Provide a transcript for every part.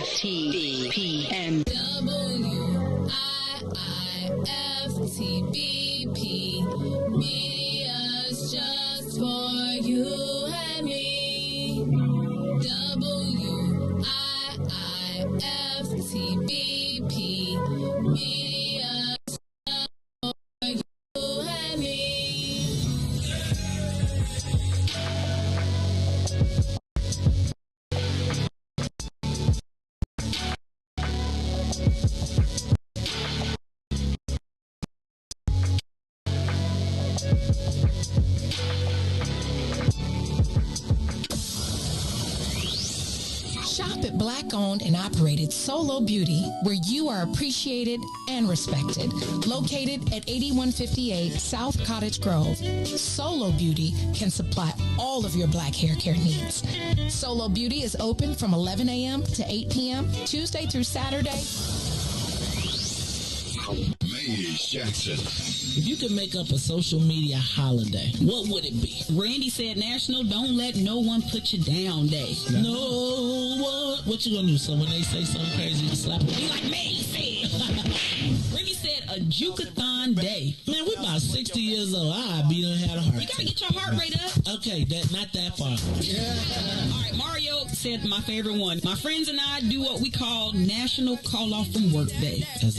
WIIFTBP and WIIFTBP. Media's just for you and me. WIIFTBP. Media's just for you and me. Shop at Black-owned and operated Solo Beauty, where you are appreciated and respected. Located at 8158 South Cottage Grove, Solo Beauty can supply all of your black hair care needs. Solo Beauty is open from 11 a.m. to 8 p.m., Tuesday through Saturday. Jackson. If you could make up a social media holiday, what would it be? Randy said National Don't Let No One Put You Down Day. No one. What you gonna do? So when they say something crazy, you slap them? Be like me said. Remy said a Jukathon Day. Man, we're about 60 years old. I be done had a heart. You gotta get your heart rate up. Okay, not that far. Yeah. All right, Mario said my favorite one. My friends and I do what we call National Call Off from Work Day. As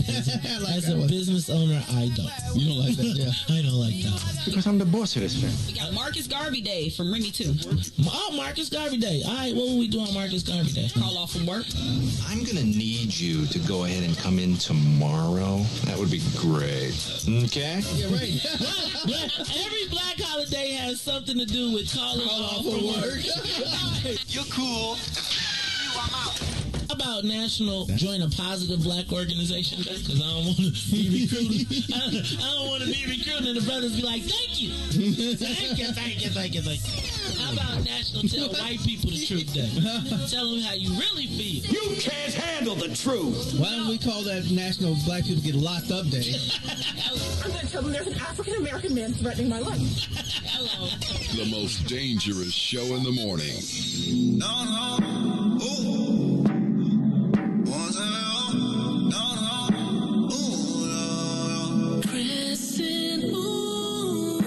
a business owner, I don't. You don't like that, yeah? I don't like that. Because I'm the boss of this thing. We got Marcus Garvey Day from Remy too. Oh, Marcus Garvey Day. All right, what will we do on Marcus Garvey Day? Call off from work. I'm going to need you to go ahead and come in tomorrow. That would be great. Okay? Yeah, right. Every black holiday has something to do with calling off from work. You're cool. I'm out. About National Join a Positive Black Organization Day, because I don't want to be recruited. I don't want to be recruited and the brothers be like, thank you. Thank you. How about National Tell White People the Truth Day? Tell them how you really feel. You can't handle the truth. Why don't we call that National Black People Get Locked Up Day? I'm going to tell them there's an African-American man threatening my life. Hello. The most dangerous show in the morning. No. Ooh. Pressing, ooh.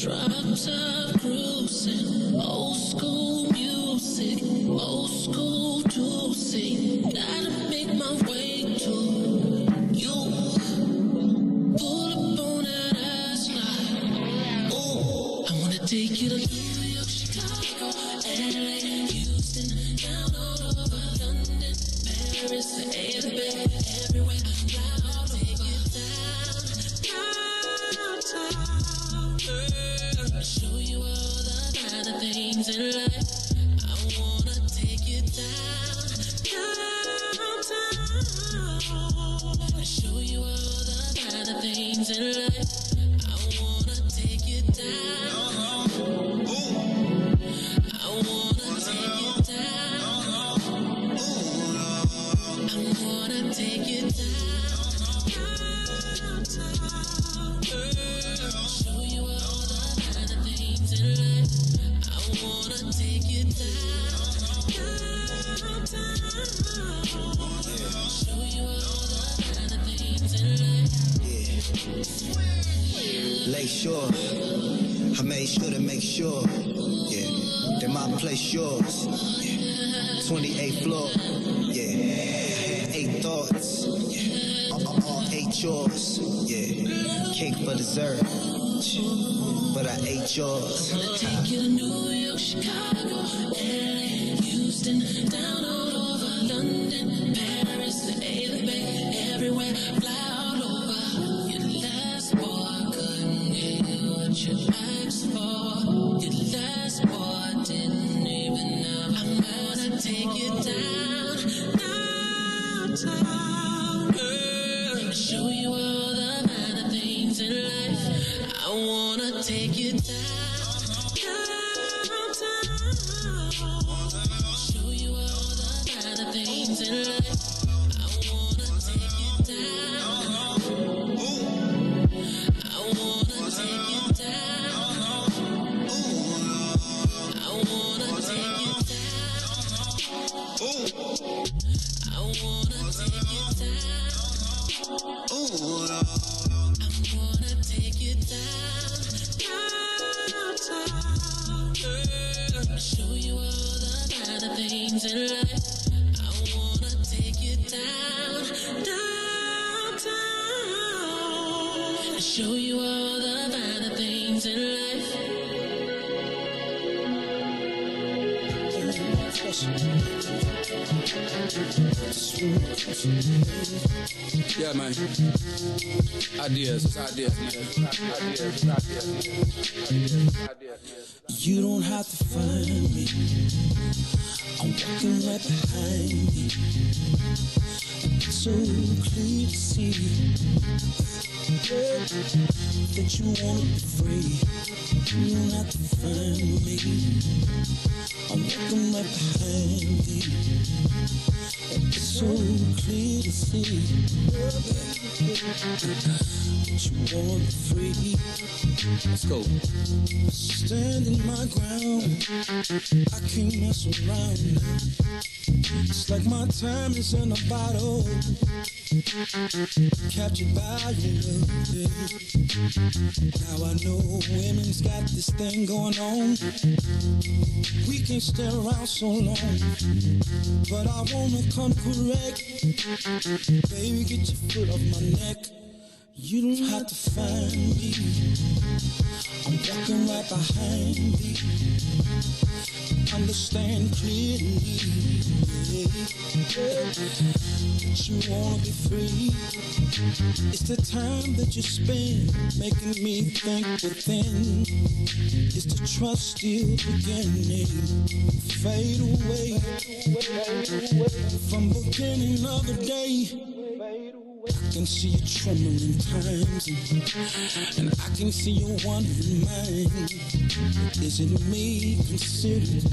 Drop top cruising, old school music, old school juicy. Gotta make my way to you. Pull up on that ass like, ooh. I wanna take you to New York, Chicago, LA, Houston, down all over London, Paris, the A to B, everywhere. I'll take you downtown, girl. Show you all the kind of things in life. I wanna take you downtown. Show you all the kind of things in life. I wanna take you down. I wanna take you down. I wanna take you downtown, girl. Show you all the kind of things in life. I wanna take you downtown. Show you all the kind of things in life. Lake Shore, I made sure to make sure, yeah, that my place yours, yeah. 28th floor, yeah, 8 thoughts, yeah, all 8 yours, yeah, cake for dessert, but I ate yours. I wanna take you to New York, Chicago, LA, Houston, down all over London, Paris, the A, the Bay, everywhere, fly all over. Your last boy couldn't get you what you asked for. Your last boy didn't even know. I'm gonna take you downtown, girl. Show you all the kind of things in life. I wanna take you downtown. Show you all the kind of things in life. I wanna take you down. I wanna take you down. I wanna take you down. I wanna take you down. I wanna take you downtown, girl. Show you all the kind of things in life. I wanna take you downtown. Show you all the kind of things in life. Yeah, man. Ideas, man. You don't have to find me. I'm walking right behind you. It's so clear to see that you wanna be free. You don't have to find me. I'm walking right behind you. It's so clear to see that you wanna be free. Let's go. Standing my ground, I can't mess around. It's like my time is in a bottle, captured by your love, babe. Now I know women's got this thing going on. We can't stay around so long, but I wanna come correct. Baby, get your foot off my neck. You don't have to find me. I'm walking right behind you. Understand clearly that you wanna be free. It's the time that you spend making me think within. It's the trust still beginning. Fade away from beginning of the day. I can see you trembling times, and I can see you wondering mine. Is it me considered?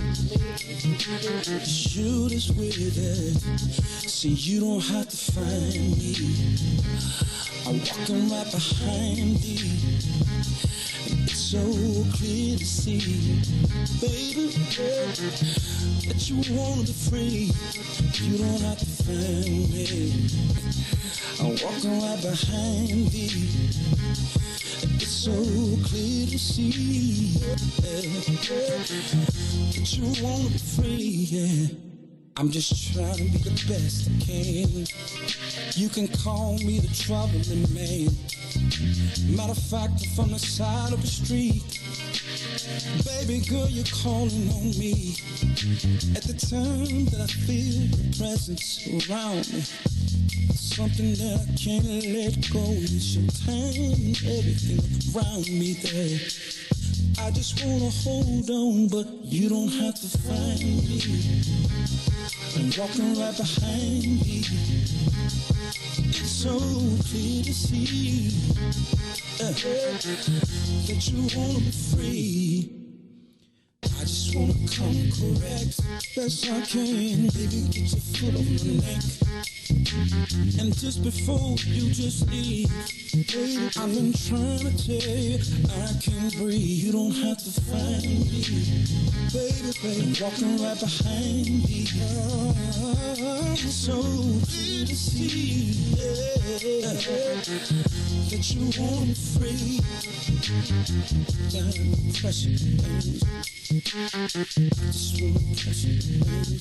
You that's with it. See, you don't have to find me. I'm walking right behind you. It's so clear to see, baby, that you wanna be free. You don't have to find me. I'm walking right behind you. It's so clear to see that you wanna be free, yeah. I'm just trying to be the best I can. You can call me the troubling man. Matter of fact, I'm from the side of the street. Baby girl, you're calling on me. At the time that I feel the presence around me, something that I can't let go is your time, everything around me there. I just wanna hold on, but you don't have to find me. I'm walking right behind me. It's so clear to see that you wanna be free. I just wanna come correct best I can. Baby, get your foot on my neck. And just before you just leave, baby, I've been trying to tell you I can't breathe. You don't have to find me, baby, baby. Walking right behind me, so clear to see that you want me free. Down pressure, baby. I just want pressure, baby.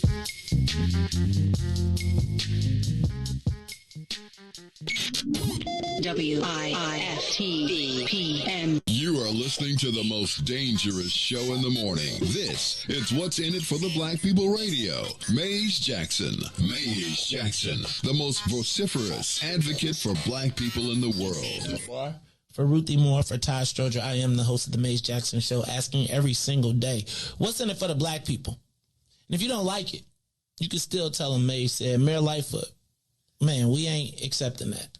WIIFTBP. You are listening to the most dangerous show in the morning. This is What's in It for the Black People Radio. Maze Jackson. Maze Jackson, the most vociferous advocate for black people in the world. For Ruthie Moore, for Todd Stoger, I am the host of the Maze Jackson Show, asking every single day, what's in it for the black people? And if you don't like it, you can still tell them Maze said, Mayor Lightfoot, man, we ain't accepting that.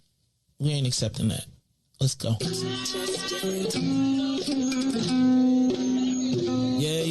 We ain't accepting that. Let's go. Yeah.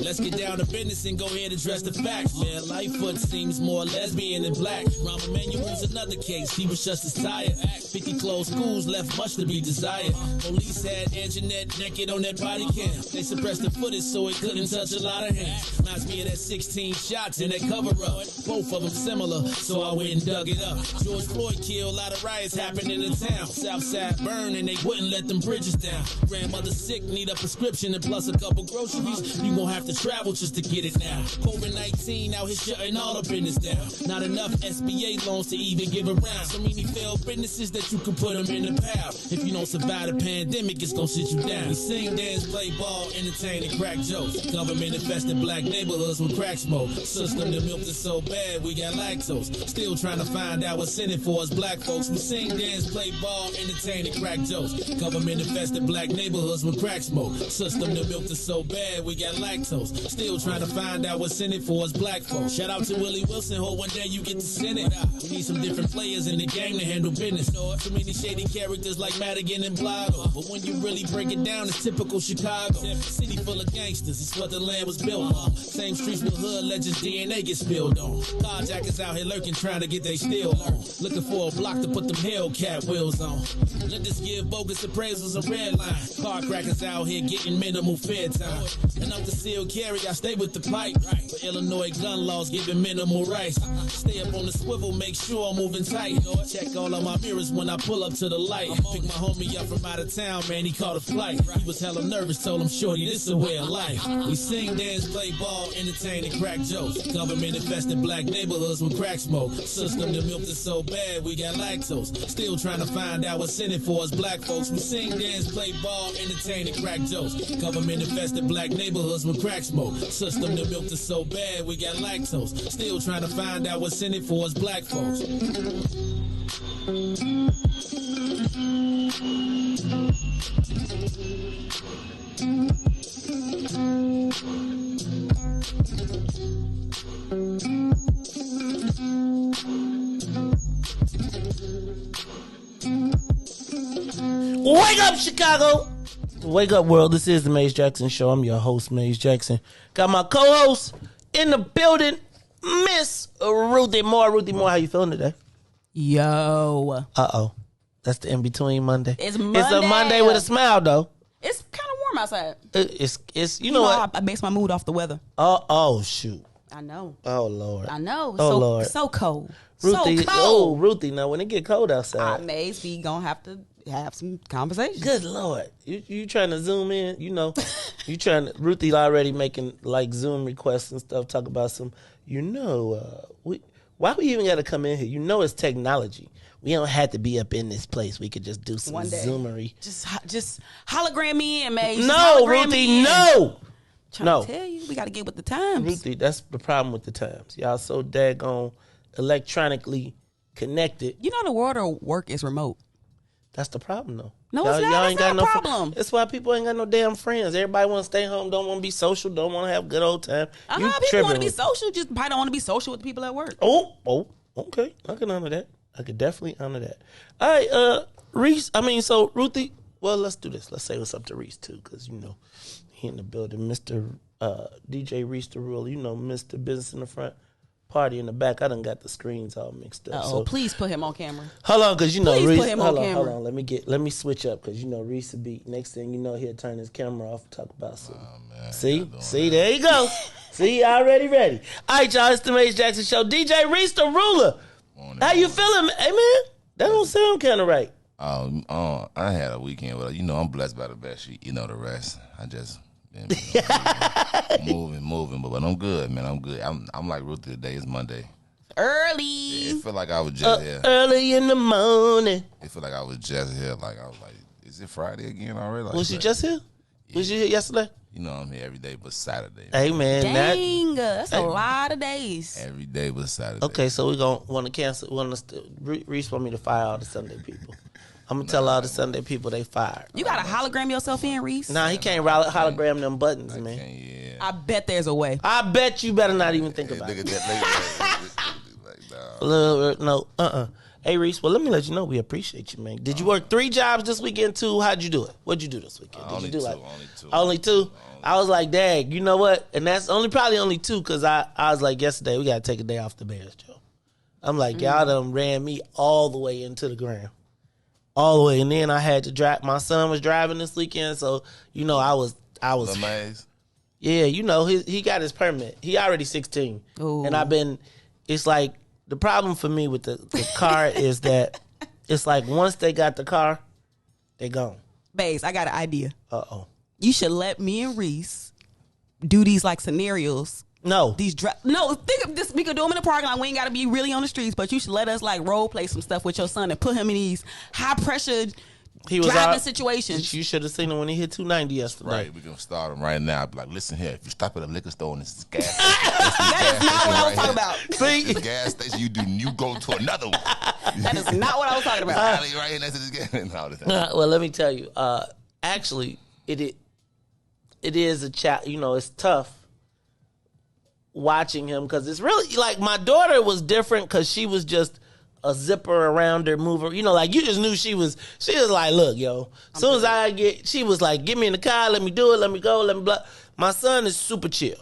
Let's get down to business and go ahead and address the facts, man. Lightfoot seems more lesbian than black. Rahm Emanuel's another case. He was just as tired. 50 closed schools left much to be desired. Police had Anjanette naked on that body cam. They suppressed the footage so it couldn't touch a lot of hands. Reminds me of that 16 shots in that cover up. Both of them similar, so I went and dug it up. George Floyd killed, a lot of riots happened in the town. Southside burned and they wouldn't let them bridges down. Grandmother sick, need a prescription and plus a couple groceries. You gon' have to travel just to get it now. COVID-19 out here shutting all the business down. Not enough SBA loans to even give around. So many failed businesses that you can put them in the pile. If you don't survive the pandemic, it's gonna sit you down. We sing, dance, play ball, entertain, and crack jokes. Government infested black neighborhoods with crack smoke. System that milked us so bad, we got lactose. Still trying to find out what's in it for us black folks. We sing, dance, play ball, entertain, and crack jokes. Government infested black neighborhoods with crack smoke. System that milked us so bad, we got lactose. Still trying to find out what's in it for us black folks. Shout out to Willie Wilson, hope one day you get to send it. We need some different players in the game to handle business. Too many shady characters like Madigan and Blago. But when you really break it down, it's typical Chicago. City full of gangsters, it's what the land was built on. Same streets with hood legends, DNA gets spilled on. Carjackers out here lurking, trying to get they steal on. Looking for a block to put them Hellcat wheels on. Let this give bogus appraisals a red line. Car crackers out here getting minimal fair time. And I'm concealed carry, I stay with the pipe. For Illinois gun laws giving minimal rights. Stay up on the swivel, make sure I'm moving tight. Check all of my mirrors when I pull up to the light. Pick my homie up from out of town, man, he caught a flight. He was hella nervous, told him, shorty, this a way of life. We sing, dance, play ball, entertain, and crack jokes. Government infested black neighborhoods with crack smoke. System that milked us so bad, we got lactose. Still trying to find out what's in it for us black folks. We sing, dance, play ball, entertain, and crack jokes. Government infested black neighborhoods with crack smoke. System that milked us so bad, we got lactose. Still trying to find out what's in it for us black folks. Wake up, Chicago! Wake up, world. This is the Maze Jackson Show. I'm your host, Maze Jackson. Got my co-host in the building, Miss Ruthie Moore. Ruthie Moore, how you feeling today? Yo. Uh-oh. That's the in-between Monday. It's Monday. It's a Monday with a smile, though. It's kind of warm outside. It's you know what? I base my mood off the weather. Oh, shoot. I know. Oh, Lord. I know. Oh, Lord. So cold. Ruthie, so cold. Oh, Ruthie, now when it get cold outside. I may be going to have to have some conversations. Good Lord. You trying to zoom in? You know, Ruthie already making like Zoom requests and stuff, talk about some, why we even got to come in here? You know it's technology. We don't have to be up in this place. We could just do some Zoomery. Just hologram me in, man. No, Ruthie, no. To tell you, we got to get with the times. Ruthie, that's the problem with the times. Y'all so daggone electronically connected. You know the world of work is remote. That's the problem, though. No, it's not. That's not a problem. That's why people ain't got no damn friends. Everybody want to stay home, don't want to be social, don't want to have good old time. People want to be social, just probably don't want to be social with the people at work. Oh, okay. I can honor that. I could definitely honor that. All right, Reis. Ruthie. Well, let's do this. Let's say what's up to Reis too, because he in the building, Mr. DJ Riis the Ruler. Mr. Business in the front, party in the back. I done got the screens all mixed up. So please put him on camera. Hold on, because Reis. Put him on camera. Hold on. Let me switch up, because Reis will be next thing he'll turn his camera off and talk about something. See, there you go. See, already ready. All right, y'all. It's the Maze Jackson Show. DJ Riis the Ruler. How you feeling? Hey, man, that don't sound kind of right. I had a weekend, but I'm blessed by the best. The rest. I just been moving, but I'm good, man. I'm good. I'm like Ruthie. Today is Monday. Early. Yeah, it feel like I was just here. Early in the morning. It feel like I was just here. Like I was like, is it Friday again already? Like, was you just here? Yeah. Was you here yesterday? I'm here every day but Saturday. Hey, man. Dang, that's a lot of days. Every day but Saturday. Okay, so we're going to want to cancel. Reis want me to fire all the Sunday people. I'm going to tell all the Sunday people they fired. You got to hologram yourself in, Reis? Nah, he can't hologram them buttons, man. Yeah. I bet there's a way. I bet you better not even think about it. No, Hey, Reis, well, let me let you know we appreciate you, man. Did you work 3 jobs this weekend, too? How'd you do it? What'd you do this weekend? Did you do only two? I was like, dang, you know what? And that's probably only 2, because I was like, yesterday, we got to take a day off the Bears, Joe. I'm like, y'all done ran me all the way into the ground. All the way. And then I had to drive. My son was driving this weekend, so, I was amazed. Yeah, he got his permit. He already 16. Ooh. And it's like, the problem for me with the car is that it's like once they got the car, they gone. Babes, I got an idea. Uh-oh. You should let me and Reis do these like scenarios. No. Think of this. We could do them in the parking lot. We ain't got to be really on the streets, but you should let us like role play some stuff with your son and put him in these high pressure driving situations. You should have seen him when he hit 290 yesterday. Right, we're going to start him right now. Be like, listen here, if you stop at a liquor store and it's gas station. That is not what I was talking about. See? The gas station, you go to another one. That is not what I was talking about. Right here next to this gas. Well, let me tell you. Actually, it is a chat. It's tough watching him, because it's really like my daughter was different, because she was just a zipper around her, mover. You just knew she was like, look, yo, as soon as she was like, get me in the car, let me do it, let me go, let me blah. My son is super chill.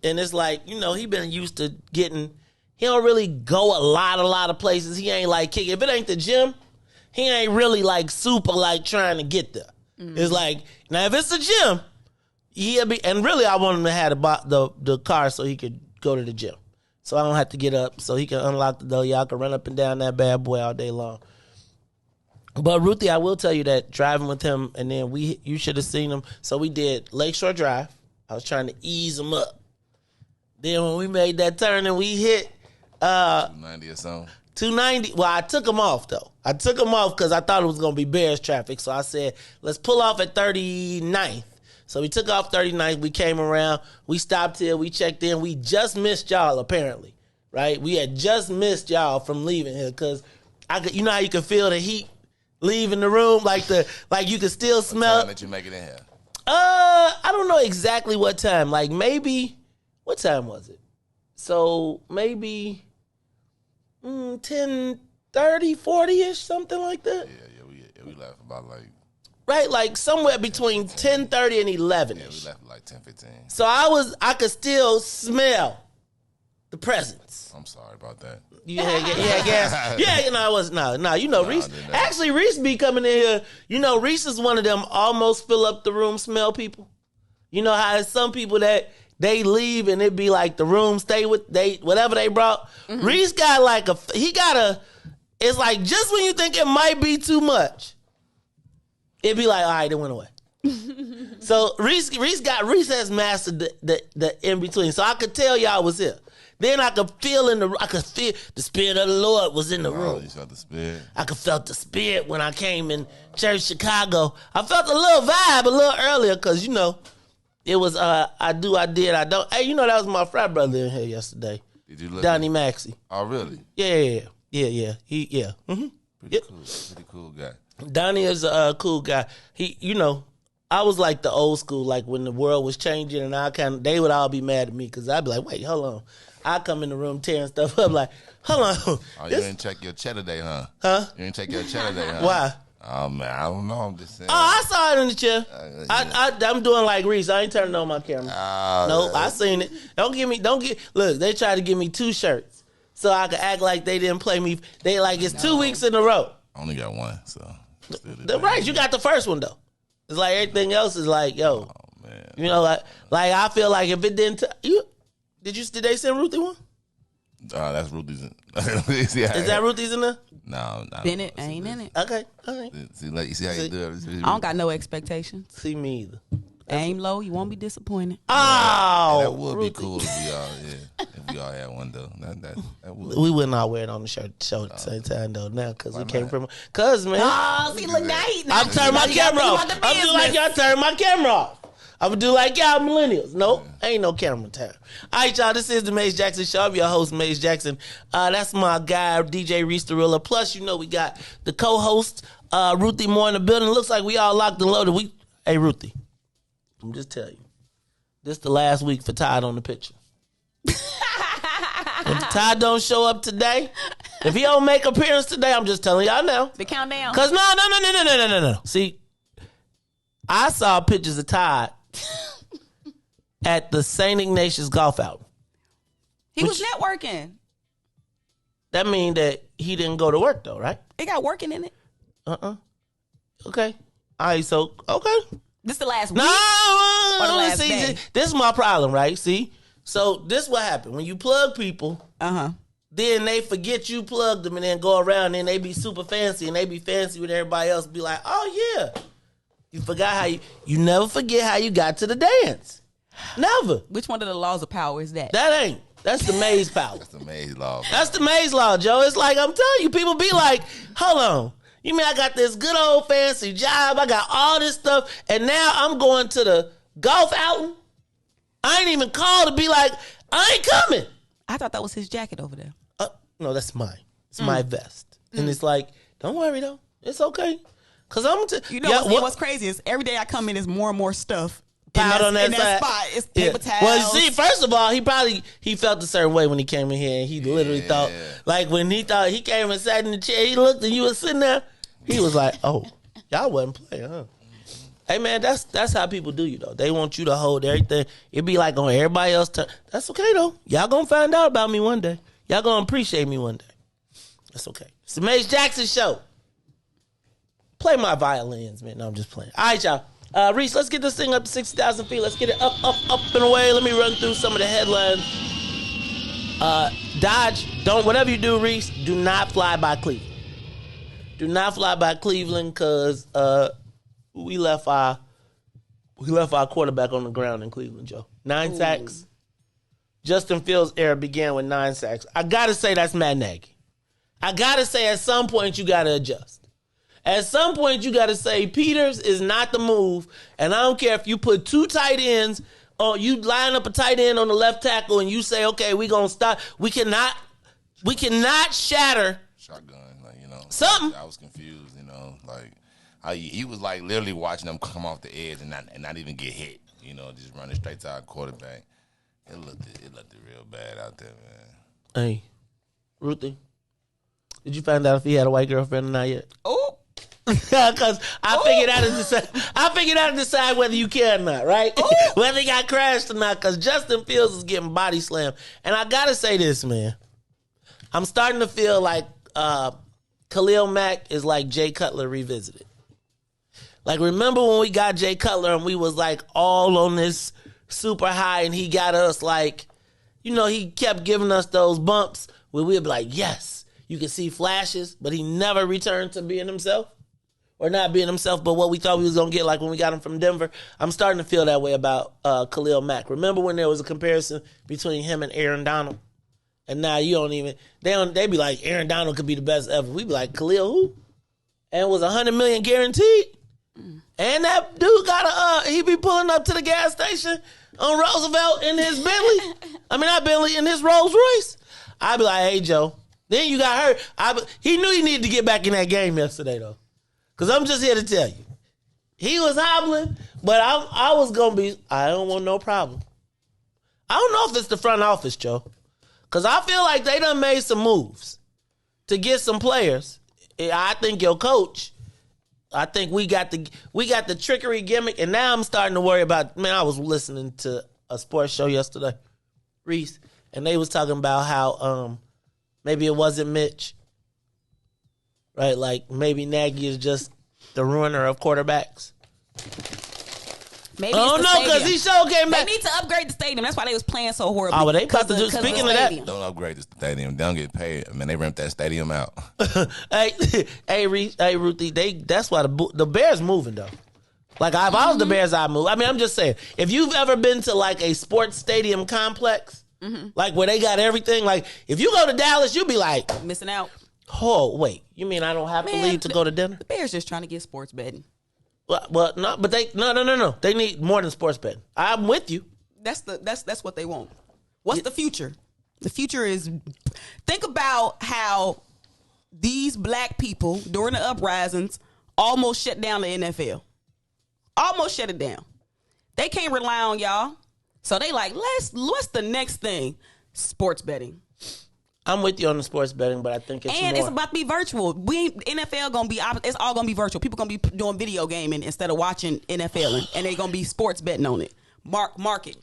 And it's like, he been used to he don't really go a lot of places. He ain't like kicking. If it ain't the gym, he ain't really like super like trying to get there. Mm-hmm. It's like, now if it's the gym, he'll be, and really I want him to have the car so he could go to the gym. So I don't have to get up, so he can unlock the door. Y'all can run up and down that bad boy all day long. But Ruthie, I will tell you that driving with him, and then you should have seen him. So we did Lakeshore Drive. I was trying to ease him up. Then when we made that turn and we hit 290 or something. 290. Well, I took him off though. I took him off because I thought it was gonna be Bears traffic. So I said, let's pull off at 39th. So we took off 39th. We came around. We stopped here. We checked in. We just missed y'all, apparently. Right? We had just missed y'all from leaving here because you know how you can feel the heat leaving the room? Like you can still smell. What time did you make it in here? I don't know exactly what time. Like maybe, what time was it? So maybe 10:30, 40-ish, something like that. Yeah, we left about like. Right, like somewhere between 10:30 and 11. Yeah, we left like 10:15. So I could still smell the presence. I'm sorry about that. You had gas. Yeah, I was no. Reis. Actually, Reis be coming in here. Reis is one of them almost fill up the room smell people. You know how some people that they leave and it be like the room stay with whatever they brought. Riis got like it's like just when you think it might be too much, it be like, all right, it went away. So Riis has mastered the in between. So I could tell y'all was here. Then I could feel the spirit of the Lord was in the room. You felt the spirit. I could felt the spirit when I came in church Chicago. I felt a little vibe a little earlier because it was I did, I don't. Hey, that was my frat brother in here yesterday. Did you look Donnie Maxey? Oh, really? Yeah. Pretty cool guy. Donnie is a cool guy. He, I was like the old school, like when the world was changing and they would all be mad at me because I'd be like, wait, hold on. I come in the room tearing stuff up like, hold on. Oh, you didn't check your cheddar day, huh? Huh? You didn't check your cheddar day, huh? Why? Oh, man, I don't know. I'm just saying. Oh, I saw it in the chair. I'm doing like Riis. I ain't turning on my camera. Nope, I seen it. Look, they tried to give me 2 shirts so I could act like they didn't play me. They like, it's 2 weeks in a row. I only got 1, so. Right, you got the first one, though. It's like everything else is like, yo. Oh, man. Like I feel like if it didn't, did they send Ruthie one? That's Ruthie's. Is that Ruthie's in there? No. Bennett ain't in it. Okay. You see how you do it? I don't got no expectations. See me either. Aim low, you won't be disappointed. Oh, that would be cool if we all had one though. That would. We wouldn't all wear it on the show at the same time though. Now because we came from, man. Oh, see, look now. I'm turning my camera off. I'm do like y'all turn my camera off. I'm gonna do like y'all millennials. Nope, ain't no camera time. All right, y'all. This is the Maze Jackson Show. I'm your host, Maze Jackson. That's my guy, DJ Riis the Rilla. Plus, we got the co-host, Ruthie Moore in the building. Looks like we all locked and loaded. Hey, Ruthie, I'm just telling you, this the last week for Todd on the picture. If Todd don't show up today, if he don't make appearance today, I'm just telling y'all now. The countdown. Cause no. See, I saw pictures of Todd at the St. Ignatius golf outing. He was networking. That mean that he didn't go to work though, right? It got working in it. Okay. All right, so, okay. This the last week? No, or the last day? This is my problem, right? See? So this what happened. When you plug people, then they forget you plugged them and then go around and they be super fancy and they be fancy with everybody else be like, oh yeah. You forgot how you never forget how you got to the dance. Never. Which one of the laws of power is that? That's the maze power. That's the maze law. That's the maze law, Joe. It's like, I'm telling you, people be like, hold on. You mean I got this good old fancy job, I got all this stuff, and now I'm going to the golf outing? I ain't even called to be like, I ain't coming. I thought that was his jacket over there. No, that's mine. It's my vest. And it's like, don't worry though. It's okay. Cause what's crazy is every day I come in, there's more and more stuff piled on that spot. It's paper towels. Well, you see, first of all, he felt a certain way when he came in here, and he literally thought, like when he thought he came and sat in the chair, he looked and you was sitting there, he was like, oh, y'all wasn't playing, huh? Hey man, that's how people do you though. They want you to hold everything. It be like on everybody else turn. That's okay though. Y'all gonna find out about me one day. Y'all gonna appreciate me one day. That's okay. It's the Maze Jackson Show. Play my violins, man. No, I'm just playing. All right, y'all. Riis, let's get this thing up to 60,000 feet. Let's get it up and away. Let me run through some of the headlines. Dodge, whatever you do, Riis, do not fly by Cleveland. Do not fly by Cleveland because we left our quarterback on the ground in Cleveland, Joe. 9 sacks. Justin Fields' era began with 9 sacks. I got to say that's Matt Nagy. I got to say at some point you got to adjust. At some point, you got to say Peters is not the move, and I don't care if you put 2 tight ends or you line up a tight end on the left tackle and you say, okay, we're going to stop. We cannot shatter. Shotgun, something. I was confused, he was like literally watching them come off the edge and not even get hit, just running straight to our quarterback. It looked real bad out there, man. Hey, Ruthie, did you find out if he had a white girlfriend or not yet? Oh. Because I figured out to decide whether you care or not, right? Whether he got crashed or not, because Justin Fields is getting body slammed. And I got to say this, man. I'm starting to feel like Khalil Mack is like Jay Cutler revisited. Like, remember when we got Jay Cutler and we was like all on this super high, and he got us like, he kept giving us those bumps where we'd be like, yes, you can see flashes, but he never returned to being himself. Or not being himself, but what we thought we was going to get, like when we got him from Denver. I'm starting to feel that way about Khalil Mack. Remember when there was a comparison between him and Aaron Donald? And now you don't even, they be like, Aaron Donald could be the best ever. We be like, Khalil who? And it was $100 million guaranteed. And that dude he be pulling up to the gas station on Roosevelt in his Bentley. Not Bentley, in his Rolls Royce. I be like, hey, Joe. Then you got hurt. He knew he needed to get back in that game yesterday, though. Because I'm just here to tell you. He was hobbling, but I was going to be, I don't want no problem. I don't know if it's the front office, Joe. Because I feel like they done made some moves to get some players. I think your coach, I think we got the trickery gimmick, and now I'm starting to worry about, I was listening to a sports show yesterday, Riis, and they was talking about how maybe it wasn't Mitch. Right, like maybe Nagy is just the ruiner of quarterbacks. Maybe I don't know, because he sure came back. They need to upgrade the stadium. That's why they was playing so horribly. Oh, but they about to do. Speaking of that, don't upgrade the stadium. They don't get paid. They rent that stadium out. hey, Ruthie. That's why the Bears moving though. Like if I was the Bears, I'd move. I'm just saying. If you've ever been to like a sports stadium complex, like where they got everything, like if you go to Dallas, you'll be like missing out. Oh, wait. You mean I don't have to leave to go to dinner? The Bears just trying to get sports betting. Well, no, but no. They need more than sports betting. I'm with you. That's what they want. What's the future? The future is, think about how these black people during the uprisings almost shut down the NFL. Almost shut it down. They can't rely on y'all. So they like, what's the next thing? Sports betting. I'm with you on the sports betting, but I think it's it's about to be virtual. NFL gonna be, it's all gonna be virtual. People gonna be doing video gaming instead of watching NFL, and they gonna be sports betting on it. Market.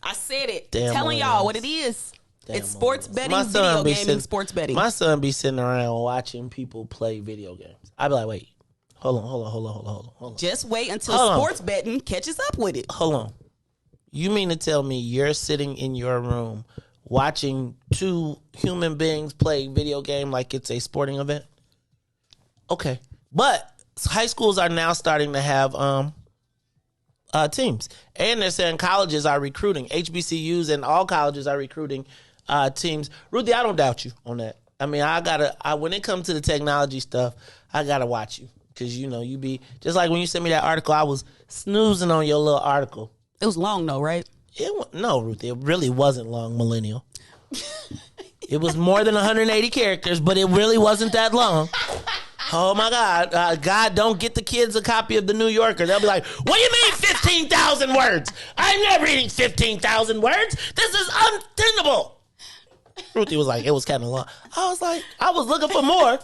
I said it. Telling y'all what it is. It's sports betting, video gaming, sports betting. My son be sitting around watching people play video games. I be like, wait, hold on. Just wait until sports betting catches up with it. Hold on. You mean to tell me you're sitting in your room watching two human beings play video game like it's a sporting event? Okay. But high schools are now starting to have teams. And they're saying colleges are recruiting. HBCUs and all colleges are recruiting teams. Ruthie, I don't doubt you on that. When it comes to the technology stuff, I got to watch you. Because, you be, just like when you sent me that article, I was snoozing on your little article. It was long though, right? No, Ruthie, it really wasn't long, millennial. It was more than 180 characters, but it really wasn't that long. Oh, my God. God, don't get the kids a copy of The New Yorker. They'll be like, what do you mean 15,000 words? I'm not reading 15,000 words. This is untenable. Ruthie was like, it was kind of long. I was like, I was looking for more.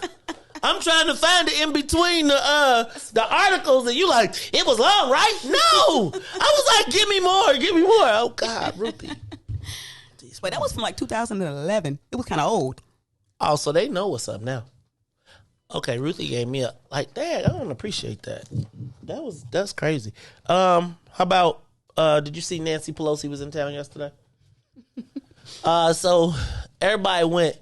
I'm trying to find it in between the articles, and you like, it was long, right? No. I was like, give me more. Oh, God, Ruthie. But that was from like 2011. It was kind of old. Oh, so they know what's up now. Okay, Ruthie gave me a, like, Dad, I don't appreciate that. That's crazy. How about, did you see Nancy Pelosi was in town yesterday? So everybody went.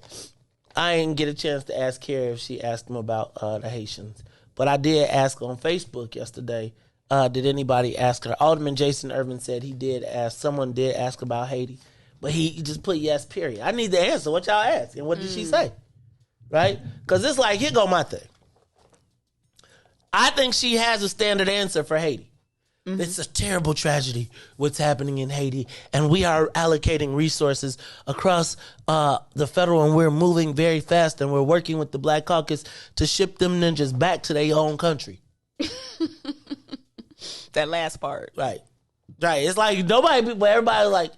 I didn't get a chance to ask Carrie if she asked him about the Haitians. But I did ask on Facebook yesterday, did anybody ask her? Alderman Jason Irvin said he did ask. Someone did ask about Haiti. But he just put yes, period. I need the answer. What y'all asked? And what did she say? Right? Because it's like, here go my thing. I think she has a standard answer for Haiti. Mm-hmm. It's a terrible tragedy what's happening in Haiti, and we are allocating resources across the federal, and we're moving very fast, and we're working with the Black Caucus to ship them ninjas back to their own country. That last part. Right. It's like everybody like,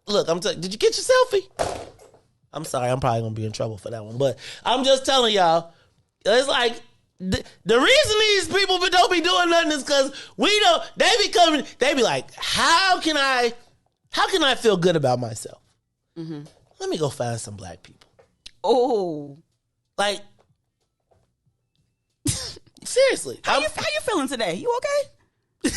look, did you get your selfie? I'm sorry, I'm probably going to be in trouble for that one, but I'm just telling y'all, it's like, the reason these people don't be doing nothing is because they be like, how can I feel good about myself? Mm-hmm. Let me go find some black people. Oh. Like, seriously. How you feeling today? You okay?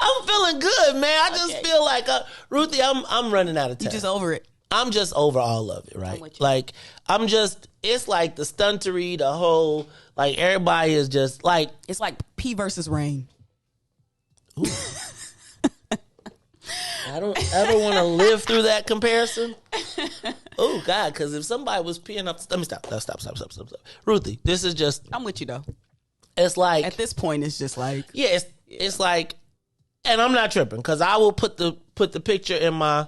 I'm feeling good, man. I just feel like Ruthie. I'm running out of time. You just over it. I'm just over all of it, right? Like it's like the stuntery, the whole like everybody is just like it's like P versus Rain. I don't ever want to live through that comparison. Oh God, because if somebody was peeing up, let me stop. Ruthie, this is just. I'm with you though. It's like at this point, it's just like it's like, and I'm not tripping because I will put the picture in my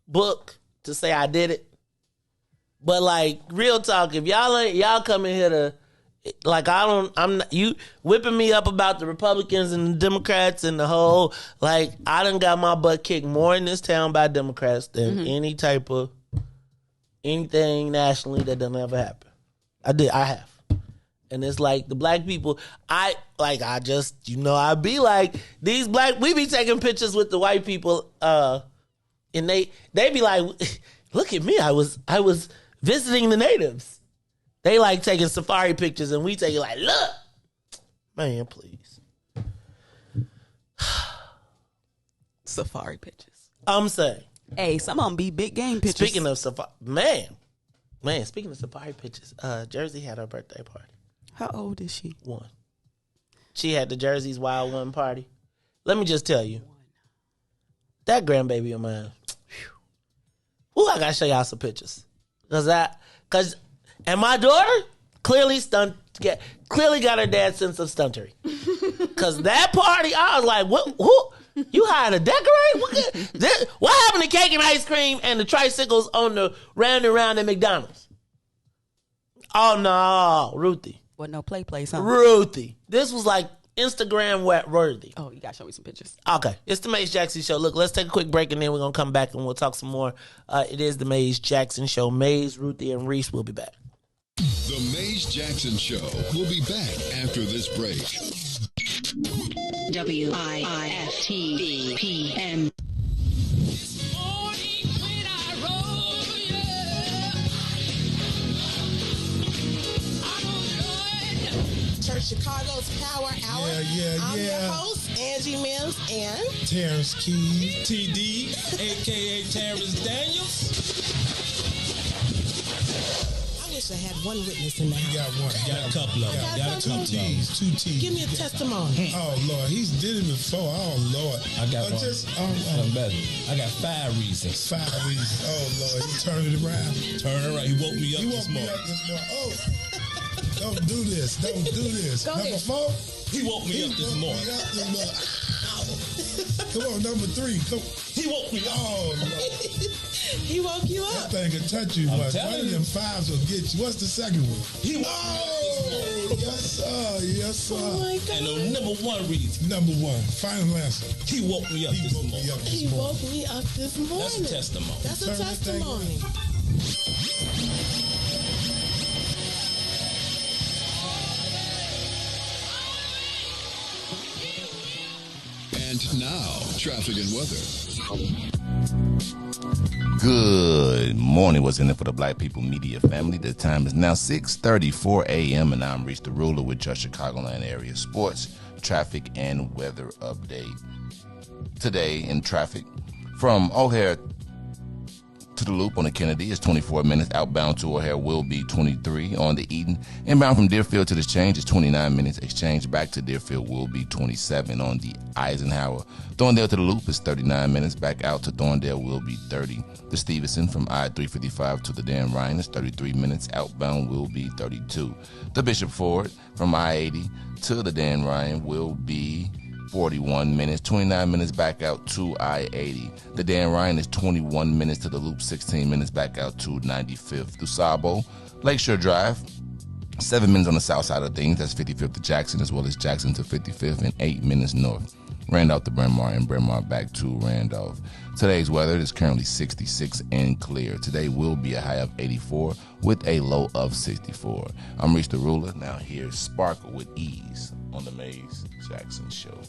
book to say I did it. But like real talk, if y'all come in here to like you whipping me up about the Republicans and the Democrats and the whole like I done got my butt kicked more in this town by Democrats than any type of anything nationally that done ever happen. I have. And it's like the black people, I be like, these black, we be taking pictures with the white people, and they be like, look at me, I was visiting the natives. They like taking safari pictures and we take it like, look, man, please. Safari pictures. I'm saying. Hey, some of them be big game pictures. Speaking of safari, speaking of safari pictures, Jersey had her birthday party. How old is she? 1. She had the Jersey's Wild One party. Let me just tell you, that grandbaby of mine. Whew, I gotta show y'all some pictures, and my daughter clearly got her dad's sense of stuntery. Cause that party, I was like, what? Who? You hired a decorate? What happened to cake and ice cream and the tricycles on the round and round at McDonald's? Oh no, Ruthie. What, no play, huh? Ruthie. This was like Instagram worthy. Oh, you gotta show me some pictures. Okay. It's the Maze Jackson Show. Look, let's take a quick break and then we're gonna come back and we'll talk some more. It is the Maze Jackson Show. Maze, Ruthie, and Riis will be back. The Maze Jackson Show will be back after this break. WIIFTBP. Chicago's Power Hour. I'm your host, Angie Mims, and Terrence Keys, TD, a.k.a. Terrence Daniels. I wish I had one witness in the house. You got one. You got a couple of them. Got two T's. Give me a testimony. Oh, Lord. He's did it before. Oh, Lord. I got one. I'm better. I got 5 reasons. 5 reasons. Oh, Lord. He turned it around. Turn it around. He woke me up this morning. Oh. Don't do this. Go number 4? He woke me up this morning. Come on, number 3. He woke me up. Oh, no. He woke you up. That thing can touch you. One of them 5s will get you. What's the second one? He woke me up. Yes, sir. Yes, sir. Oh, my God. And the number 1 reason. Number 1. Final answer. He woke me up this morning. He woke me up this morning. That's a testimony. That's a testimony. And now, traffic and weather. Good morning. What's in it for the Black People Media family? The time is now 6:34 a.m. and I'm Riis the Ruler with your Chicagoland area sports, traffic, and weather update. Today in traffic, from O'Hare to the Loop on the Kennedy is 24 minutes. Outbound to O'Hare will be 23 on the Eden. Inbound from Deerfield to the Exchange is 29 minutes. Exchange back to Deerfield will be 27 on the Eisenhower. Thorndale to the Loop is 39 minutes. Back out to Thorndale will be 30. The Stevenson from I-355 to the Dan Ryan is 33 minutes. Outbound will be 32. The Bishop Ford from I-80 to the Dan Ryan will be 41 minutes, 29 minutes back out to I-80. The Dan Ryan is 21 minutes to the Loop, 16 minutes back out to 95th. DuSable, Lakeshore Drive, 7 minutes on the south side of things. That's 55th to Jackson, as well as Jackson to 55th, and 8 minutes north. Randolph to Bryn Mawr, and Bryn Mawr back to Randolph. Today's weather is currently 66 and clear. Today will be a high of 84 with a low of 64. I'm Riis the Ruler. Now here's Sparkle with Ease on the Maze Jackson Show.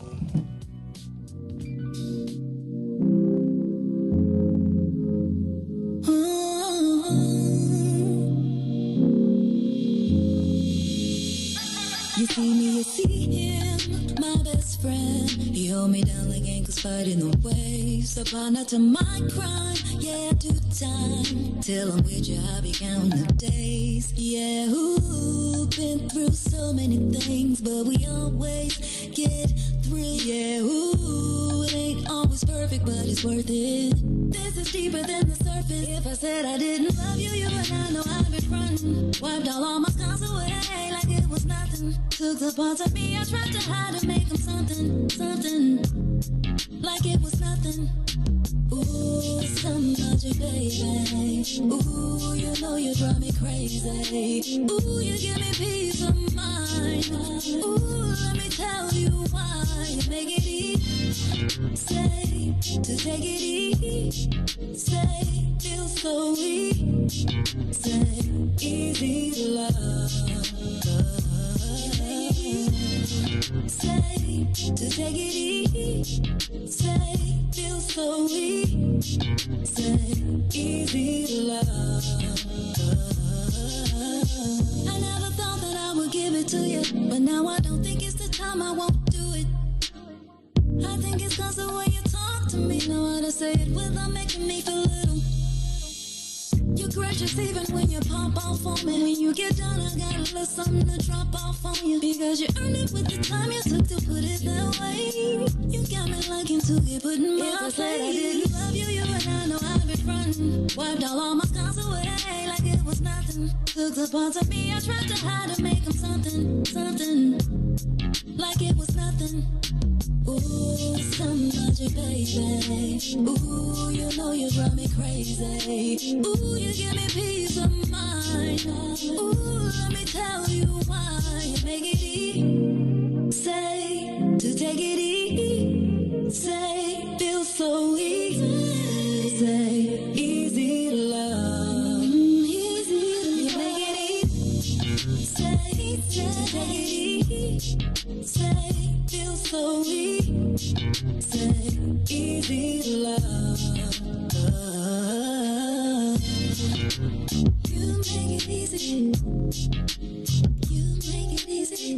You see me, you see him, my best friend. He hold me down like ankles fighting the waves. A partner to my crime, yeah, I do time. Till I'm with you, I be counting the days. Yeah, ooh, been through so many things, but we always get through. Yeah, ooh, it ain't always perfect, but it's worth it. This is deeper than the surface. If I said I didn't love you, you would not know I've been frontin'. Wiped all my scars away like it was nothing. Took the parts of me I tried to hide to make them something, something. Like it was nothing. Ooh, some magic, baby. Ooh, you know you drive me crazy. Ooh, you give me peace of mind. Ooh, let me tell you why. You make it easy. Say, to take it easy. Say, feel so weak. Say, easy to love. Say, to take it easy. Say, feel so weak. Say, easy to love. I never thought that I would give it to you, but now I don't think it's the time. I won't do it. I think it's cause the way you talk to me, know how to say it without making me feel little. You're gracious even when you pop off on me. When you get done, I got a little something to drop off on you. Because you earned it with the time you took to put it that way. You got me liking to get put in my place. If I said I didn't love you, you and I know I've been frontin'. Wiped all my scars away like it was nothing. Took the parts of me I tried to hide to make them something, something. Like it was nothing. Ooh, some magic, baby. Ooh, you know you drive me crazy. Ooh, you give me peace of mind. Ooh, let me tell you why. You make it easy. Say, to take it easy. Say, feel so easy. Say, easy to love. Easy to you make it easy. Say, to take it easy. Say, feel so weak. Say, easy to love. You make it easy. You make it easy.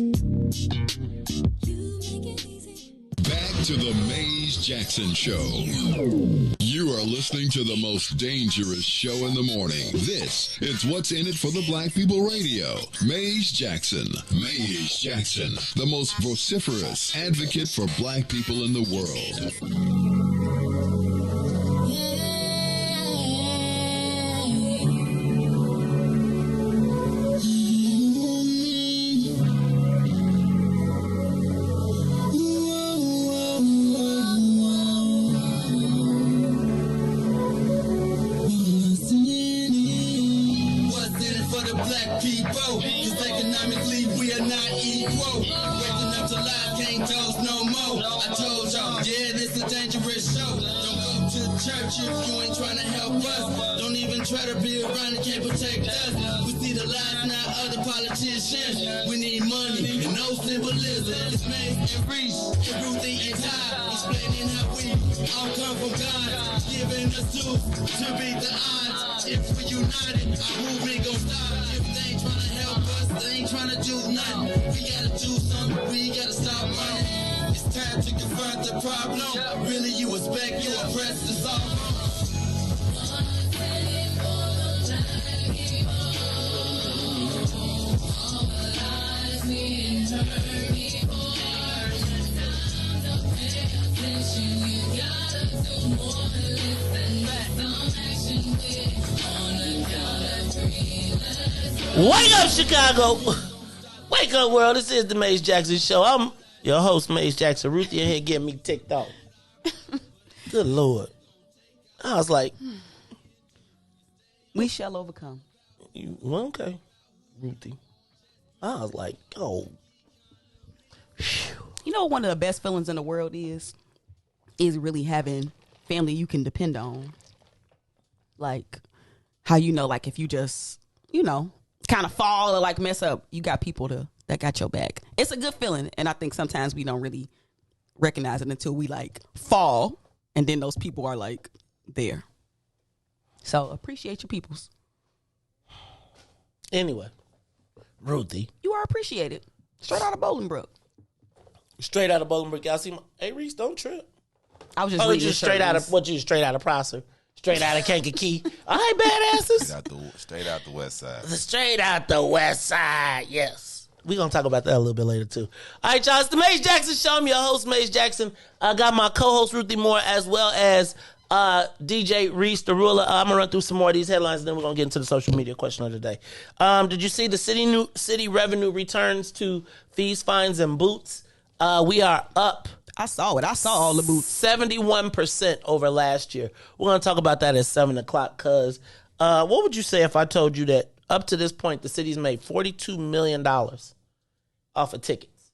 You make it easy. Back to the Maze Jackson Show. You are listening to the most dangerous show in the morning. This is What's in It for the Black People Radio. Maze Jackson. Maze Jackson, the most vociferous advocate for black people in the world. People, cause economically we are not equal. Waking up to lies, can't toast no more. I told y'all, yeah, this a dangerous show. Don't go to church if you ain't trying to help us. Don't even try to be around and can't protect us. We see the lies, not other politicians. We need money and no symbolism. It's Maze and Riis, and Ruthie and Todd, explaining how we all come from God, giving us tools to beat the odds. If we united, our movement gon' stop. If they ain't trying to help us, they ain't trying to do nothing. We gotta do something, we gotta stop running. It's time to confront the problem. Really, you expect, you oppress us all. Wake up, Chicago! Wake up, world! This is the Maze Jackson Show. I'm your host, Maze Jackson. Ruthie in here getting me ticked off. Good Lord! I was like, we shall overcome. Well, okay, Ruthie. I was like, oh. You know what one of the best feelings in the world is really having family you can depend on. Like how like if you just, kind of fall or like mess up, you got people that got your back. It's a good feeling, and I think sometimes we don't really recognize it until we like fall, and then those people are like there. So appreciate your peoples. Anyway, Ruthie, you are appreciated. Straight out of Bolingbrook. Straight out of Bolingbrook. Y'all see my... Hey, Reese, don't trip. I was just reading straight out of... What, you straight out of Prosser? Straight out of Kankakee? All right, badasses. Straight out the west side. Straight out the west side, yes. We're going to talk about that a little bit later, too. All right, y'all. It's the Maze Jackson Show. I'm your host, Maze Jackson. I got my co-host, Ruthie Moore, as well as DJ Riis, the ruler. I'm going to run through some more of these headlines, and then we're going to get into the social media question of the day. Did you see the city revenue returns to fees, fines, and boots? We are up. I saw it. I saw all the boots. 71% over last year. We're going to talk about that at 7 o'clock because what would you say if I told you that up to this point, the city's made $42 million off of tickets?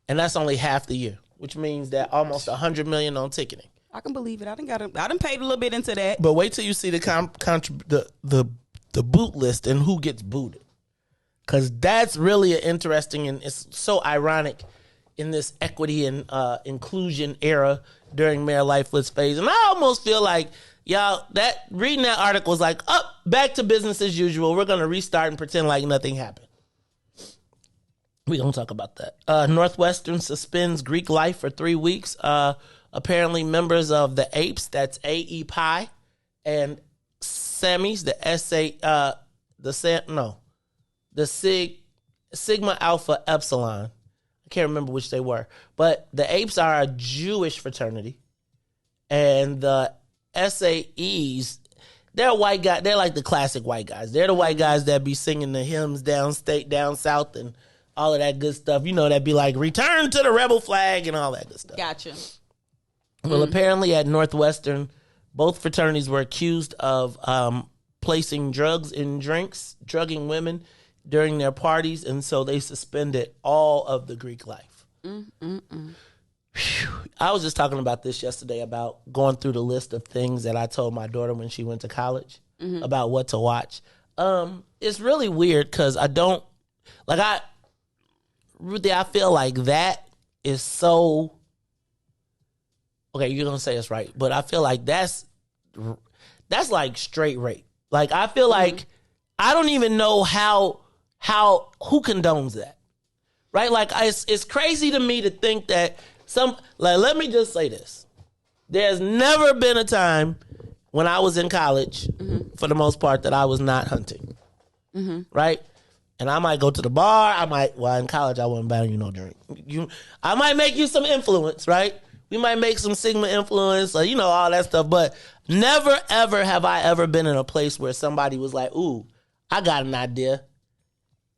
And that's only half the year, which means that almost $100 million on ticketing. I can believe it. I done paid a little bit into that. But wait till you see the boot list and who gets booted. Because that's really an interesting, and it's so ironic in this equity and inclusion era during Mayor Lightfoot's phase. And I almost feel like, y'all, reading that article was like, back to business as usual. We're going to restart and pretend like nothing happened. We're going to talk about that. Northwestern suspends Greek life for 3 weeks. Apparently members of the APES, that's AE Pi, and SAMIs, the Sigma Alpha Epsilon. Can't remember which they were, but the APES are a Jewish fraternity, and the SAEs, they're white guys. They're like the classic white guys. They're the white guys that be singing the hymns downstate, down south, and all of that good stuff. You know, that be like "Return to the Rebel Flag" and all that good stuff. Gotcha. Well, apparently at Northwestern, both fraternities were accused of placing drugs in drinks, drugging women during their parties, and so they suspended all of the Greek life. I was just talking about this yesterday, about going through the list of things that I told my daughter when she went to college about what to watch. It's really weird because Ruthie, I feel like that is so, okay, you're going to say it's right, but I feel like that's like straight rape. Like, I feel like I don't even know who condones that, right? Like, it's crazy to me to think that let me just say this. There's never been a time when I was in college, for the most part, that I was not hunting, right? And I might go to the bar. In college, I wouldn't buy you no drink. I might make you some influence, right? We might make some Sigma influence, or, all that stuff. But never, ever have I ever been in a place where somebody was like, ooh, I got an idea.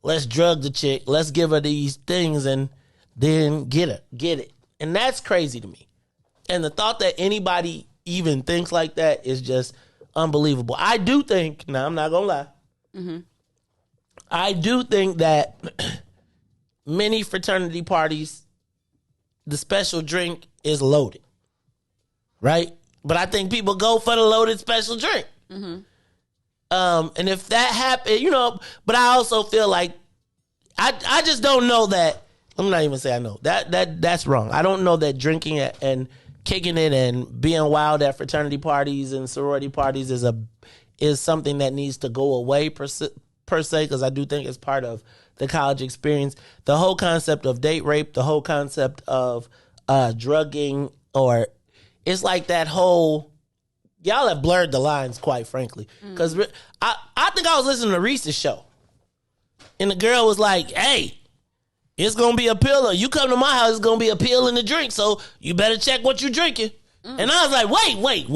Let's drug the chick. Let's give her these things and then get it. And that's crazy to me. And the thought that anybody even thinks like that is just unbelievable. I do think, now I'm not going to lie, I do think that many fraternity parties, the special drink is loaded, right? But I think people go for the loaded special drink. And if that happened, but I also feel like I just don't know that. I'm not even saying I know that's wrong. I don't know that drinking and kicking it and being wild at fraternity parties and sorority parties is something that needs to go away per se, because I do think it's part of the college experience. The whole concept of date rape, the whole concept of drugging, or it's like that whole, y'all have blurred the lines, quite frankly. Because I think I was listening to Reis's show, and the girl was like, hey, it's going to be a pill. You come to my house, it's going to be a pill in the drink, so you better check what you're drinking. And I was like, wait.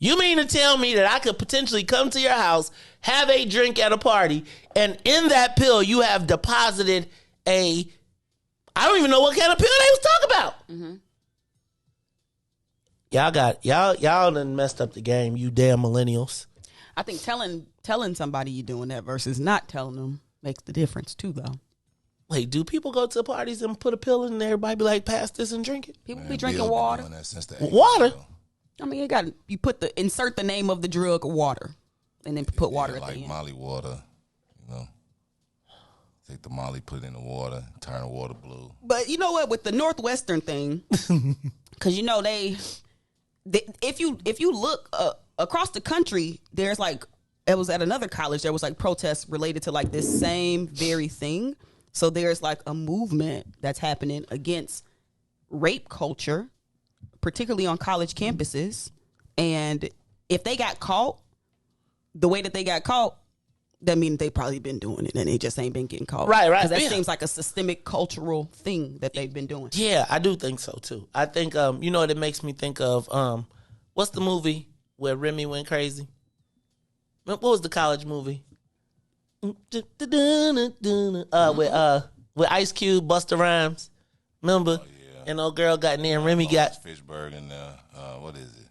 You mean to tell me that I could potentially come to your house, have a drink at a party, and in that pill you have deposited I don't even know what kind of pill they was talking about. Y'all done messed up the game, you damn millennials. I think telling somebody you're doing that versus not telling them makes the difference too, though. Wait, do people go to parties and put a pill in and everybody be like, pass this and drink it? People be drinking water. Water? I mean, you insert the name of the drug water, and then put water at the end. Like Molly water, take the Molly, put it in the water, turn the water blue. But you know what? With the Northwestern thing, because if you look across the country, there's it was at another college. There was protests related to this same very thing. So there's like a movement that's happening against rape culture, particularly on college campuses. And if they got caught the way that they got caught, that means they probably been doing it and they just ain't been getting caught. Right. Because that seems like a systemic cultural thing that they've been doing. Yeah, I do think so too. I think you know what it makes me think of? What's the movie where Remy went crazy? What was the college movie? With Ice Cube, Busta Rhymes. Remember? And old girl got in there and Remy got Fishburg and what is it?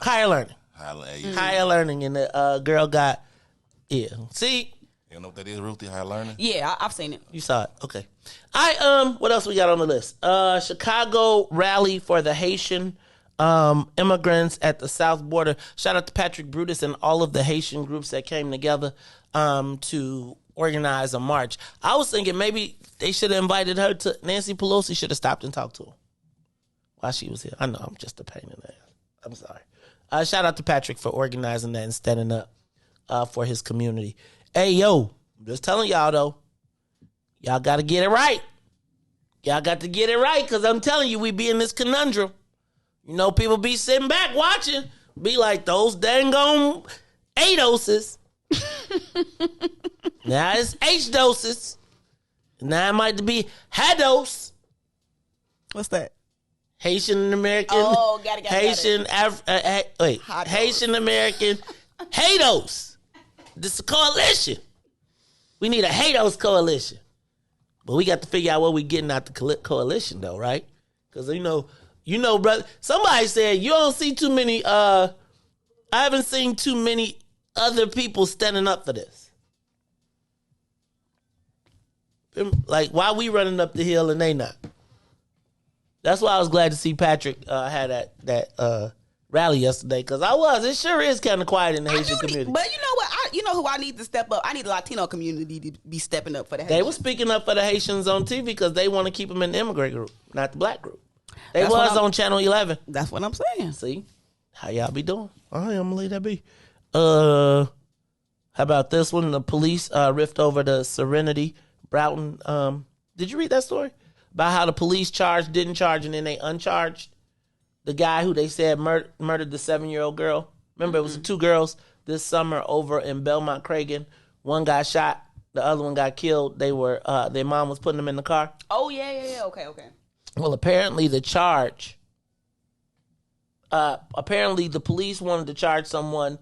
Higher Learning. Higher Learning, and the girl got See, you know what that is, Ruthie? Higher Learning. Yeah, I've seen it. You saw it. Okay. What else we got on the list? Chicago rally for the Haitian immigrants at the south border. Shout out to Patrick Brutus and all of the Haitian groups that came together to organize a march. I was thinking maybe they should have invited her to. Nancy Pelosi should have stopped and talked to her while she was here. I know I'm just a pain in the ass. I'm sorry. Shout out to Patrick for organizing that and standing up for his community. Hey, yo, I'm just telling y'all, though, y'all got to get it right. Y'all got to get it right, because I'm telling you, we be in this conundrum. You know, people be sitting back watching, be like, those dang on A doses. Now it's H doses. Now it might be Hados. What's that? Haitian American. Oh, got it. Haitian Haitian American Hados. This is a coalition. We need a Hados coalition. But we got to figure out what we getting out the coalition, though, right? Because you know, brother. Somebody said you don't see too many. I haven't seen too many other people standing up for this. Like, why we running up the hill and they not? That's why I was glad to see Patrick had that rally yesterday, because it sure is kind of quiet in the Haitian community. But you know what? You know who I need to step up? I need the Latino community to be stepping up for the Haitians. They were speaking up for the Haitians on TV because they want to keep them in the immigrant group, not the black group. They was on Channel 11. That's what I'm saying. See? How y'all be doing? All right, I'm going to leave that be. How about this one? The police riffed over the Serenity Broughton. Did you read that story? About how the police didn't charge, and then they uncharged the guy who they said murdered the 7-year-old girl. Remember, it was the two girls this summer over in Belmont Cragen. One got shot, the other one got killed. They were their mom was putting them in the car. Oh, yeah. Okay. Well, apparently the police wanted to charge someone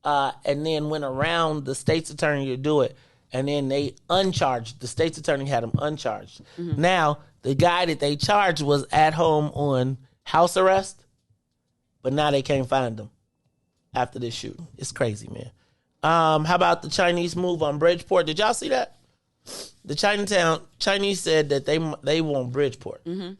and then went around the state's attorney to do it. And then they uncharged. The state's attorney had him uncharged. Mm-hmm. Now, the guy that they charged was at home on house arrest, but now they can't find him after this shooting. It's crazy, man. How about the Chinese move on Bridgeport? Did y'all see that? The Chinese said that they want Bridgeport. Mm-hmm.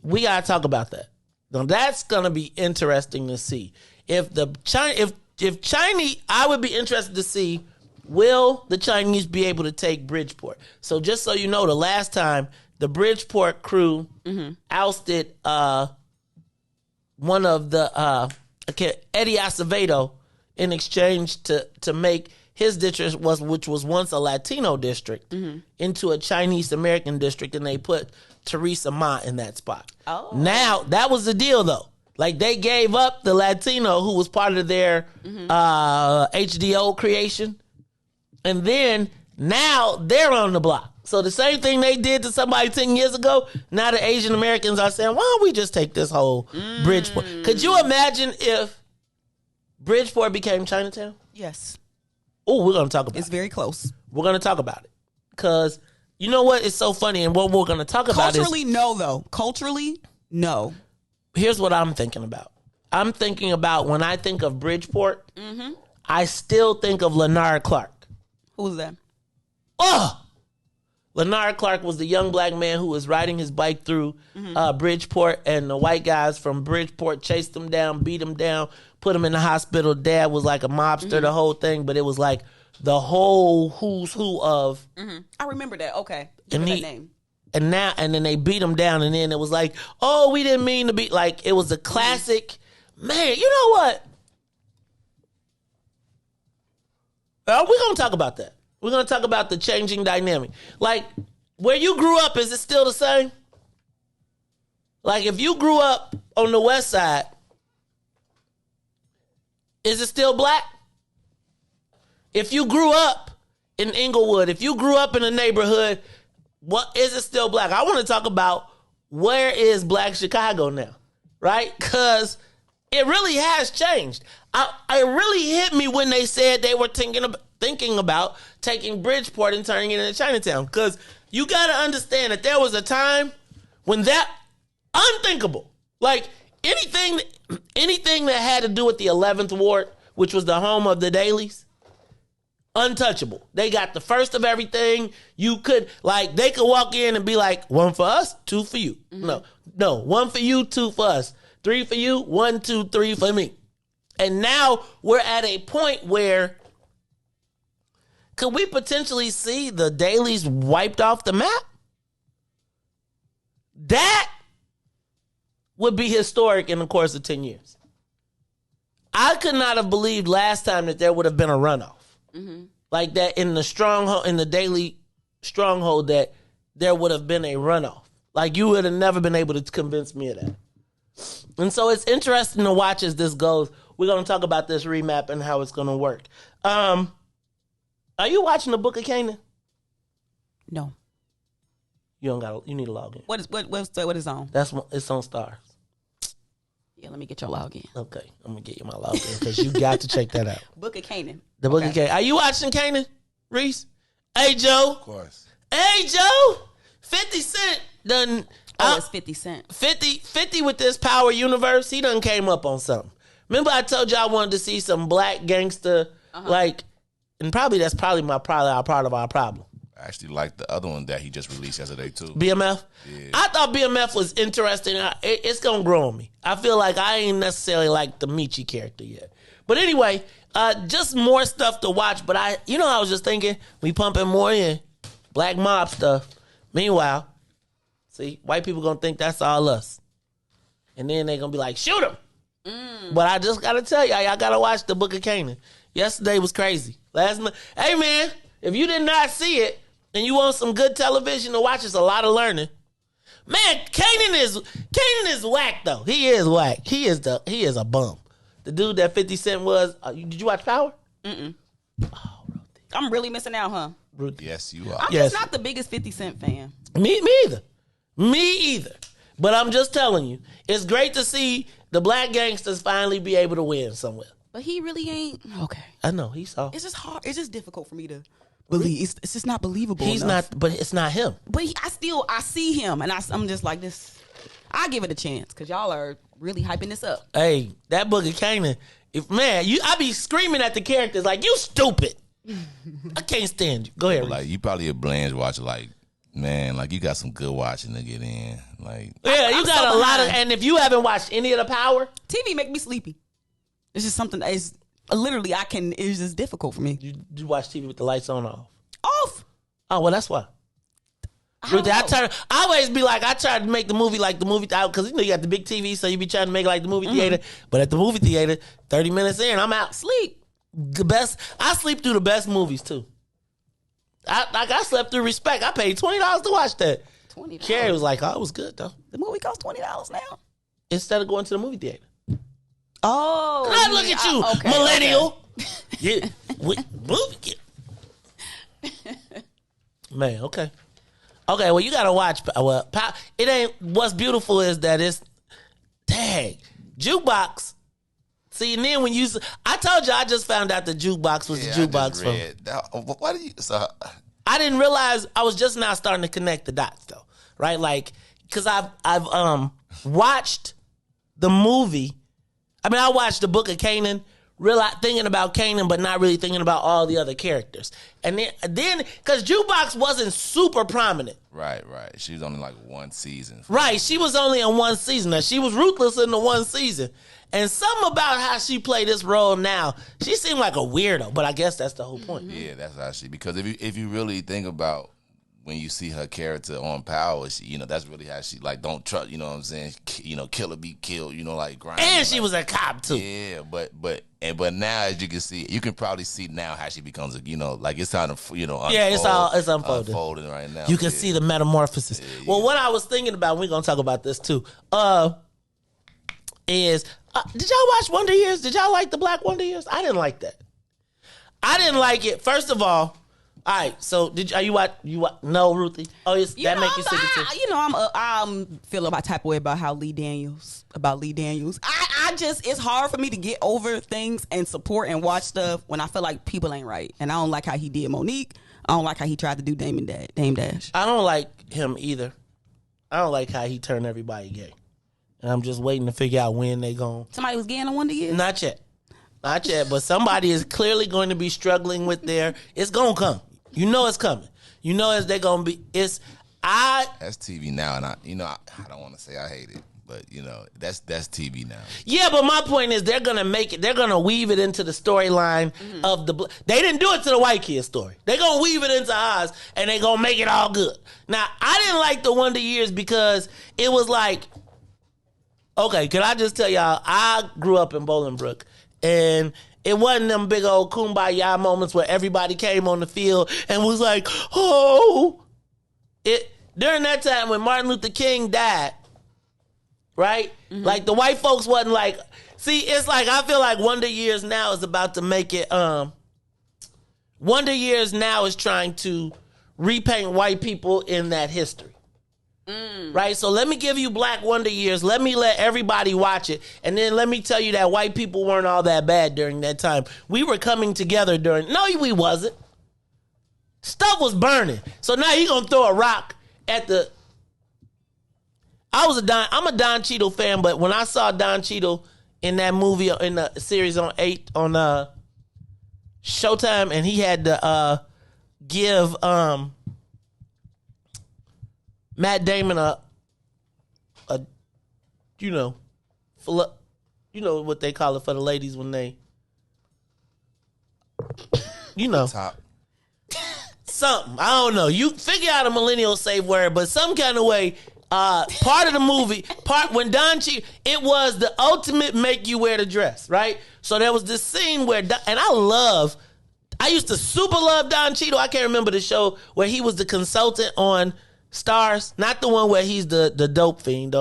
We gotta talk about that. Now that's gonna be interesting to see. If Chinese, I would be interested to see, will the Chinese be able to take Bridgeport? So just so you know, the last time the Bridgeport crew ousted one of the Eddie Acevedo in exchange to make his district, which was once a Latino district, into a Chinese American district, and they put Teresa Ma in that spot. Oh. Now, that was the deal, though. Like, they gave up the Latino who was part of their HDO creation, and then now they're on the block. So the same thing they did to somebody 10 years ago, now the Asian Americans are saying, why don't we just take this whole Bridgeport? Could you imagine if Bridgeport became Chinatown? Yes. Oh, we're going to talk about it. It's very close. We're going to talk about it. Because you know what? It's so funny. And what we're going to talk about is... Culturally, no, though. Culturally, no. Here's what I'm thinking about. I'm thinking about, when I think of Bridgeport, I still think of Leonard Clark. Who's that? Oh! Leonard Clark was the young black man who was riding his bike through Bridgeport, and the white guys from Bridgeport chased him down, beat him down, put him in the hospital. Dad was like a mobster, the whole thing, but it was like the whole who's who of... I remember that. Okay. Remember that name. And then they beat him down, and then it was like, oh, we didn't mean to be... Like, it was a classic... Man, you know what? We're going to talk about that. We're going to talk about the changing dynamic. Like, where you grew up, is it still the same? Like, if you grew up on the west side, is it still black? If you grew up in Inglewood, if you grew up in a neighborhood, what is it still black? I want to talk about where is black Chicago now, right? Because it really has changed. It really hit me when they said they were thinking about taking Bridgeport and turning it into Chinatown. Because you got to understand that there was a time when that unthinkable, like anything that had to do with the 11th Ward, which was the home of the Dailies, untouchable. They got the first of everything. You could, like, they could walk in and be like, 1 for us, 2 for you. No, 1 for you, 2 for us. 3 for you, 1, 2, 3 for me. And now we're at a point where could we potentially see the dailies wiped off the map? That would be historic in the course of 10 years. I could not have believed last time that there would have been a runoff. Mm-hmm. Like that in the stronghold, in the daily stronghold, that there would have been a runoff. Like you would have never been able to convince me of that. And so it's interesting to watch as this goes. We're going to talk about this remap and how it's going to work. Are you watching the Book of Canaan? No. You don't got. You need to log in. What is on? It's on Stars. Yeah, let me get your login. Okay, I'm gonna get you my login because you got to check that out. Book of Canaan. The Book of Canaan. Are you watching Canaan, Riis? Hey Joe. Of course. Hey Joe. 50 Cent done. It's 50 Cent. 50 with this Power Universe. He done came up on something. Remember I told you I wanted to see some black gangster like, and probably that's probably part of our problem. I actually like the other one that he just released yesterday too. BMF? Yeah. I thought BMF was interesting. It's going to grow on me. I feel like I ain't necessarily like the Michi character yet. But anyway, just more stuff to watch. But I was just thinking, we pumping more in black mob stuff. Meanwhile, see, white people going to think that's all us. And then they going to be like, shoot him. But I just got to tell y'all got to watch the Book of Canaan. Yesterday was crazy. Hey, man, if you did not see it, and you want some good television to watch, it's a lot of learning. Man, Canaan is whack though. He is whack. He is a bum. The dude that 50 Cent was. Did you watch Power? Mm-mm. Oh, Ruthie. I'm really missing out, huh? Ruthie. Yes, you are. I'm just not the biggest 50 Cent fan. Me either. But I'm just telling you, it's great to see the black gangsters finally be able to win somewhere. But he really ain't. Okay. I know he's soft. It's just hard. It's just difficult for me to believe. It's just not believable. He's enough. not, but it's not him. But I see him, and I'm just like this. I give it a chance because y'all are really hyping this up. Hey, that Book of Canaan, I be screaming at the characters like, you stupid. I can't stand you. Go ahead. Like you probably a Blanche watcher. Like, man, like you got some good watching to get in. Like, yeah, you got so a lot of. And if you haven't watched any of the Power, TV make me sleepy. It's just something that is literally it's just difficult for me. You watch TV with the lights on or off? Off. Oh, well, that's why. Ruthie, I always be like, I try to make the movie like the movie theater, because you got the big TV, so you be trying to make it like the movie theater. But at the movie theater, 30 minutes in, I'm out. Sleep. I sleep through the best movies too. I slept through Respect. I paid $20 to watch that. $20. Carrie was like, oh, it was good though. The movie costs $20 now. Instead of going to the movie theater. Oh, look at you, okay, millennial. Okay. Movie. Man, okay. Okay, well, you gotta watch. Well, it ain't. What's beautiful is that it's jukebox. See, and then when I told you I just found out the jukebox was the jukebox from. Why do you? So, I didn't realize. I was just now starting to connect the dots, though, right? Like, because I've watched the movie. I mean, I watched the Book of Canaan, thinking about Canaan, but not really thinking about all the other characters. And then, because Jukebox wasn't super prominent. Right. She was only like one season. Right, she was only in one season. Now, she was ruthless in the one season. And something about how she played this role now, she seemed like a weirdo, but I guess that's the whole point. Yeah, that's how because if you really think about when you see her character on Power, she, that's really how she, like, don't trust, what I'm saying? Killer be killed, like grind. And she was a cop too. Yeah, but but now, as you can see, you can probably see now how she becomes like it's time to it's unfolding right now. You can see the metamorphosis. Well, what I was thinking about, we're gonna talk about this too. Is did y'all watch Wonder Years? Did y'all like the Black Wonder Years? I didn't like that. I didn't like it. First of all right. So are you watch? No, Ruthie. Oh, that make you sick too. I'm feeling my type of way about Lee Daniels. I just, it's hard for me to get over things and support and watch stuff when I feel like people ain't right. And I don't like how he did Monique. I don't like how he tried to do Dame Dash. I don't like him either. I don't like how he turned everybody gay. And I'm just waiting to figure out when they gon'. Somebody was gay in Wonder Years? Not yet, but somebody is clearly going to be struggling with it's gonna come. You know it's coming. You know they're gonna be. That's TV now, and I don't want to say I hate it, but that's TV now. Yeah, but my point is they're gonna make it. They're gonna weave it into the storyline of the. They didn't do it to the white kid story. They're gonna weave it into ours, and they're gonna make it all good. Now, I didn't like the Wonder Years because it was like, okay, can I just tell y'all? I grew up in Bolingbrook, and it wasn't them big old kumbaya moments where everybody came on the field and was like, oh. During that time when Martin Luther King died, right? Mm-hmm. Like the white folks wasn't like, see, it's like, I feel like Wonder Years now is about to make it, Wonder Years now is trying to repaint white people in that history. Right? So let me give you Black Wonder Years. Let everybody watch it. And then let me tell you that white people weren't all that bad during that time. We were coming together no, we wasn't. Stuff was burning. So now you going to throw a rock at the... I'm a Don Cheadle fan, but when I saw Don Cheadle in that movie, in the series on Showtime, and he had to give... Matt Damon what they call it for the ladies when they, top. Something. I don't know. You figure out a millennial safe word, but some kind of way, part of the movie, when Don Cheadle, it was the ultimate make you wear the dress, right? So there was this scene where, and I used to super love Don Cheadle. I can't remember the show where he was the consultant on Stars, not the one where he's the dope fiend.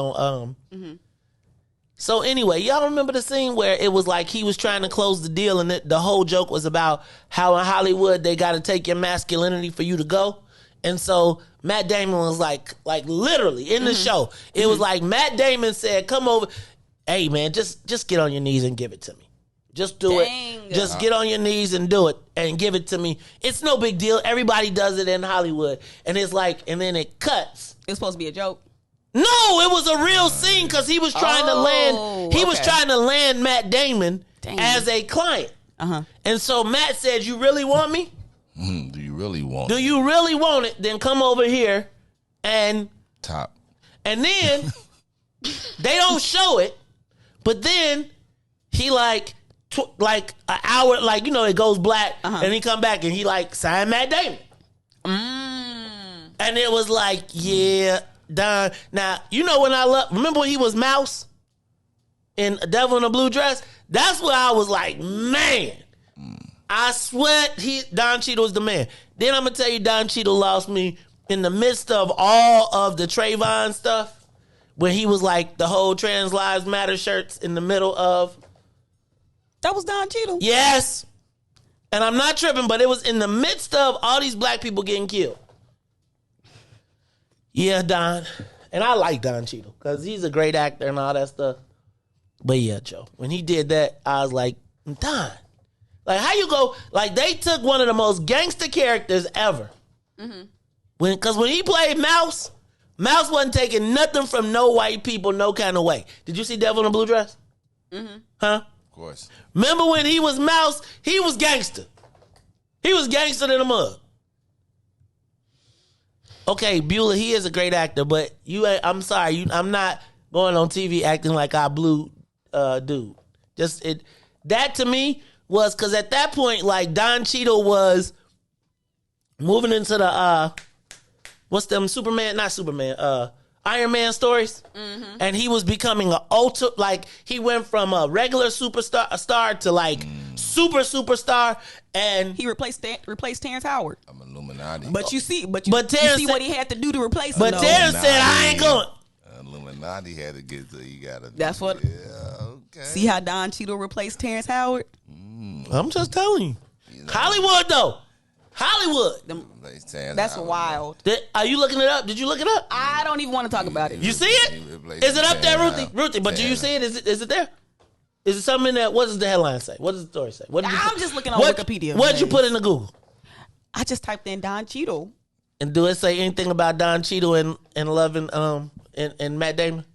So anyway, y'all remember the scene where it was like he was trying to close the deal, and the whole joke was about how in Hollywood they got to take your masculinity for you to go. And so Matt Damon was like literally in the show, it was like Matt Damon said, "Come over, hey man, just get on your knees and give it to me. Just do it. Just get on your knees and do it and give it to me. It's no big deal. Everybody does it in Hollywood." And it's like, and then it cuts. It's supposed to be a joke. No, it was a real scene because he was trying to land. He was trying to land Matt Damon as a client. And so Matt said, "You really want me? Do you really want it? Do you really want it? Then come over here and top." And then they don't show it, but then he like an hour, it goes black, and he come back and he signed Matt Damon. And it was like, yeah, Don. Now, when remember when he was Mouse in A Devil in a Blue Dress? That's where I was like, man, I swear Don Cheadle was the man. Then I'm going to tell you, Don Cheadle lost me in the midst of all of the Trayvon stuff, when he was like the whole Trans Lives Matter shirts in the middle of... That was Don Cheadle? Yes. And I'm not tripping, but it was in the midst of all these black people getting killed. Yeah, Don. And I like Don Cheadle because he's a great actor and all that stuff. But yeah, Joe, when he did that, I was like, Don. How you go... they took one of the most gangster characters ever. Because when he played Mouse wasn't taking nothing from no white people, no kind of way. Did you see Devil in a Blue Dress? Huh? Of course. Remember when he was Mouse? He was gangster. He was gangster than a mug. Okay, Beulah, he is a great actor, but I'm sorry, I'm not going on TV acting like I blue dude. That to me was, because at that point, Don Cheadle was moving into the what's them Superman? Not Superman. Iron Man stories, and he was becoming like he went from a regular superstar to like superstar, and he replaced Terrence Howard. I'm Illuminati. But you see what he had to do to replace him. But Terrence said, "I ain't going." Illuminati had to get to. You gotta. That's what. Yeah. Okay. See how Don Cheadle replaced Terrence Howard? I'm just telling you, Hollywood though. Hollywood. That's wild. Are you looking it up? Did you look it up? I don't even want to talk about it. You see it? Is it up there, Ruthie? Ruthie, but do you see it? Is it there? Is it something that? What does the headline say? What does the story say? I'm just looking on Wikipedia. What'd you put into Google? I just typed in Don Cheadle. And do it say anything about Don Cheadle and loving and Matt Damon?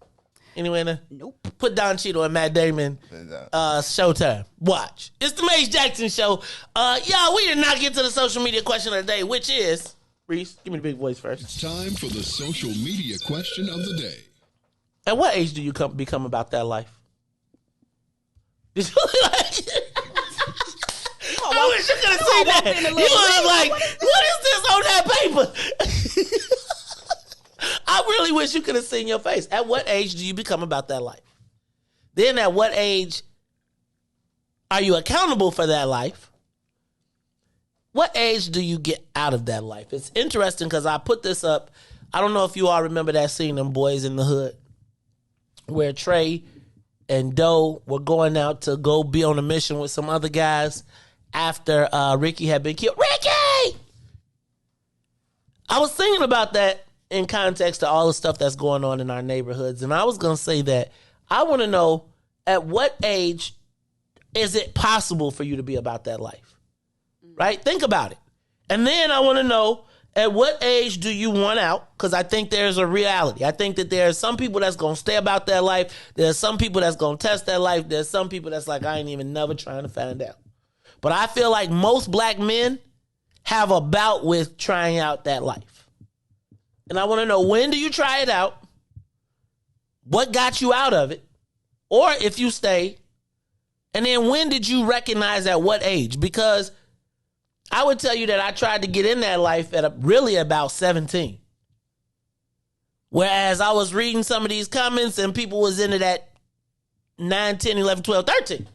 Anyway, there? Nope. Put Don Cheadle and Matt Damon. Showtime. Watch. It's the Maze Jackson Show. Y'all, we did not get to the social media question of the day, which is Riis. Give me the big voice first. It's time for the social media question of the day. At what age do you become about that life? Did you I wish you could have seen that. You was like, what is this on that paper? I really wish you could have seen your face. At what age do you become about that life? Then at what age are you accountable for that life? What age do you get out of that life? It's interesting because I put this up. I don't know if you all remember that scene in Boys in the Hood where Trey and Doe were going out to go be on a mission with some other guys after Ricky had been killed. Ricky! I was thinking about that in context to all the stuff that's going on in our neighborhoods. And I was going to say that I want to know, at what age is it possible for you to be about that life? Right? Think about it. And then I want to know, at what age do you want out? Because I think there's a reality. I think that there's some people that's going to stay about their life. There's some people that's going to test their life. There's some people that's like, I ain't even never trying to find out. But I feel like most black men have a bout with trying out that life. And I want to know, when do you try it out? What got you out of it? Or if you stay. And then when did you recognize at what age? Because I would tell you that I tried to get in that life at really about 17. Whereas I was reading some of these comments and people was into that 9, 10, 11, 12, 13.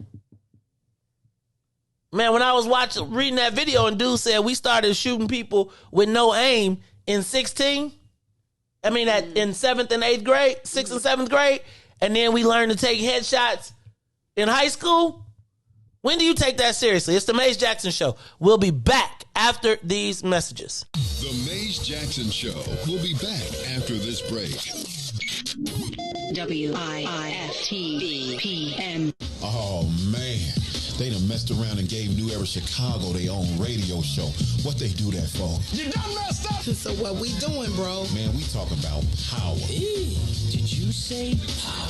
Man, when I was reading that video and dude said we started shooting people with no aim in 16. I mean, in 7th and 8th grade, 6th and 7th grade. And then we learned to take headshots in high school. When do you take that seriously? It's the Maze Jackson Show. We'll be back after these messages. The Maze Jackson Show will be back after this break. WIIFTBP. Oh, man. They done messed around and gave New Era Chicago their own radio show. What they do that for? You done messed up. So what we doing, bro? Man, we talking about power. Did you say power?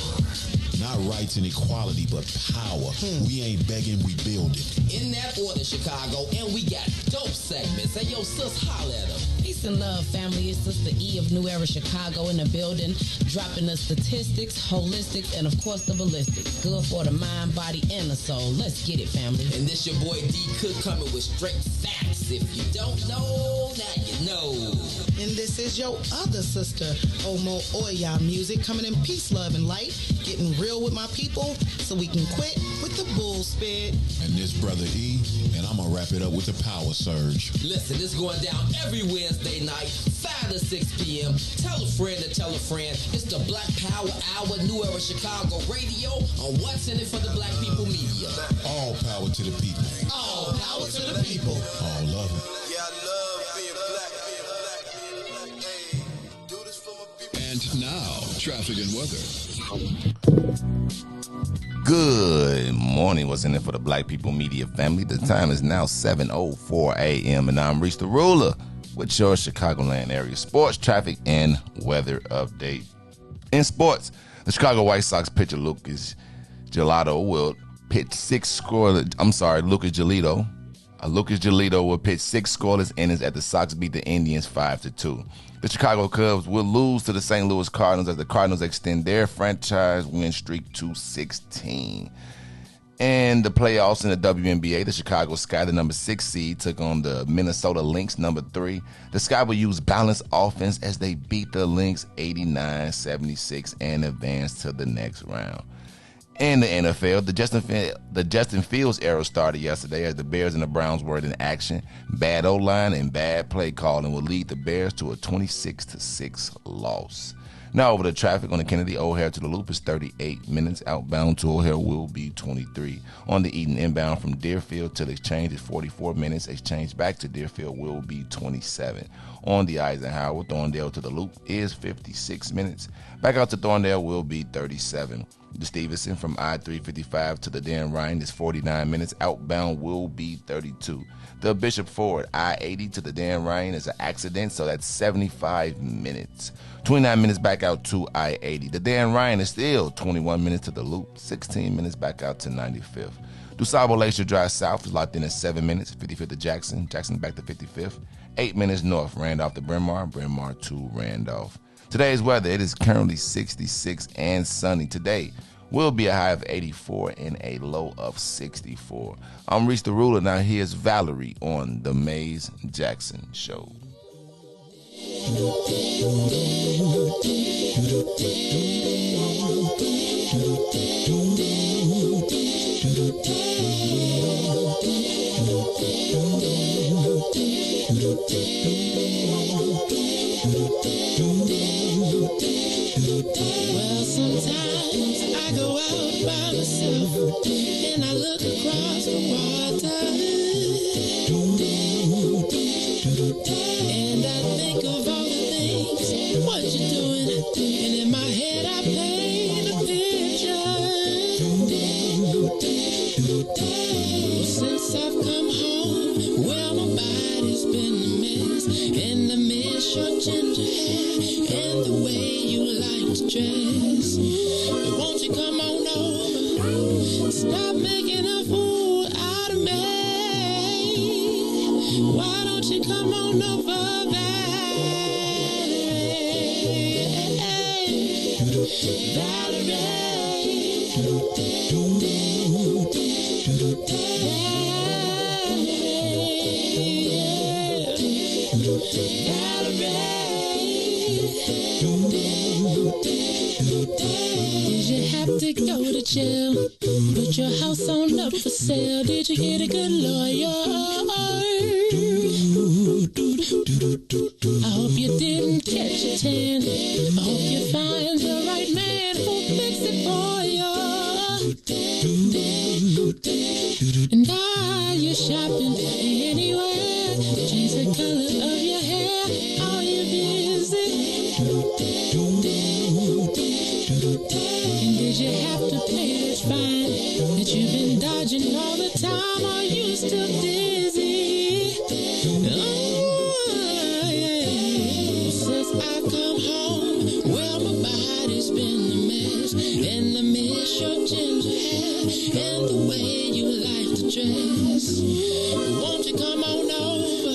Not rights and equality, but power. We ain't begging, we building. In that order, Chicago, and we got dope segments. Hey, yo, sis, holla at them. Peace and love, family. It's Sister E of New Era Chicago in the building, dropping the statistics, holistics, and of course the ballistics. Good for the mind, body, and the soul. Let's get it, family. And this your boy D Cook coming with straight facts. If you don't know, now you know. And this is your other sister, Omo Oya Music, coming in peace, love, and light, getting real with my people so we can quit with the bull spit. And this brother E, and I'm gonna wrap it up with the power surge. Listen, it's going down every Wednesday night, 5 to 6 p.m. Tell a friend to tell a friend. It's the Black Power Hour, New Era Chicago Radio on What's In It for the Black People Media. All power to the people. All power to the people. All love it. Yeah, I love being black. Hey, do this for my people. And now, traffic and weather. Good morning. What's in it for the Black People Media family? The time is now 7:04 a.m. and I'm Riis the Ruler with your Chicagoland area sports, traffic, and weather update. In sports, the Chicago White Sox pitcher Lucas Giolito will pitch Lucas Giolito will pitch 6 scoreless innings as the Sox beat the Indians 5-2. The Chicago Cubs will lose to the St. Louis Cardinals as the Cardinals extend their franchise win streak to 16. And the playoffs in the WNBA, the Chicago Sky, the number 6 seed, took on the Minnesota Lynx, number 3. The Sky will use balanced offense as they beat the Lynx 89-76 and advance to the next round. In the NFL, the Justin Fields era started yesterday as the Bears and the Browns were in action. Bad O-line and bad play calling will lead the Bears to a 26-6 loss. Now over to traffic on the Kennedy O'Hare to the Loop is 38 minutes. Outbound to O'Hare will be 23. On the Eden inbound from Deerfield to the Exchange is 44 minutes. Exchange back to Deerfield will be 27. On the Eisenhower, Thorndale to the Loop is 56 minutes. Back out to Thorndale will be 37. The Stevenson from I-355 to the Dan Ryan is 49 minutes. Outbound will be 32. The Bishop Ford I-80 to the Dan Ryan is an accident, so that's 75 minutes. 29 minutes back out to I-80. The Dan Ryan is still 21 minutes to the Loop. 16 minutes back out to 95th. DuSable Lakeshore Drive South is locked in at 7 minutes. 55th to Jackson. Jackson back to 55th. 8 minutes north. Randolph to Bryn Mawr. Bryn Mawr to Randolph. Today's weather, it is currently 66 and sunny. Today will be a high of 84 and a low of 64. I'm Riis the Ruler. Now here's Valerie on the Maze Jackson Show. Well, sometimes I go out by myself and I look across the water and I think of all the things what you're doing, and in my head I paint a picture. Since I've come home, well, my body's been a mess, and I miss your ginger hair and the way you like to dress. But won't you come on over? Stop making a fool out of me. Why don't you come on over, Did you have to go to jail? Put your house on up for sale. Did you get a good lawyer? I hope you didn't catch a tan. I hope you find the right man who'll fix it for you. And are you shopping anywhere? Change the color of your hair. Are you busy? And did you have to pay that fine that you've been dodging all the time? Are you still dizzy? Oh, yeah. Since I've come home, well, my body's been a mess, and I miss your ginger hair and the way you like to dress. Won't you come on over?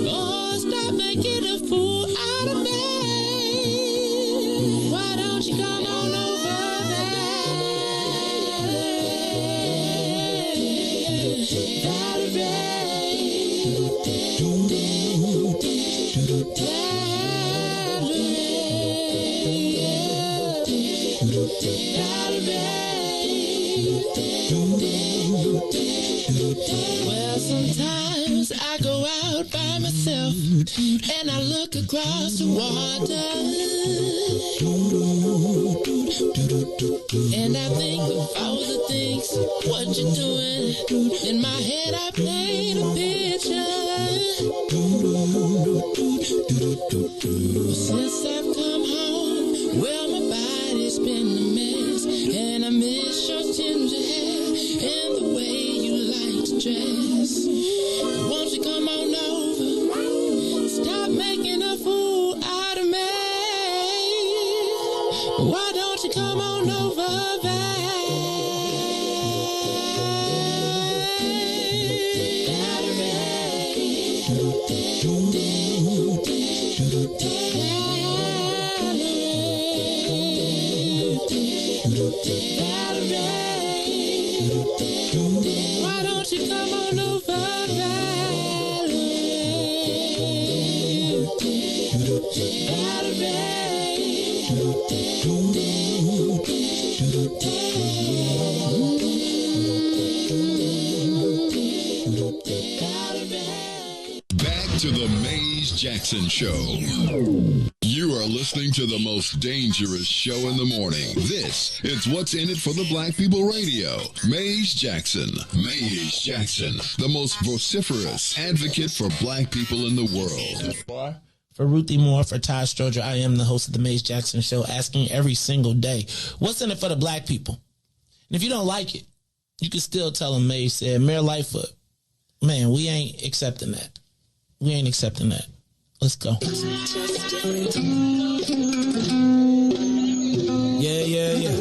Oh, stop making a fool out of me. Why don't you come on over there? Well, sometimes I go out by myself and I look across the water and I think of all the things what you're doing. In my head I paint a picture. Since I've come home, well, my body's been a mess, and I miss your ginger hair and the way you like to dress. Won't you come on over? Stop making a fool out of me. Why don't you come on over there? Why don't you come on over, Back to the Maze Jackson Show. You are listening to the most dangerous show in the morning. This is What's in It for the Black People Radio. Maze Jackson. Maze Jackson, the most vociferous advocate for black people in the world. For Ruthie Moore, for Todd Stoger, I am the host of the Maze Jackson Show, asking every single day, what's in it for the black people? And if you don't like it, you can still tell them Maze said, Mayor Lightfoot, man, we ain't accepting that. We ain't accepting that. Let's go. Yeah.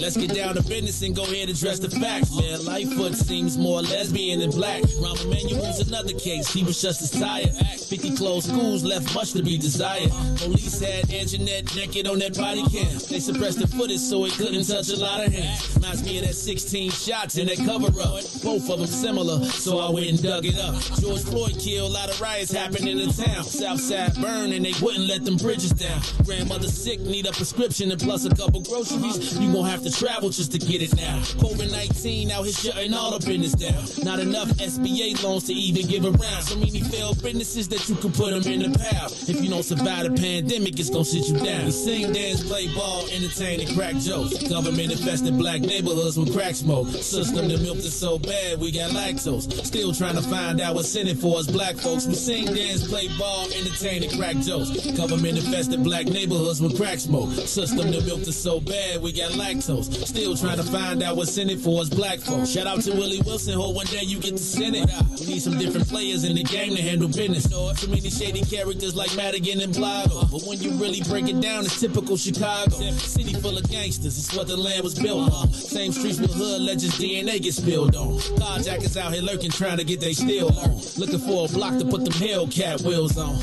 Let's get down to business and go ahead and address the facts, man. Lightfoot seems more lesbian than black. Rahm Emanuel's another case. He was just as tired. 50 closed schools left much to be desired. Police had Anjanette naked on that body cam. They suppressed the footage so it couldn't touch a lot of hands. Reminds me of that 16 shots in that cover-up. Both of them similar, so I went and dug it up. George Floyd killed, a lot of riots happened in the town. Southside burned and they wouldn't let them bridges down. Grandmother sick, need a prescription and plus a couple groceries. You gon' have to travel just to get it now. COVID-19 out here shutting all the business down. Not enough SBA loans to even give around. So many failed businesses that you can put them in the pile. If you don't survive the pandemic, it's gonna sit you down. We sing, dance, play ball, entertain, and crack jokes. Government infested black neighborhoods with crack smoke. System that milked us so bad, we got lactose. Still trying to find out what's in it for us black folks. We sing, dance, play ball, entertain, and crack jokes. Government infested black neighborhoods with crack smoke. System that milked us so bad, we got lactose. Still trying to find out what's in it for us black folks. Shout out to Willie Wilson, hope one day you get to send it. We need some different players in the game to handle business. Too many shady characters like Madigan and Blago. But when you really break it down, it's typical Chicago. City full of gangsters, it's what the land was built on. Same streets with hood legends, DNA get spilled on. Carjackers out here lurking, trying to get they steal on. Looking for a block to put them Hellcat wheels on.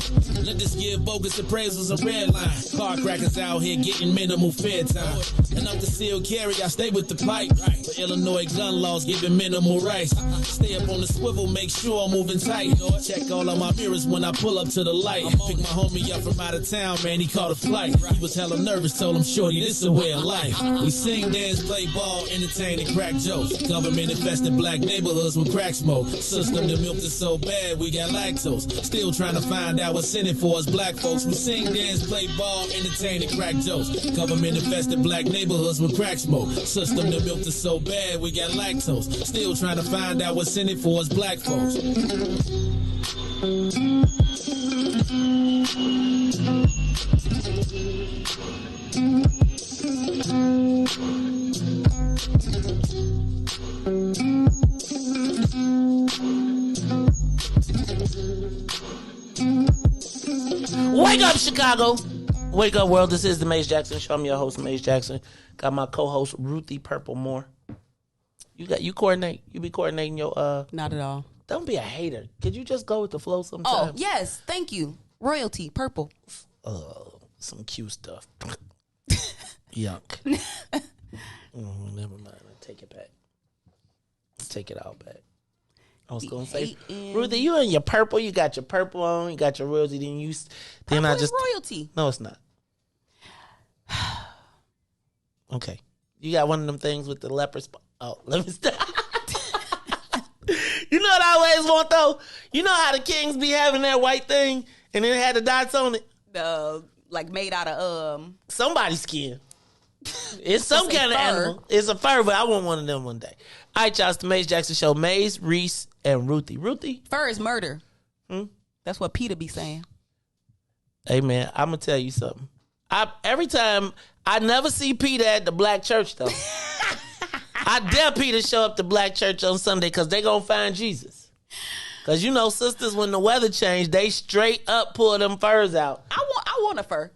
Let this give bogus appraisals a red line. Car crackers out here getting minimal fair time. And I'm concealed carry, I stay with the pipe. But Illinois gun laws giving minimal rights. Stay up on the swivel, make sure I'm moving tight. Check all of my mirrors when I pull up to the light. Pick my homie up from out of town, man, he caught a flight. He was hella nervous, told him, shorty, this a way of life. We sing, dance, play ball, entertain, and crack jokes. Government infested black neighborhoods with crack smoke. System that milked us so bad, we got lactose. Still trying to find out what's in it for us black folks. We sing, dance, play ball, entertain, and crack jokes. Government infested black neighborhoods with crack smoke. System that milked us so bad, we got lactose. Still trying to find out what's in it for us black folks. Wake up, Chicago. Wake up, world. This is the Maze Jackson Show. I'm your host, Maze Jackson. Got my co-host, Ruthie Purple Moore. You coordinate. You be coordinating your Not at all. Don't be a hater. Could you just go with the flow sometimes? Oh, yes. Thank you. Royalty, purple. Some cute stuff. Yuck. Never mind. I'll take it back. Take it all back. I was gonna say, Ruthie, you in your purple. You got your purple on. You got your royalty. Then I just royalty. No, it's not. Okay, you got one of them things with the leopard spot. Oh, let me stop. You know what I always want though? You know how the Kings be having that white thing and then it had the dots on it? Like made out of somebody's skin. It's some kind of animal. It's a fur, but I want one of them one day. All right, y'all. It's the Maze Jackson Show. Maze, Riis, and Ruthie. Ruthie? Fur is murder. That's what Peter be saying. Hey, man, I'm going to tell you something. Every time, I never see Peter at the black church, though. I dare Peter show up to black church on Sunday because they going to find Jesus. Because, you know, sisters, when the weather changed, they straight up pull them furs out. I want a fur.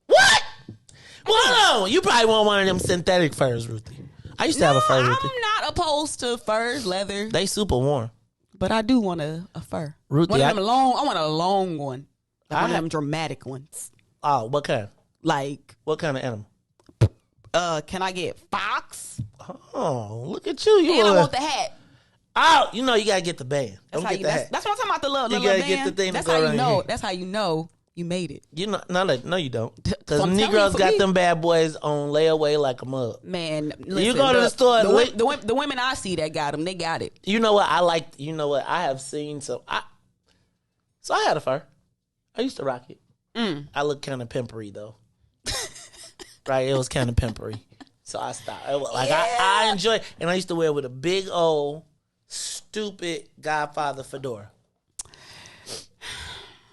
What? Hold on. You probably want one of them synthetic furs, Ruthie. I used to have a fur, Ruthie. I'm not opposed to furs, leather. They super warm. But I do want a fur. Ruthie, one of them I want a long one. Like one of them dramatic ones. Oh, what kind? Like. What kind of animal? Can I get Fox? Oh, look at you. And I want the hat. Oh, you know you gotta get the band. That's Don't how get you. the That's, hat. that's what I'm talking about. The little You little gotta get band. the thing to That's go how you around know. here. That's how you know you made it. You know, no, you don't. Because I'm telling Negroes you, for got me. them bad boys on layaway like a mug. Man, listen, you go to the store. The women I see that got them, they got it. You know what? I like. You know what? I have seen some. So I had a fur. I used to rock it. I look kind of pimpery though. Right? It was kind of pimpery. So I stopped. I enjoy it. And I used to wear it with a big old stupid Godfather fedora.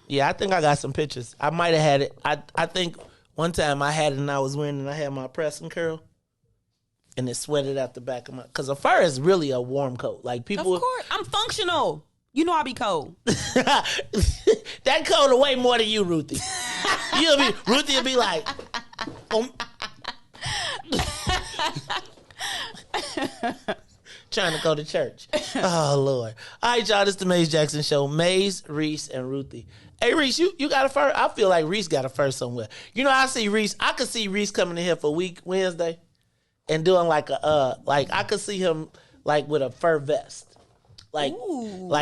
Yeah, I think I got some pictures. I might have had it. I think one time I had it and I was wearing it and I had my press and curl. And it sweated out the back of my... Because a fur is really a warm coat. Like people... Of course. I'm functional. You know I be cold. That cold are way more than you, Ruthie. Ruthie will be like... trying to go to church. Oh, Lord. All right, y'all. This is the Maze Jackson Show. Maze, Riis, and Ruthie. Hey, Riis, you got a fur? I feel like Riis got a fur somewhere. You know, I see Riis. I could see Riis coming in here for week Wednesday and doing like a, I could see him like with a fur vest. Like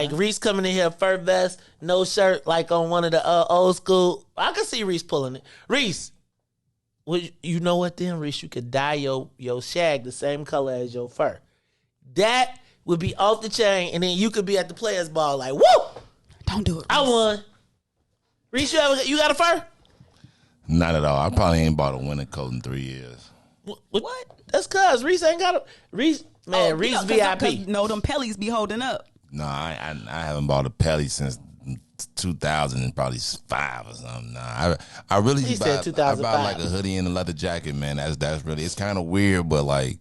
Riis coming in here, fur vest, no shirt, like on one of the old school. I could see Riis pulling it. Riis, well, you know what then, Riis? You could dye your shag the same color as your fur. That would be off the chain, and then you could be at the players' ball like, woo! Don't do it, Riis. I won. Riis, you got a fur? Not at all. I probably ain't bought a winter coat in 3 years. What? That's cause Riis ain't got a Riis. Man, Riis VIP. No, them pellies be holding up. No, I haven't bought a Pelly since 2005 or something. Nah, I really He buy, said I 2005. buy like a hoodie and a leather jacket, man. That's really, it's kind of weird, but like,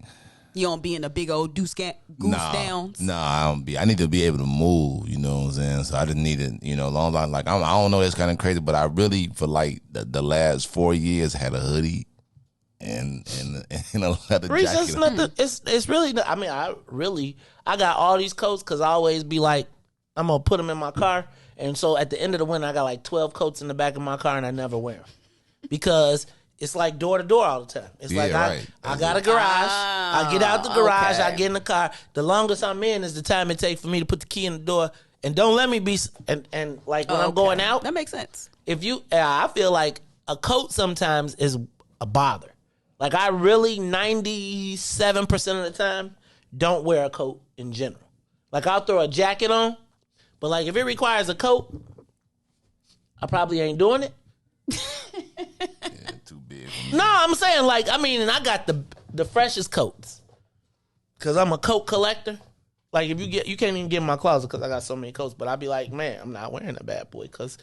You don't be in a big old goose downs. I don't be. I need to be able to move. You know what I'm saying? So I just need to, long as I don't know. It's kind of crazy, but I really for like the last 4 years had a hoodie and a leather Riis, jacket. it's nothing. It's really. I mean, I got all these coats because I always be like, I'm gonna put them in my car, and so at the end of the winter, I got like 12 coats in the back of my car, and I never wear them because it's like door to door all the time. It's like right. I got a garage. I get out the garage. okay. I get in the car. The longest I'm in is the time it takes for me to put the key in the door, and don't let me be. And like when I'm going out, that makes sense. If you, I feel like a coat sometimes is a bother. Like I really 97% of the time don't wear a coat in general. Like I'll throw a jacket on, but like if it requires a coat, I probably ain't doing it. Too big. No, I'm saying and I got the freshest coats because I'm a coat collector. Like if you can't even get in my closet because I got so many coats, but I'd be like, man, I'm not wearing a bad boy because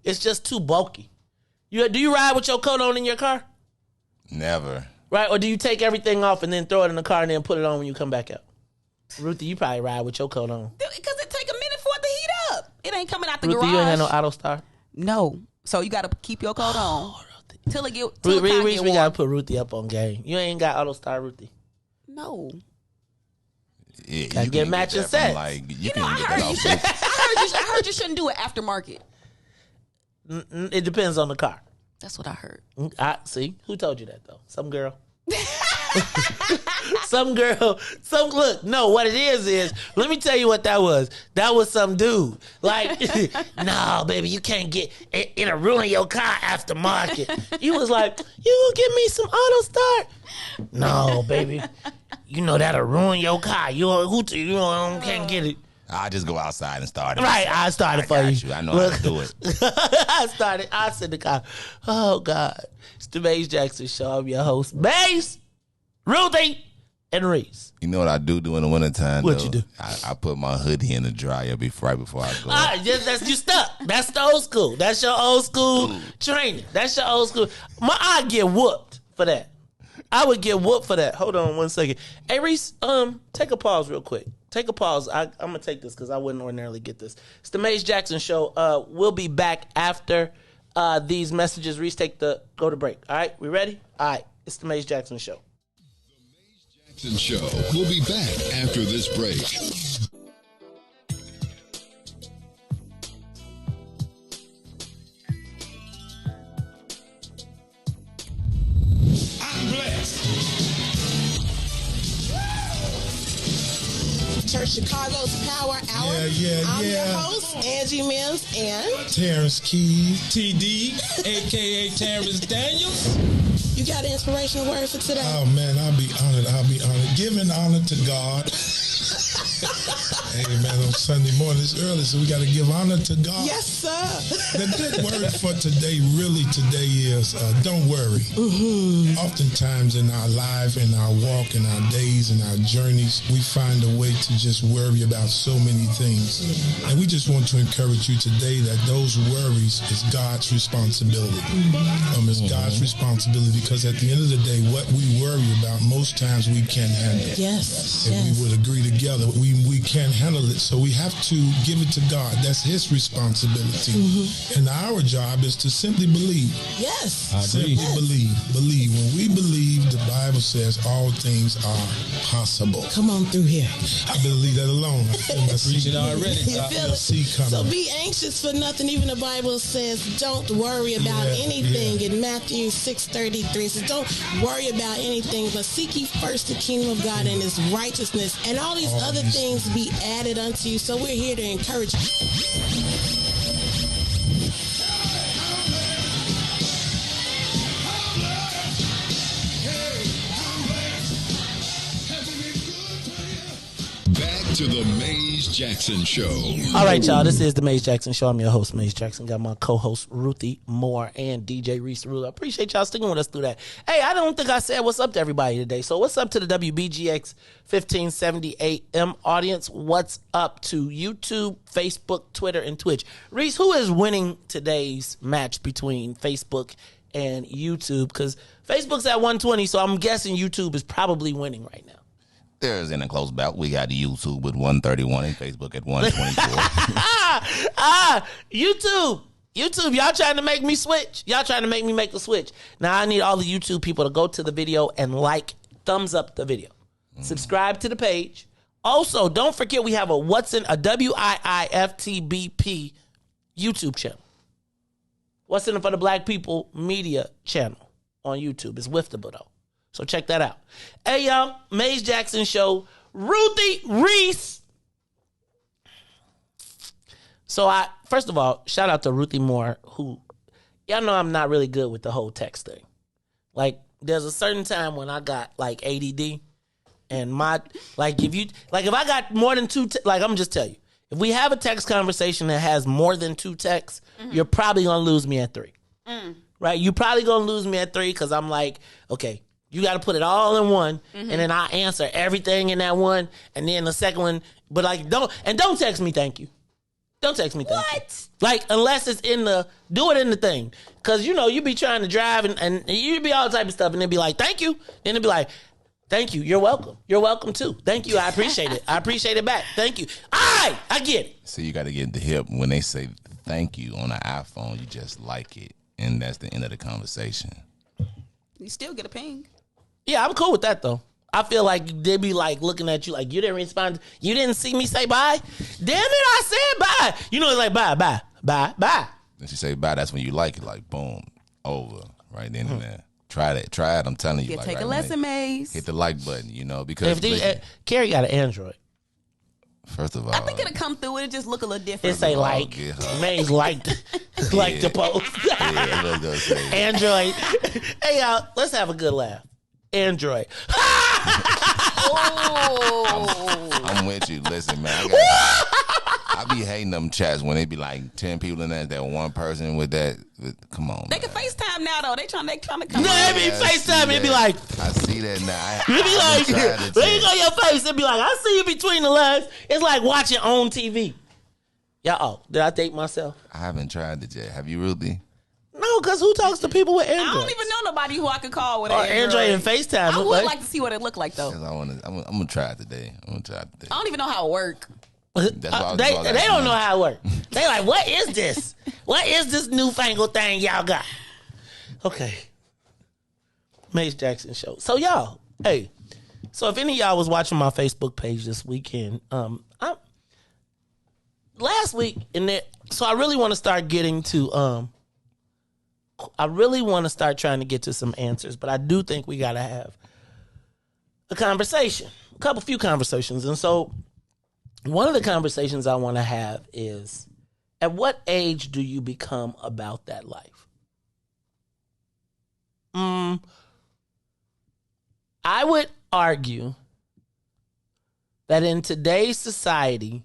it's just too bulky. Do you ride with your coat on in your car? Never. Right, or do you take everything off and then throw it in the car and then put it on when you come back out? Ruthie, you probably ride with your coat on. Because it take a minute for it to heat up. It ain't coming out the Ruthie, garage. you ain't got no auto start? No. So you got to keep your coat on. Till it get Reese, we got to put Ruthie up on game. You ain't got auto start, Ruthie. No. Yeah, gotta you get can matching that from, sets. Like, you You can know, I get heard that you off. should. I heard you shouldn't do it aftermarket. It depends on the car. That's what I heard. See, who told you that though? Some girl. Look, no, what it is, let me tell you what that was. That was some dude. Like, no, baby, you can't get, it'll ruin your car aftermarket. You was like, you give me some auto start? No, baby, you know that'll ruin your car. You can't get it. I just go outside and start it. Right, I started for you. I know how to do it. I said the car. Oh, God. It's the Maze Jackson Show. I'm your host, Maze, Ruthie, and Riis. You know what I do in the wintertime? What though? you do? I put my hoodie in the dryer right before I go. You stuck. That's the old school. That's your old school training. That's your old school. I get whooped for that. I would get whooped for that. Hold on 1 second. Hey, Riis, take a pause real quick. Take a pause. I'm going to take this because I wouldn't ordinarily get this. It's the Maze Jackson Show. We'll be back after these messages. Riis, go to break. All right? We ready? All right. It's the Maze Jackson Show. The Maze Jackson Show. We'll be back after this break. I'm blessed. Chicago's Power Hour. I'm your host, Angie Mims, and Terrence Keys, TD, a.k.a. Terrence Daniels. You got an inspirational word for today? Oh, man, I'll be honored. Giving honor to God. Hey, man, on Sunday morning, it's early, so we got to give honor to God. Yes, sir. The good word for today is don't worry. Mm-hmm. Oftentimes in our life, in our walk, in our days, in our journeys, we find a way to just worry about so many things. Yeah. And we just want to encourage you today that those worries is God's responsibility. Mm-hmm. It's God's responsibility because at the end of the day, what we worry about, most times we can't handle. Yes. If we would agree together, we can't handle it. So we have to give it to God. That's His responsibility. Mm-hmm. And our job is to simply believe. Yes. Simply believe. When we believe, the Bible says all things are possible. Come on through here. I better leave that alone. I feel my seat already. coming. So be anxious for nothing. Even the Bible says don't worry about anything in Matthew 6:33. It says don't worry about anything, but seek ye first the kingdom of God and His righteousness, and all these other things be added unto you. So we're here to encourage you. Back to the Maze Jackson Show. All right, y'all. This is the Maze Jackson Show. I'm your host, Maze Jackson. Got my co-host, Ruthie Moore, and DJ Riis. I appreciate y'all sticking with us through that. Hey, I don't think I said what's up to everybody today. So what's up to the WBGX 1570 AM audience? What's up to YouTube, Facebook, Twitter, and Twitch? Riis, who is winning today's match between Facebook and YouTube? Because Facebook's at 120, so I'm guessing YouTube is probably winning right now. There's in a close bout. We got YouTube with 131 and Facebook at 124. YouTube, y'all trying to make me switch. Y'all trying to make me make the switch. Now I need all the YouTube people to go to the video and thumbs up the video. Subscribe to the page. Also, don't forget we have a WIIFTBP YouTube channel. What's in it for the Black People Media channel on YouTube. It's WIIFTBP though. So check that out. Hey, y'all, Maze Jackson Show, Ruthie Riis. So first of all, shout out to Ruthie Moore, who, y'all know I'm not really good with the whole text thing. Like, there's a certain time when I got like ADD, and if I got more than two, I'm just tell you, if we have a text conversation that has more than two texts, you're probably gonna lose me at 3. Right? You're probably gonna lose me at 3 because I'm like, okay, you got to put it all in one, and then I answer everything in that one, and then the second one. But don't text me thank you. Don't text me thank you. Like, unless it's do it in the thing, because you be trying to drive and you be all type of stuff, and then be like thank you, then it be like thank you, you're welcome too, thank you, I appreciate it, I appreciate it back, thank you. I get it. So you got to get the hip when they say thank you on an iPhone. You just like it, and that's the end of the conversation. You still get a ping. Yeah, I'm cool with that, though. I feel like they be like looking at you like you didn't respond. You didn't see me say bye? Damn it, I said bye. It's like bye. When she say bye, that's when you like it. Like, boom, over. Right then and there. Try it. I'm telling you. Take a lesson, Maze. Hit the like button, because... Carrie got an Android. First of all... I think it'll come through. It'll just look a little different. It say like. Maze liked the post. Android. Hey, y'all, let's have a good laugh. Android. I'm with you. Listen, man. I be hating them chats when they be like 10 people in that one person with that. Come on. They can FaceTime now though. They trying to come. No, they be FaceTime. It be like. I see that now. You be like, there you go, your face. It be like, I see you between the lines. It's like watching on TV. Did I date myself? I haven't tried it yet. Have you really? No, because who talks to people with Android? I don't even know nobody who I could call with Android and FaceTime. I would like to see what it looked like though. I'm gonna try it today. I don't even know how it works. They don't know how it works. They like, what is this? What is this newfangled thing y'all got? Okay. Maze Jackson Show. So y'all, hey. So if any of y'all was watching my Facebook page this weekend, last week so I really want to start getting to I really want to start trying to get to some answers, but I do think we got to have a conversation, few conversations. And so one of the conversations I want to have is, at what age do you become about that life? I would argue that in today's society,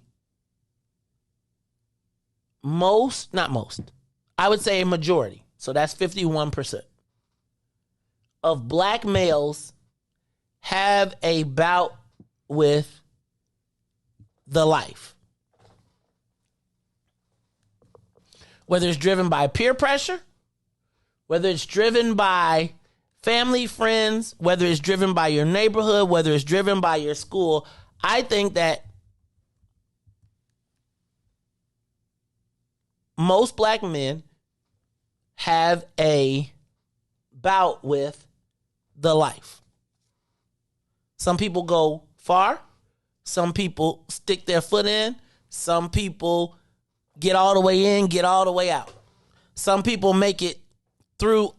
I would say a majority, so that's 51%, of black males have a bout with the life. Whether it's driven by peer pressure, whether it's driven by family, friends, whether it's driven by your neighborhood, whether it's driven by your school, I think that most black men have a bout with the life. Some people go far. Some people stick their foot in. Some people get all the way in, get all the way out. Some people make it through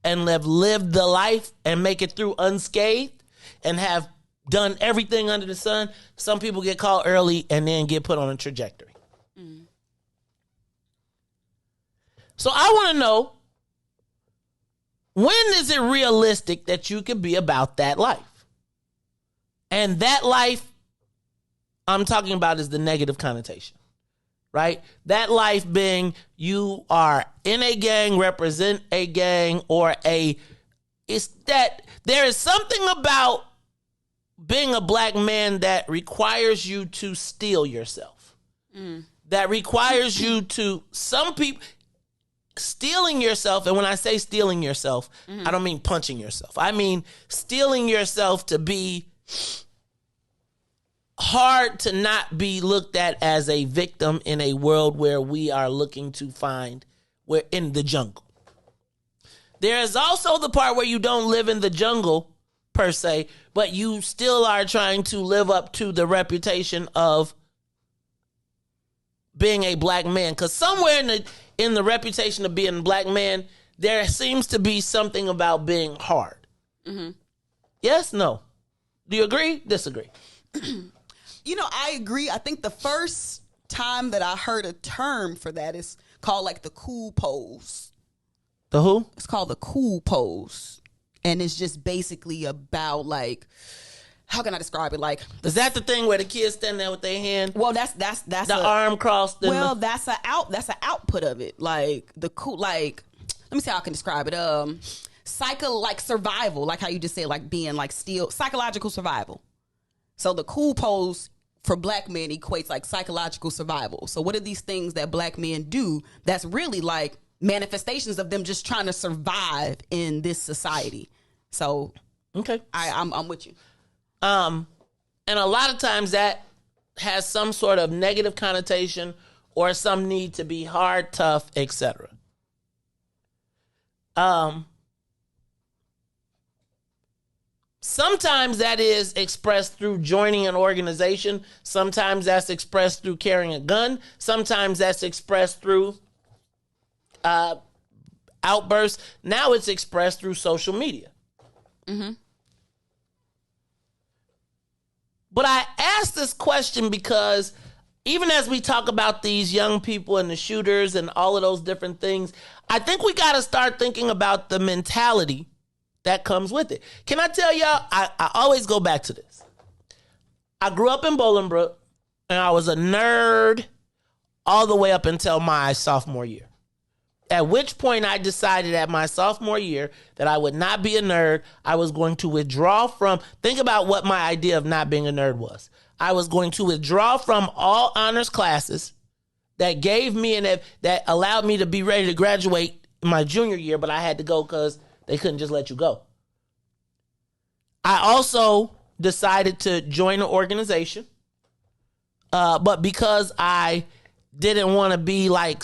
and have lived the life and make it through unscathed and have done everything under the sun. Some people get caught early and then get put on a trajectory. So I want to know, when is it realistic that you could be about that life? And that life I'm talking about is the negative connotation, right? That life being you are in a gang, represent a gang, or it's that there is something about being a black man that requires you to steal yourself. That requires you to, some people, stealing yourself, and when I say stealing yourself, I don't mean punching yourself. I mean stealing yourself to be hard to not be looked at as a victim in a world where we are looking to find, we're in the jungle. There is also the part where you don't live in the jungle per se, but you still are trying to live up to the reputation of being a black man. Because somewhere in the reputation of being a black man, there seems to be something about being hard. Yes? No? Do you agree? Disagree? You know, I agree. I think the first time that I heard a term for that is called like the cool pose. The who? It's called the cool pose. And it's just basically about like, how can I describe it? Like, is that the thing where the kids stand there with their hand? Well, that's the arm crossed. Well, that's an output of it. Like the cool, like, let me see how I can describe it. Like survival, like how you just said, like being like still psychological survival. So the cool pose for black men equates like psychological survival. So what are these things that black men do that's really like manifestations of them just trying to survive in this society? So okay, I'm with you. And a lot of times that has some sort of negative connotation or some need to be hard, tough, etc. Sometimes that is expressed through joining an organization. Sometimes that's expressed through carrying a gun. Sometimes that's expressed through outbursts. Now it's expressed through social media. But I ask this question because even as we talk about these young people and the shooters and all of those different things, I think we got to start thinking about the mentality that comes with it. Can I tell y'all, I always go back to this. I grew up in Bolingbrook, and I was a nerd all the way up until my sophomore year. At which point I decided at my sophomore year that I would not be a nerd. I was going to withdraw from, think about what my idea of not being a nerd was. I was going to withdraw from all honors classes that gave me and that allowed me to be ready to graduate my junior year, but I had to go because they couldn't just let you go. I also decided to join an organization, but because I didn't want to be like,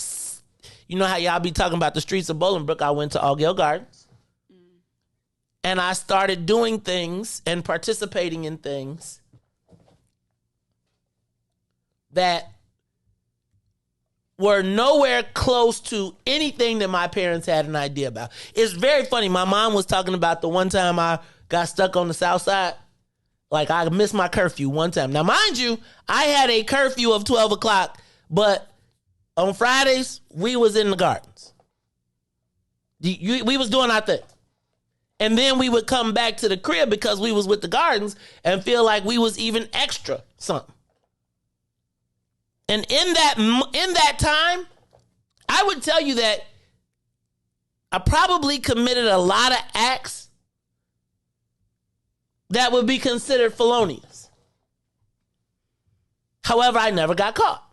you know how y'all be talking about the streets of Bolingbrook, I went to Allgale Gardens. And I started doing things and participating in things that were nowhere close to anything that my parents had an idea about. It's very funny. My mom was talking about the one time I got stuck on the south side Like, I missed my curfew one time. Now, mind you, I had a curfew of 12 o'clock, but on Fridays, we was in the gardens. We was doing our thing. And then we would come back to the crib because we was with the gardens and feel like we was even extra something. And in that time, I would tell you that I probably committed a lot of acts that would be considered felonious. However, I never got caught.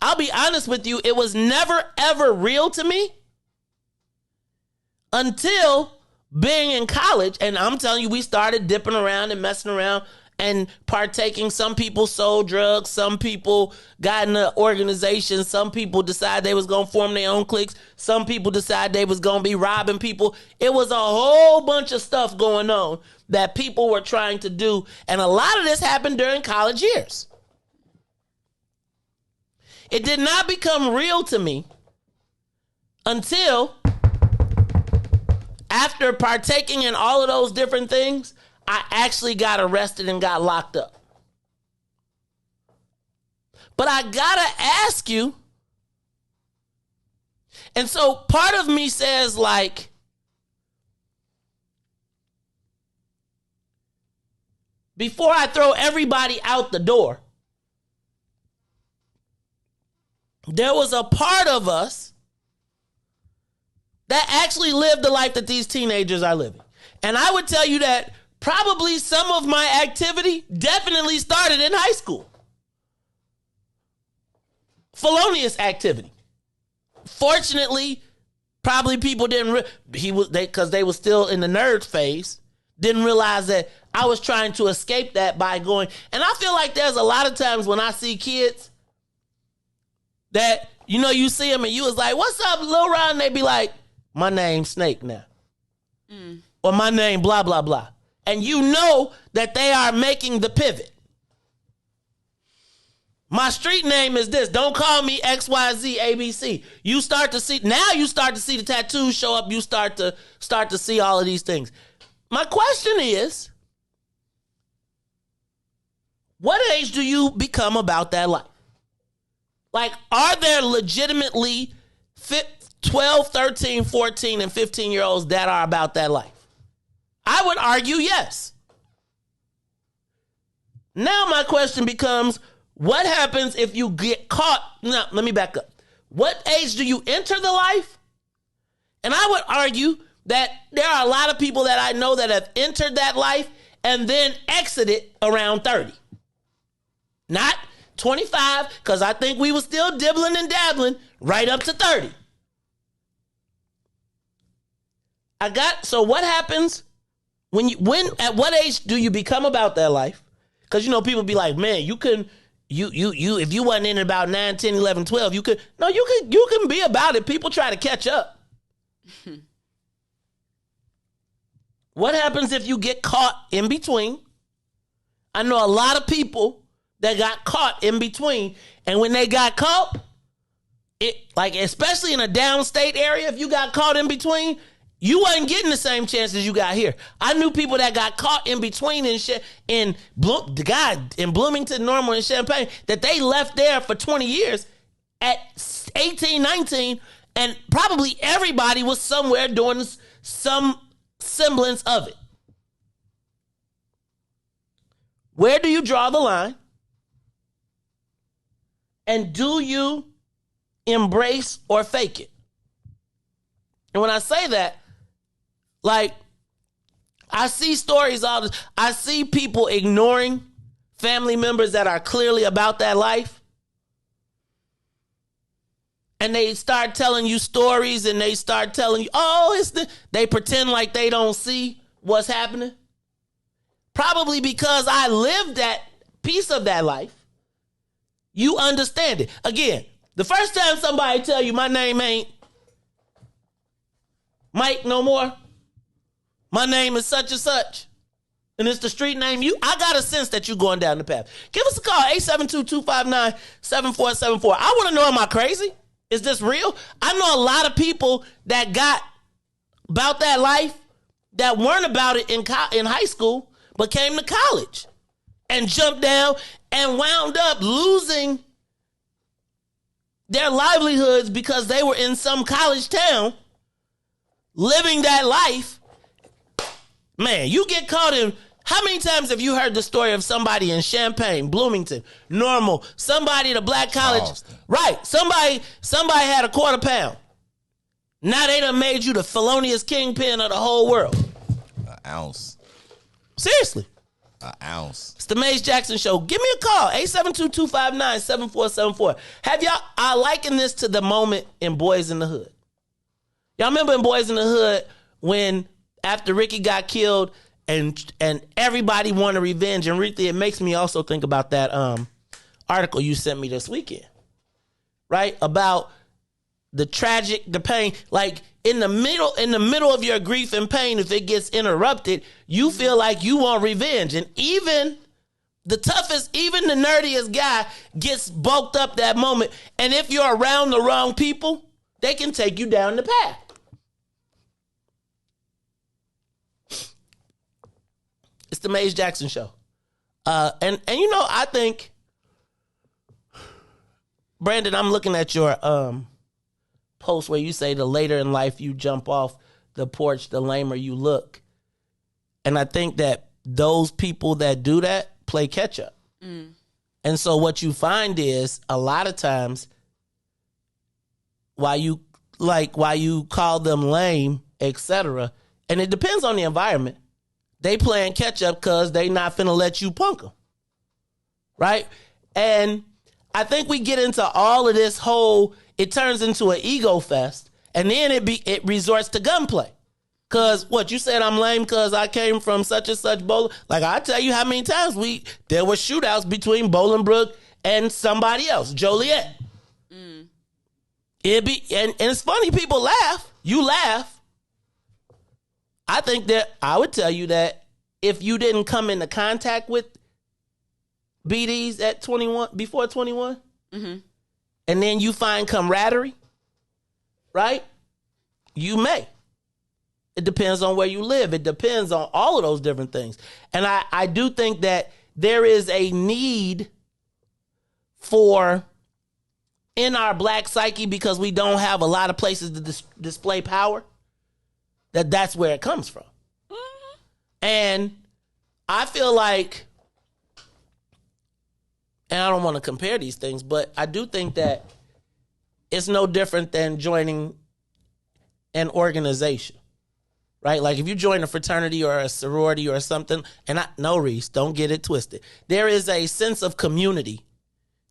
I'll be honest with you, it was never, ever real to me until being in college. And I'm telling you, we started dipping around and messing around and partaking. Some people sold drugs. Some people got in an organization. Some people decided they was going to form their own cliques. Some people decided they was going to be robbing people. It was a whole bunch of stuff going on that people were trying to do. And a lot of this happened during college years. It did not become real to me until after partaking in all of those different things, I actually got arrested and got locked up. But I gotta ask you, and so part of me says, like, before I throw everybody out the door, there was a part of us that actually lived the life that these teenagers are living. And I would tell you that probably some of my activity definitely started in high school. Felonious activity. Fortunately, probably people didn't, because they were still in the nerd phase, didn't realize that I was trying to escape that by going. And I feel like there's a lot of times when I see kids that, you know, you see them and you was like, what's up, Lil Ron? They be like, my name's Snake now. Or my name blah, blah, blah. And you know that they are making the pivot. My street name is this. Don't call me XYZ ABC. You start to see the tattoos show up. You start to see all of these things. My question is, what age do you become about that life? Like, are there legitimately 12, 13, 14, and 15-year-olds that are about that life? I would argue yes. Now my question becomes, what happens if you get caught? Now, let me back up. What age do you enter the life? And I would argue that there are a lot of people that I know that have entered that life and then exited around 30. Not 25, because I think we were still dibbling and dabbling right up to 30. So what happens at what age do you become about that life? Because, you know, people be like, man, if you wasn't in about 9, 10, 11, 12, you can be about it. People try to catch up. What happens if you get caught in between? I know a lot of people that got caught in between, and when they got caught, especially in a downstate area, if you got caught in between, you wasn't getting the same chances you got here. I knew people that got caught in between in Bloomington, Normal, and Champaign, that they left there for 20 years at 18, 19, and probably everybody was somewhere doing some semblance of it. Where do you draw the line? And do you embrace or fake it? And when I say that, like, I see stories all this. I see people ignoring family members that are clearly about that life. And they start telling you stories, and they start telling you, they pretend like they don't see what's happening. Probably because I lived that piece of that life. You understand it. Again, the first time somebody tell you my name ain't Mike no more, my name is such and such, and it's the street name, I got a sense that you're going down the path. Give us a call, 872-259-7474. I want to know, am I crazy? Is this real? I know a lot of people that got about that life that weren't about it in high school, but came to college and jumped down and wound up losing their livelihoods because they were in some college town living that life. Man, you get caught in... How many times have you heard the story of somebody in Champaign, Bloomington, Normal, somebody at a black college? Charleston. Right. Somebody had a quarter pound. Now they done made you the felonious kingpin of the whole world. An ounce. Seriously. An ounce. It's the Maze Jackson Show. Give me a call, 872-259-7474. Have y'all... I liken this to the moment in Boys in the Hood. Y'all remember in Boys in the Hood when after Ricky got killed... And everybody wanted revenge. And Ruthie, it makes me also think about that article you sent me this weekend, right? About the pain. Like in the middle of your grief and pain, if it gets interrupted, you feel like you want revenge. And even the toughest, even the nerdiest guy gets bulked up that moment. And if you're around the wrong people, they can take you down the path. It's the Maze Jackson Show. And you know, I think, Brandon, I'm looking at your post where you say the later in life you jump off the porch, the lamer you look. And I think that those people that do that play catch up. And so what you find is a lot of times while you call them lame, etc., and it depends on the environment, they playing catch up because they not finna let you punk them. Right? And I think we get into all of this it turns into an ego fest, and then it resorts to gunplay. Cause what you said, I'm lame because I came from such and such bowling. Like I tell you how many times there were shootouts between Bolingbrook and somebody else, Joliet. And it's funny, people laugh. You laugh. I think that I would tell you that if you didn't come into contact with BDs at 21, before 21, and then you find camaraderie, right? You may. It depends on where you live. It depends on all of those different things. And I do think that there is a need for, in our black psyche, because we don't have a lot of places to display power, that's where it comes from. And I feel like, and I don't want to compare these things, but I do think that it's no different than joining an organization, right? Like if you join a fraternity or a sorority or something, and no, Riis, don't get it twisted. There is a sense of community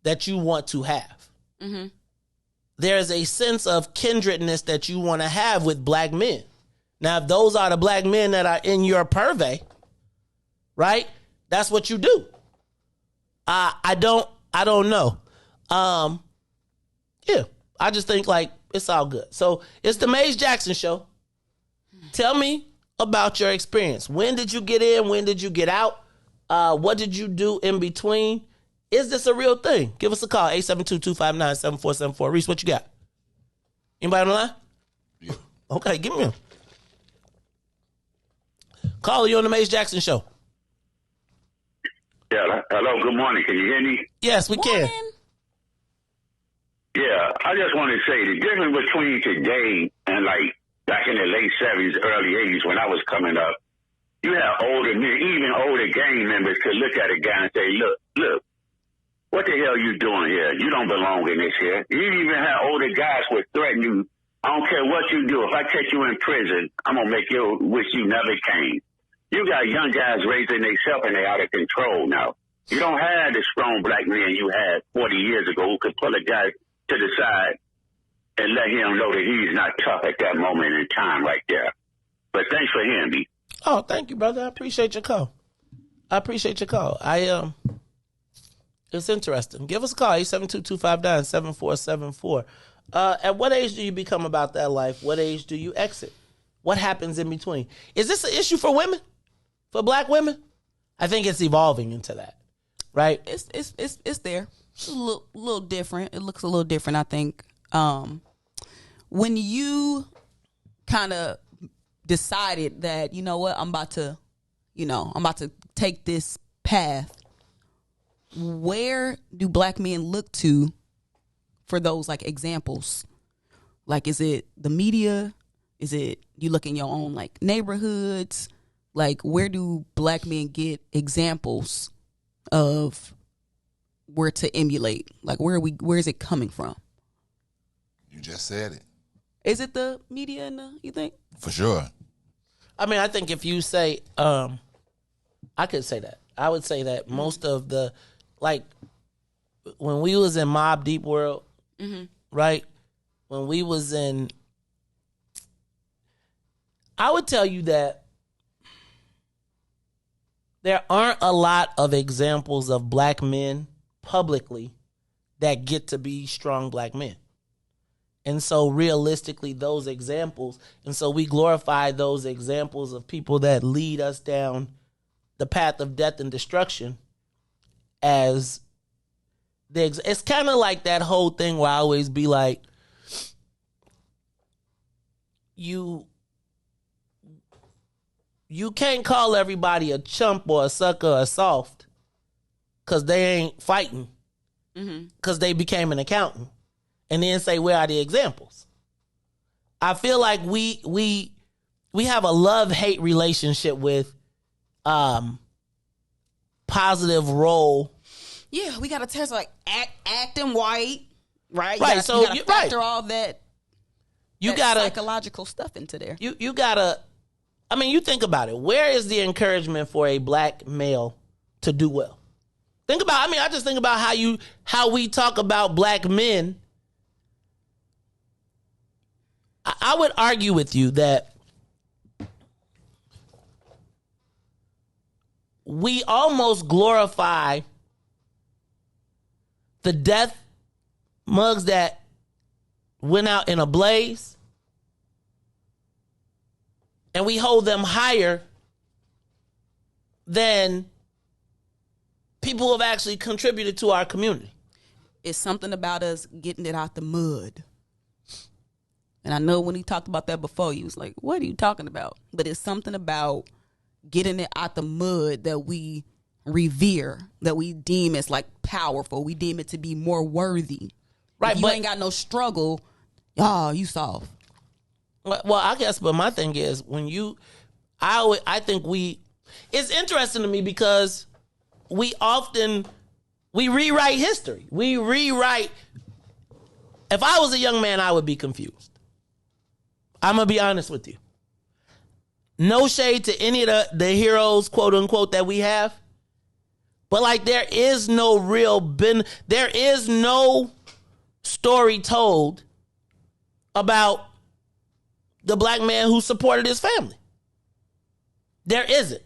that you want to have. There is a sense of kindredness that you want to have with black men. Now, if those are the black men that are in your purvey, right? That's what you do. I don't know. Yeah, I just think like it's all good. So it's the Maze Jackson Show. Tell me about your experience. When did you get in? When did you get out? What did you do in between? Is this a real thing? Give us a call, 872-259-7474. Riis, what you got? Anybody on the line? Yeah. Okay, give me a call. You on the Maze Jackson Show. Yeah, hello, good morning. Can you hear me? Yes, we can. Yeah, I just want to say the difference between today and like back in the late 70s, early 80s when I was coming up, you had older men, even older gang members could look at a guy and say, look, what the hell you doing here? You don't belong in this here. You even had older guys would threaten you. I don't care what you do. If I catch you in prison, I'm going to make you wish you never came. You got young guys raising themselves and they're out of control now. You don't have the strong black men you had 40 years ago who could pull a guy to the side and let him know that he's not tough at that moment in time right there. But thanks for hearing me. Oh, thank you, brother. I appreciate your call. It's interesting. Give us a call, 872-259-7474. At what age do you become about that life? What age do you exit? What happens in between? Is this an issue for women? For black women? I think it's evolving into that, right? It's there. It's a little different. It looks a little different, I think. When you kind of decided that, you know what, I'm about to take this path, where do black men look to for those like examples? Like, is it the media? Is it you look in your own like neighborhoods? Like, where do black men get examples of where to emulate? Like, where is it coming from? You just said it. Is it the media and you think? For sure. I mean, I think if you say, I could say that. I would say that most of the, like, when we was in Mobb Deep World, right? When we was in, I would tell you that there aren't a lot of examples of black men publicly that get to be strong black men. And so realistically, those examples, and so we glorify those examples of people that lead us down the path of death and destruction as it's kind of like that whole thing where I always be like, you can't call everybody a chump or a sucker or a soft because they ain't fighting because they became an accountant. And then say, where are the examples? I feel like we have a love-hate relationship with positive role. Yeah, we got to test like acting white, right? Right. So you gotta factor all that. You got psychological stuff into there. You gotta. I mean, you think about it. Where is the encouragement for a black male to do well? Think about. I mean, I just think about how we talk about black men. I would argue with you that we almost glorify the death mugs that went out in a blaze, and we hold them higher than people who have actually contributed to our community. It's something about us getting it out the mud. And I know when he talked about that before, he was like, what are you talking about? But it's something about getting it out the mud that we revere, that we deem as like powerful. We deem it to be more worthy. Right. If you ain't got no struggle, you soft. Well, I guess, but my thing is I think it's interesting to me because we rewrite history. If I was a young man, I would be confused. I'm going to be honest with you. No shade to any of the heroes, quote unquote, that we have. But like there is no there is no story told about the black man who supported his family. There isn't.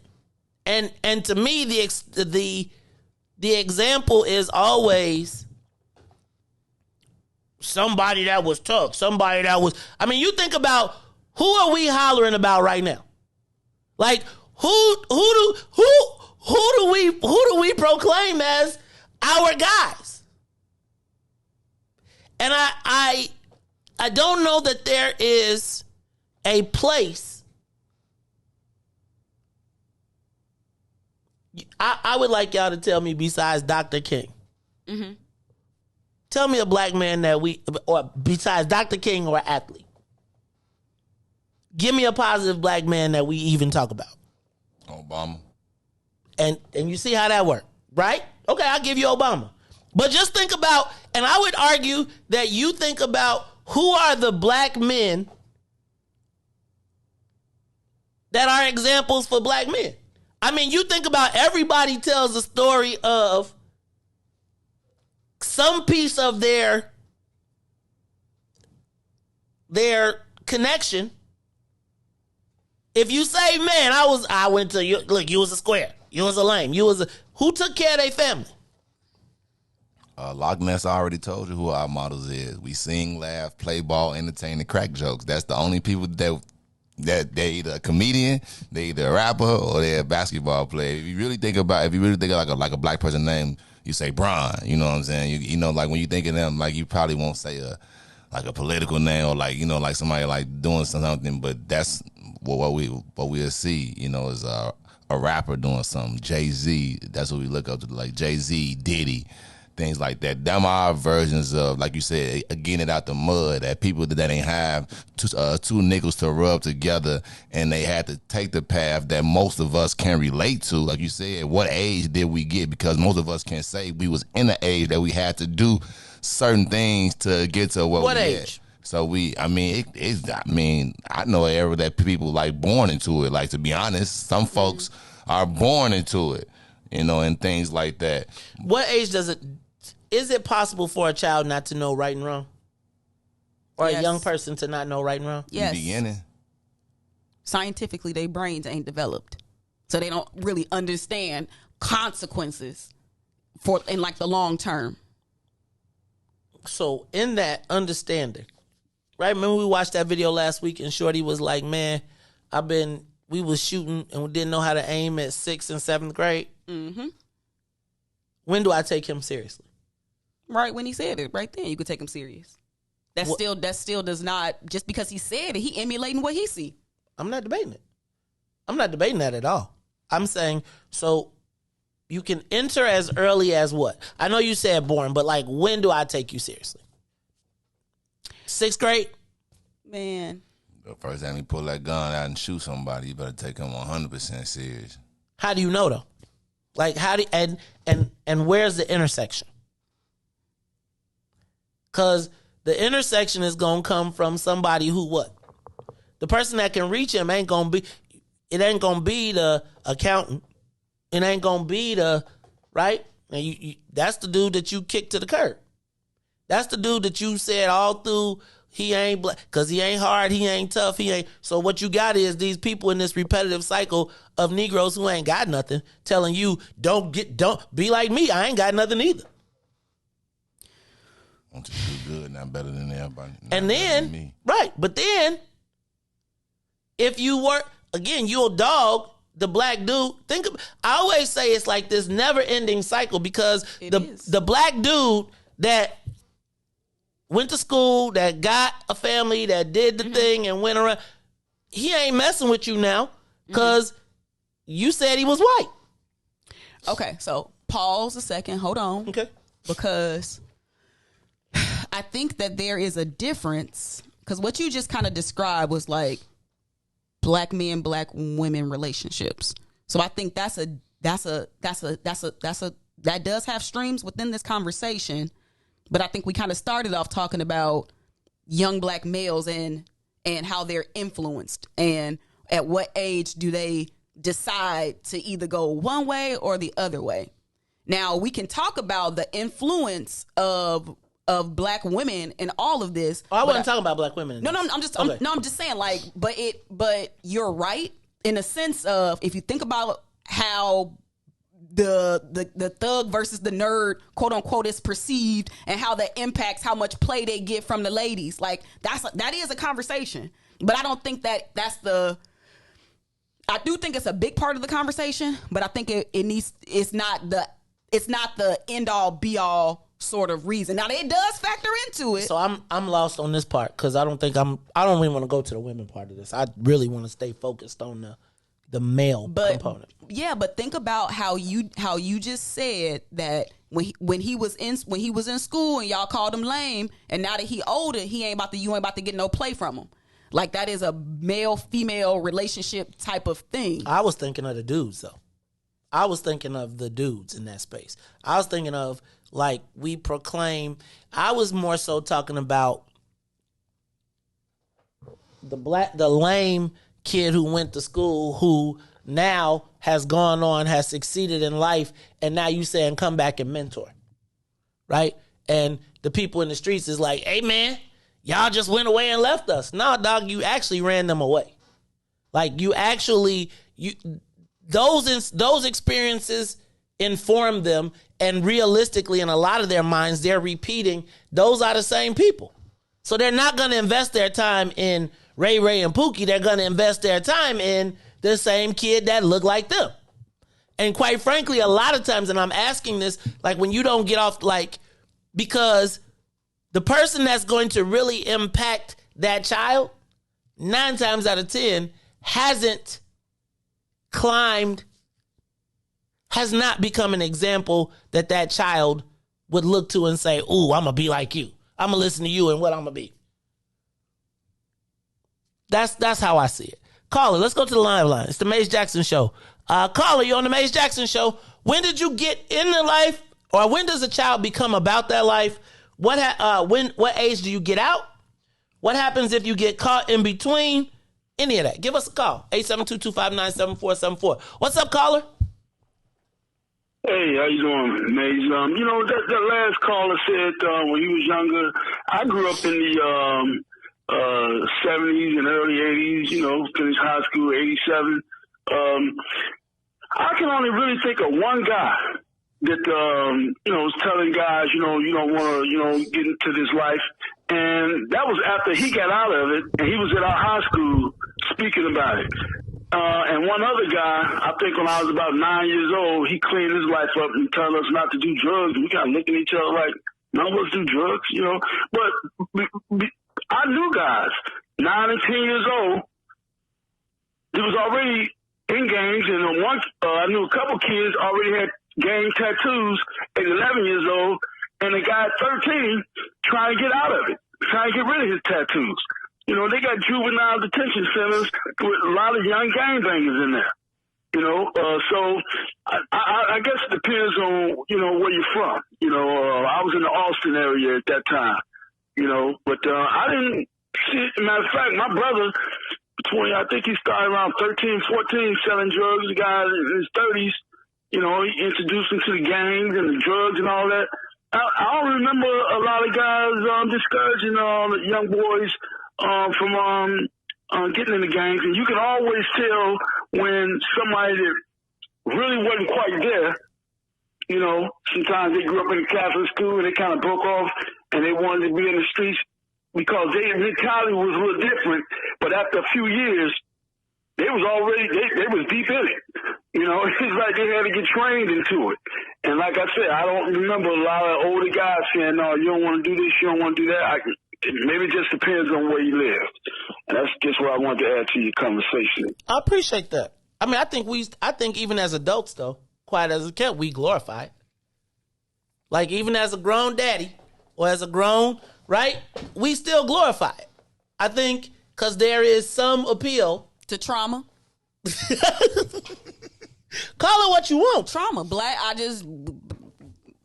And to me, the example is always somebody that was tough, somebody that was. I mean, you think about who are we hollering about right now? Like who do we proclaim as our guys? And I don't know that there is a place. I would like y'all to tell me besides Dr. King. Mm-hmm. Tell me a black man or besides Dr. King or athlete. Give me a positive black man that we even talk about. Obama. And you see how that worked, right? Okay, I'll give you Obama. But just think about, and I would argue that you think about who are the black men that are examples for black men. I mean, you think about everybody tells a story of some piece of their connection. If you say, man, I went to you. Look, you was a square. You was a lame. Who took care of their family? Loch Ness already told you who our models is. We sing, laugh, play ball, entertain, and crack jokes. That's the only people that they're either a comedian, they're either a rapper, or they're a basketball player. If you really think of like a black person name, you say Bron. You know what I'm saying? You know, like when you think of them, like you probably won't say a political name or like somebody like doing something. But that's what we'll see. You know, is a rapper doing something. Jay-Z, that's what we look up to, like Jay-Z, Diddy, things like that. Them are versions of, like you said, getting it out the mud, that people that ain't have two nickels to rub together, and they had to take the path that most of us can relate to. Like you said, what age did we get? Because most of us can say we was in the age that we had to do certain things to get to what we age? had. So I know an era that people like born into it. Like, to be honest, some folks are born into it, and things like that. What age is it possible for a child not to know right and wrong? Or a young person to not know right and wrong? Yes. In the beginning. Scientifically, their brains ain't developed. So they don't really understand consequences in like the long term. So in that understanding, right? Remember we watched that video last week and Shorty was like, man, we was shooting and we didn't know how to aim at 6th and 7th grade. Mm-hmm. When do I take him seriously? Right when he said it, right then you could take him serious. That still does not, just because he said it, he emulating what he see. I'm not debating it. I'm not debating that at all. I'm saying, so you can enter as early as what? I know you said born, but like, when do I take you seriously? 6th grade? Man. The first time you pull that gun out and shoot somebody, you better take him 100% serious. How do you know though? Like, and where's the intersection? Because the intersection is going to come from somebody who what? The person that can reach him ain't going to be the accountant. It ain't going to be the, right? And you that's the dude that you kicked to the curb. That's the dude that you said all through, he ain't black, because he ain't hard, he ain't tough, he ain't. So what you got is these people in this repetitive cycle of Negroes who ain't got nothing telling you, don't be like me, I ain't got nothing either. Want you to do good, not better than everybody. And then, right, but then, if you were, again, you a dog, the black dude, I always say it's like this never-ending cycle, because the black dude that went to school, that got a family, that did the thing and went around, he ain't messing with you now because you said he was white. Okay, so pause a second. Hold on. Okay. Because I think that there is a difference, because what you just kind of described was like black men, black women relationships. So I think that does have streams within this conversation. But I think we kind of started off talking about young black males and how they're influenced, and at what age do they decide to either go one way or the other way. Now we can talk about the influence of black women in all of this. Oh, I wasn't talking about black women. No, I'm just saying, like, but you're right in a sense of, if you think about how the thug versus the nerd, quote unquote, is perceived, and how that impacts how much play they get from the ladies. Like, that is a conversation, but I don't think I do think it's a big part of the conversation, but I think it's not the end all be all sort of reason. Now it does factor into it. So I'm lost on this part, because I don't really want to go to the women part of this. I really want to stay focused on the male component. Yeah, but think about how you just said that when he was in school and y'all called him lame, and now that he older, you ain't about to get no play from him. Like, that is a male-female relationship type of thing. I was thinking of the dudes, though. I was thinking of the dudes in that space. I was thinking of, like, we proclaim. I was more so talking about the lame kid who went to school, who now has gone on, has succeeded in life, and now you saying come back and mentor, right? And the people in the streets is like, hey man, y'all just went away and left us. No, dog, you actually ran them away. Like, those experiences inform them, and realistically, in a lot of their minds, they're repeating those are the same people. So they're not going to invest their time in Ray Ray and Pookie. They're going to invest their time in the same kid that looked like them. And quite frankly, a lot of times, and I'm asking this, like, when you don't get off, like, because the person that's going to really impact that child, 9 times out of 10, hasn't climbed has not become an example that that child would look to and say, ooh, I'm going to be like you. I'm going to listen to you and what I'm going to be. That's how I see it. Caller, let's go to the line. It's the Maze Jackson Show. Caller, you're on the Maze Jackson Show. When did you get into life, or when does a child become about that life? What age do you get out? What happens if you get caught in between? Any of that. Give us a call. 872-259-7474. What's up, caller? Hey, how you doing, Maze? You know, that last caller said when he was younger, I grew up in the 70s and early 80s, you know, finished high school, 87. I can only really think of one guy that, you know, was telling guys, you know, you don't want to, you know, get into this life. And that was after he got out of it, and he was at our high school speaking about it. And one other guy, I think when I was about 9 years old, he cleaned his life up and told us not to do drugs. We kind of looked at each other like, none of us do drugs, you know. But I knew guys, 9 and 10 years old, they was already in gangs, and I knew a couple kids already had gang tattoos at 11 years old, and a guy at 13 trying to get out of it, trying to get rid of his tattoos. You know, they got juvenile detention centers with a lot of young gangbangers in there. You know, so I guess it depends on, you know, where you're from. You know, I was in the Austin area at that time, you know, but I didn't see, matter of fact, my brother, I think he started around 13, 14 selling drugs. The guy in his 30s, you know, he introduced him to the gangs and the drugs and all that. I don't remember a lot of guys discouraging the young boys from getting in the gangs. And you can always tell when somebody that really wasn't quite there, you know, sometimes they grew up in a Catholic school and they kind of broke off and they wanted to be in the streets because their mentality was a little different. But after a few years, they was already, they was deep in it. You know, it's like they had to get trained into it. And like I said, I don't remember a lot of older guys saying, no, you don't want to do this, you don't want to do that. Maybe it just depends on where you live. And that's just what I wanted to add to your conversation. I appreciate that. I mean, I think even as adults, though, quiet as a cat, we glorify it. Like, even as a grown daddy or as a grown, right, we still glorify it. I think because there is some appeal to trauma. Call it what you want. Trauma.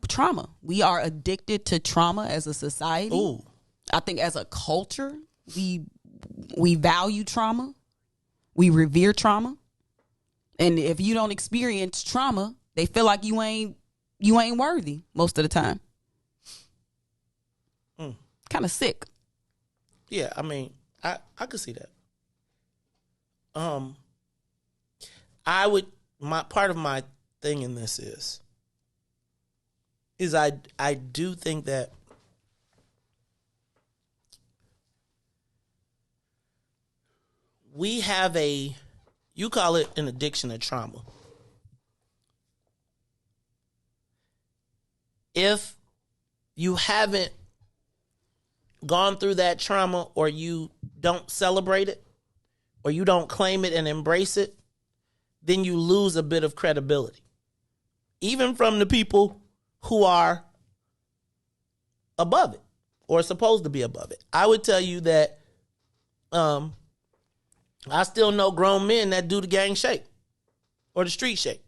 Trauma. We are addicted to trauma as a society. Ooh. I think as a culture, we value trauma. We revere trauma. And if you don't experience trauma, they feel like you ain't worthy most of the time. Kind of sick. Yeah, I mean, I could see that. Part of my thing in this is I do think that we have you call it an addiction to trauma. If you haven't gone through that trauma, or you don't celebrate it, or you don't claim it and embrace it, then you lose a bit of credibility. Even from the people who are above it or supposed to be above it. I would tell you that I still know grown men that do the gang shake or the street shake,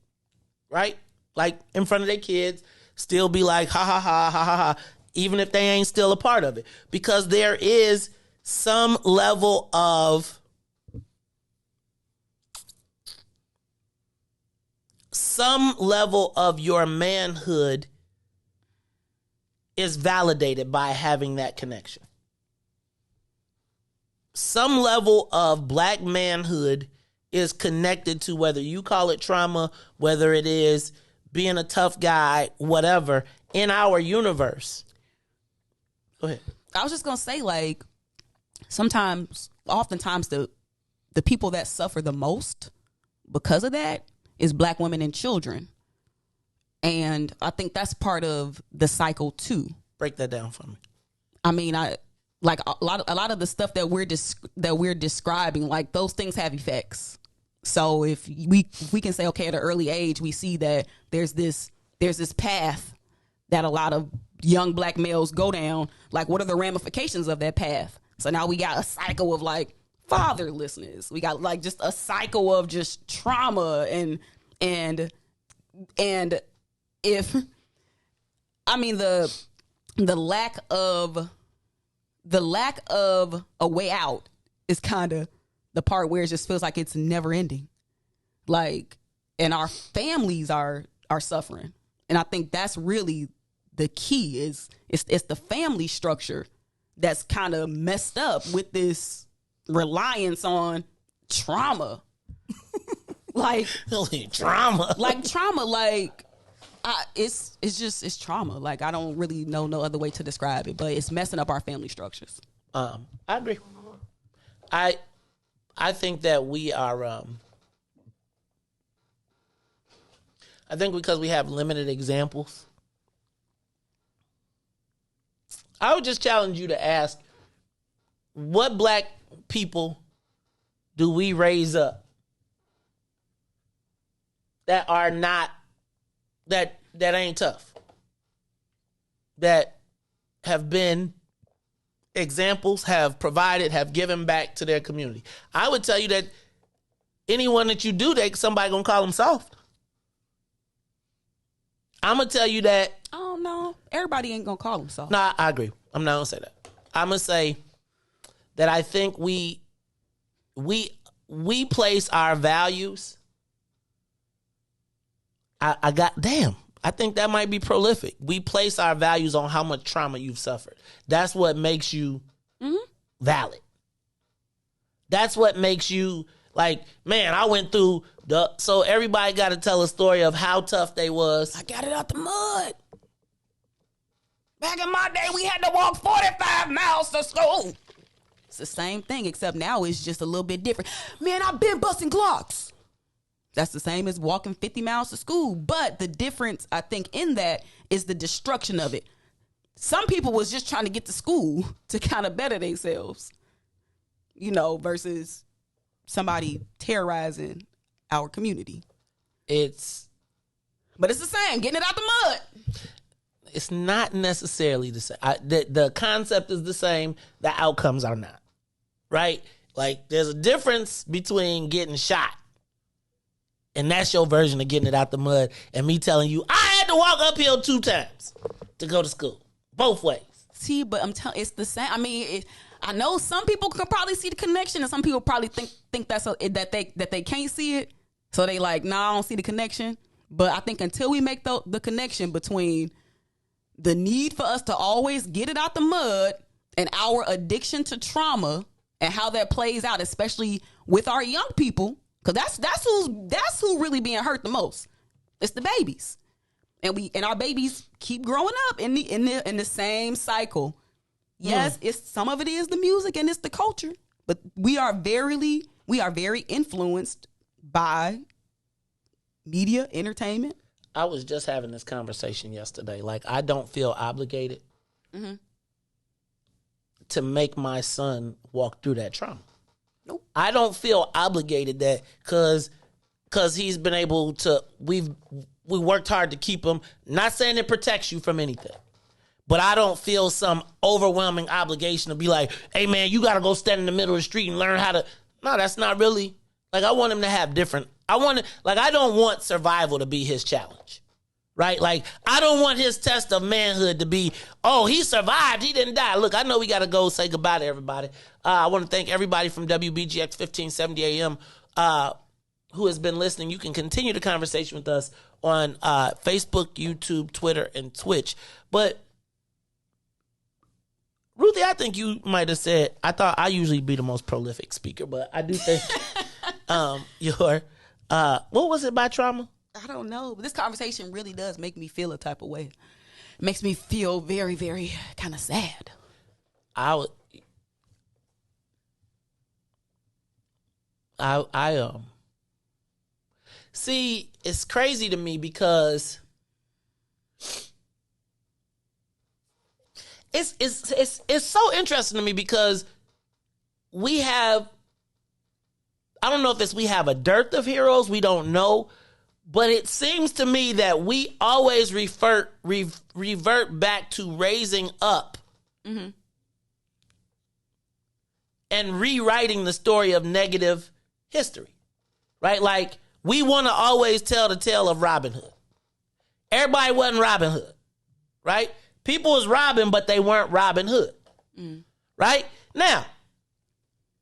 right? Like in front of their kids, still be like, ha, ha, ha, ha, ha, ha, even if they ain't still a part of it. Because there is some level of your manhood is validated by having that connection. Some level of black manhood is connected to whether you call it trauma, whether it is being a tough guy, whatever, in our universe. Go ahead. I was just going to say, like, oftentimes the people that suffer the most because of that is black women and children. And I think that's part of the cycle too. Break that down for me. I mean, like a lot of the stuff that we're describing, like those things have effects. So if we can say, okay, at an early age, we see that there's this path that a lot of young black males go down. Like, what are the ramifications of that path? So now we got a cycle of like fatherlessness. We got like just a cycle of just trauma and if I mean the lack of a way out is kind of the part where it just feels like it's never ending. Like, and our families are suffering. And I think that's really the key is it's the family structure that's kind of messed up with this reliance on trauma. Like trauma. Like trauma. Like it's trauma. Like, I don't really know no other way to describe it, but it's messing up our family structures. I agree. I think that we are I think because we have limited examples. I would just challenge you to ask, what black people do we raise up that are not, that ain't tough, that have been examples, have provided, have given back to their community? I would tell you that anyone that you do, somebody gonna call them soft. I'm gonna tell you that. Oh no, everybody ain't gonna call them soft. No, I agree. I'm not gonna say that. I'm gonna say that I think we place our values. I think that might be prolific. We place our values on how much trauma you've suffered. That's what makes you valid. That's what makes you like, man, I went through so everybody got to tell a story of how tough they was. I got it out the mud. Back in my day, we had to walk 45 miles to school. It's the same thing, except now it's just a little bit different. Man, I've been busting clocks. That's the same as walking 50 miles to school. But the difference, I think, in that is the destruction of it. Some people was just trying to get to school to kind of better themselves, versus somebody terrorizing our community. But it's the same, getting it out the mud. It's not necessarily the same. The concept is the same. The outcomes are not. Right? Like, there's a difference between getting shot, and that's your version of getting it out the mud, and me telling you, I had to walk uphill 2 times to go to school. Both ways. See, but I'm telling, it's the same. I mean, I know some people can probably see the connection, and some people probably think that's that they can't see it, so they like, nah, I don't see the connection. But I think until we make the connection between the need for us to always get it out the mud and our addiction to trauma and how that plays out, especially with our young people, because that's who really being hurt the most. It's the babies, and our babies keep growing up in the same cycle. Yes, it's some of it is the music and it's the culture, but we are very influenced by media, entertainment. I was just having this conversation yesterday. Like, I don't feel obligated to make my son walk through that trauma. Nope. I don't feel obligated that because he's been able to. We worked hard to keep him. Not saying it protects you from anything, but I don't feel some overwhelming obligation to be like, hey man, you got to go stand in the middle of the street and learn how to. No, that's not really. Like, I want him to have different. I don't want survival to be his challenge, right? Like, I don't want his test of manhood to be, oh, he survived, he didn't die. Look, I know we got to go say goodbye to everybody. I want to thank everybody from WBGX 1570 AM who has been listening. You can continue the conversation with us on Facebook, YouTube, Twitter, and Twitch. But, Ruthie, I think you might have said, I thought I usually be the most prolific speaker, but I do think what was it about trauma? I don't know, but this conversation really does make me feel a type of way. It makes me feel very, very kind of sad. See, it's crazy to me because it's so interesting to me because we have, I don't know if it's we have a dearth of heroes, we don't know, but it seems to me that we always revert back to raising up and rewriting the story of negative history, right? Like, we want to always tell the tale of Robin Hood. Everybody wasn't Robin Hood, right? People was robbing, but they weren't Robin Hood, right? Now,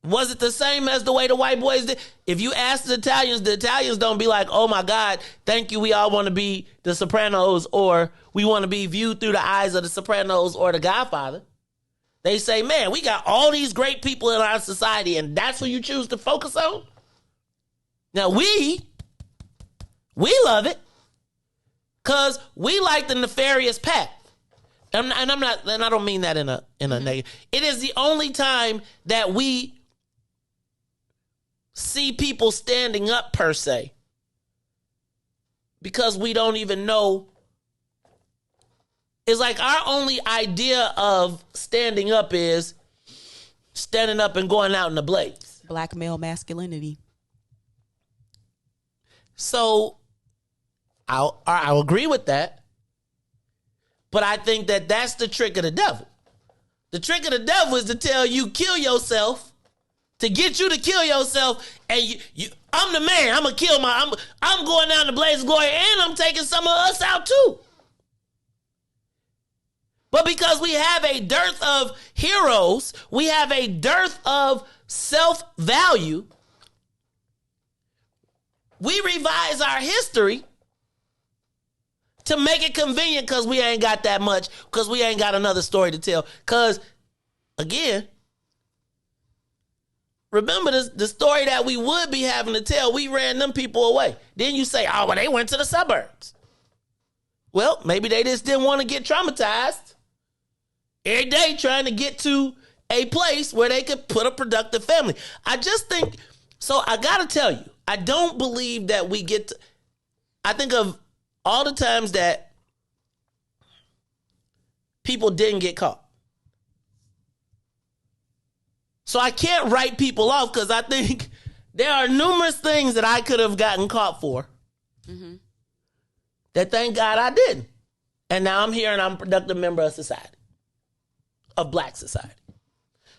was it the same as the way the white boys did? If you ask the Italians don't be like, oh my God, thank you, we all want to be the Sopranos, or we want to be viewed through the eyes of the Sopranos or the Godfather. They say, man, we got all these great people in our society, and that's who you choose to focus on? Now, we love it because we like the nefarious path. And I don't mean that in a negative. It is the only time that we see people standing up, per se, because we don't even know. It's like our only idea of standing up is standing up and going out in the blaze. Black male masculinity. So I'll agree with that. But I think that that's the trick of the devil. The trick of the devil is to tell you, kill yourself, to get you to kill yourself, and I'm the man. I'm gonna kill I'm going down the blaze of glory, and I'm taking some of us out too. But because we have a dearth of heroes, we have a dearth of self-value, we revise our history to make it convenient because we ain't got that much, because we ain't got another story to tell. Because, again, remember the story that we would be having to tell, we ran them people away. Then you say, oh, well, they went to the suburbs. Well, maybe they just didn't want to get traumatized every day trying to get to a place where they could put a productive family. I just think, so I got to tell you, I don't believe that we get to, I think of all the times that people didn't get caught. So I can't write people off because I think there are numerous things that I could have gotten caught for that thank God I didn't. And now I'm here and I'm a productive member of society, of black society.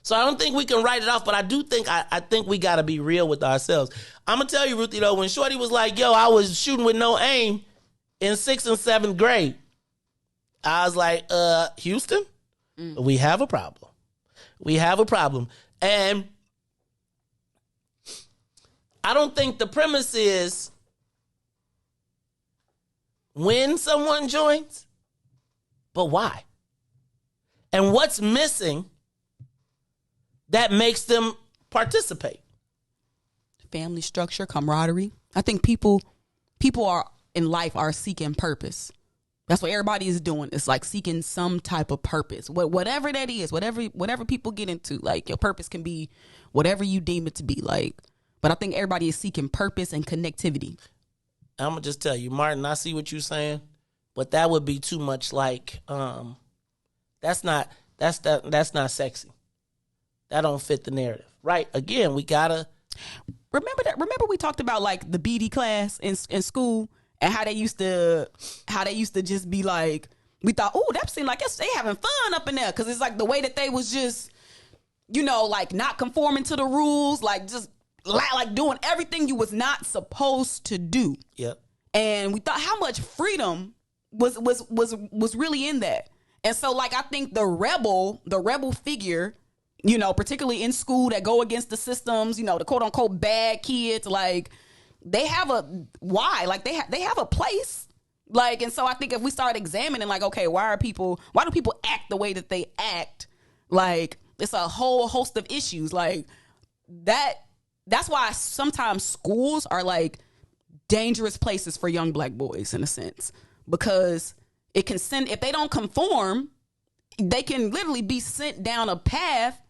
So I don't think we can write it off, but I do think, I think we got to be real with ourselves. I'm going to tell you, Ruthie, though, when Shorty was like, yo, I was shooting with no aim in 6th and 7th grade, I was like, Houston, we have a problem. We have a problem. And I don't think the premise is when someone joins, but why? And what's missing that makes them participate? Family structure, camaraderie. I think people are in life are seeking purpose. That's what everybody is doing. It's like seeking some type of purpose. Whatever that is, whatever people get into, like your purpose can be whatever you deem it to be. Like, but I think everybody is seeking purpose and connectivity. I'm gonna just tell you, Martin, I see what you're saying, but that would be too much like that's not sexy. That don't fit the narrative. Right. Again, we gotta remember we talked about like the BD class in school. And how they used to just be like, we thought, oh, that seemed like they having fun up in there. Because it's like the way that they was just, like not conforming to the rules, like just like doing everything you was not supposed to do. Yep. And we thought how much freedom was really in that. And so like I think the rebel figure, particularly in school that go against the systems, the quote unquote bad kids, like they have a why, like they have a place, like, and so I think if we start examining, like, okay, why do people act the way that they act, like it's a whole host of issues, like that's why sometimes schools are like dangerous places for young black boys in a sense, because it can send, if they don't conform, they can literally be sent down a path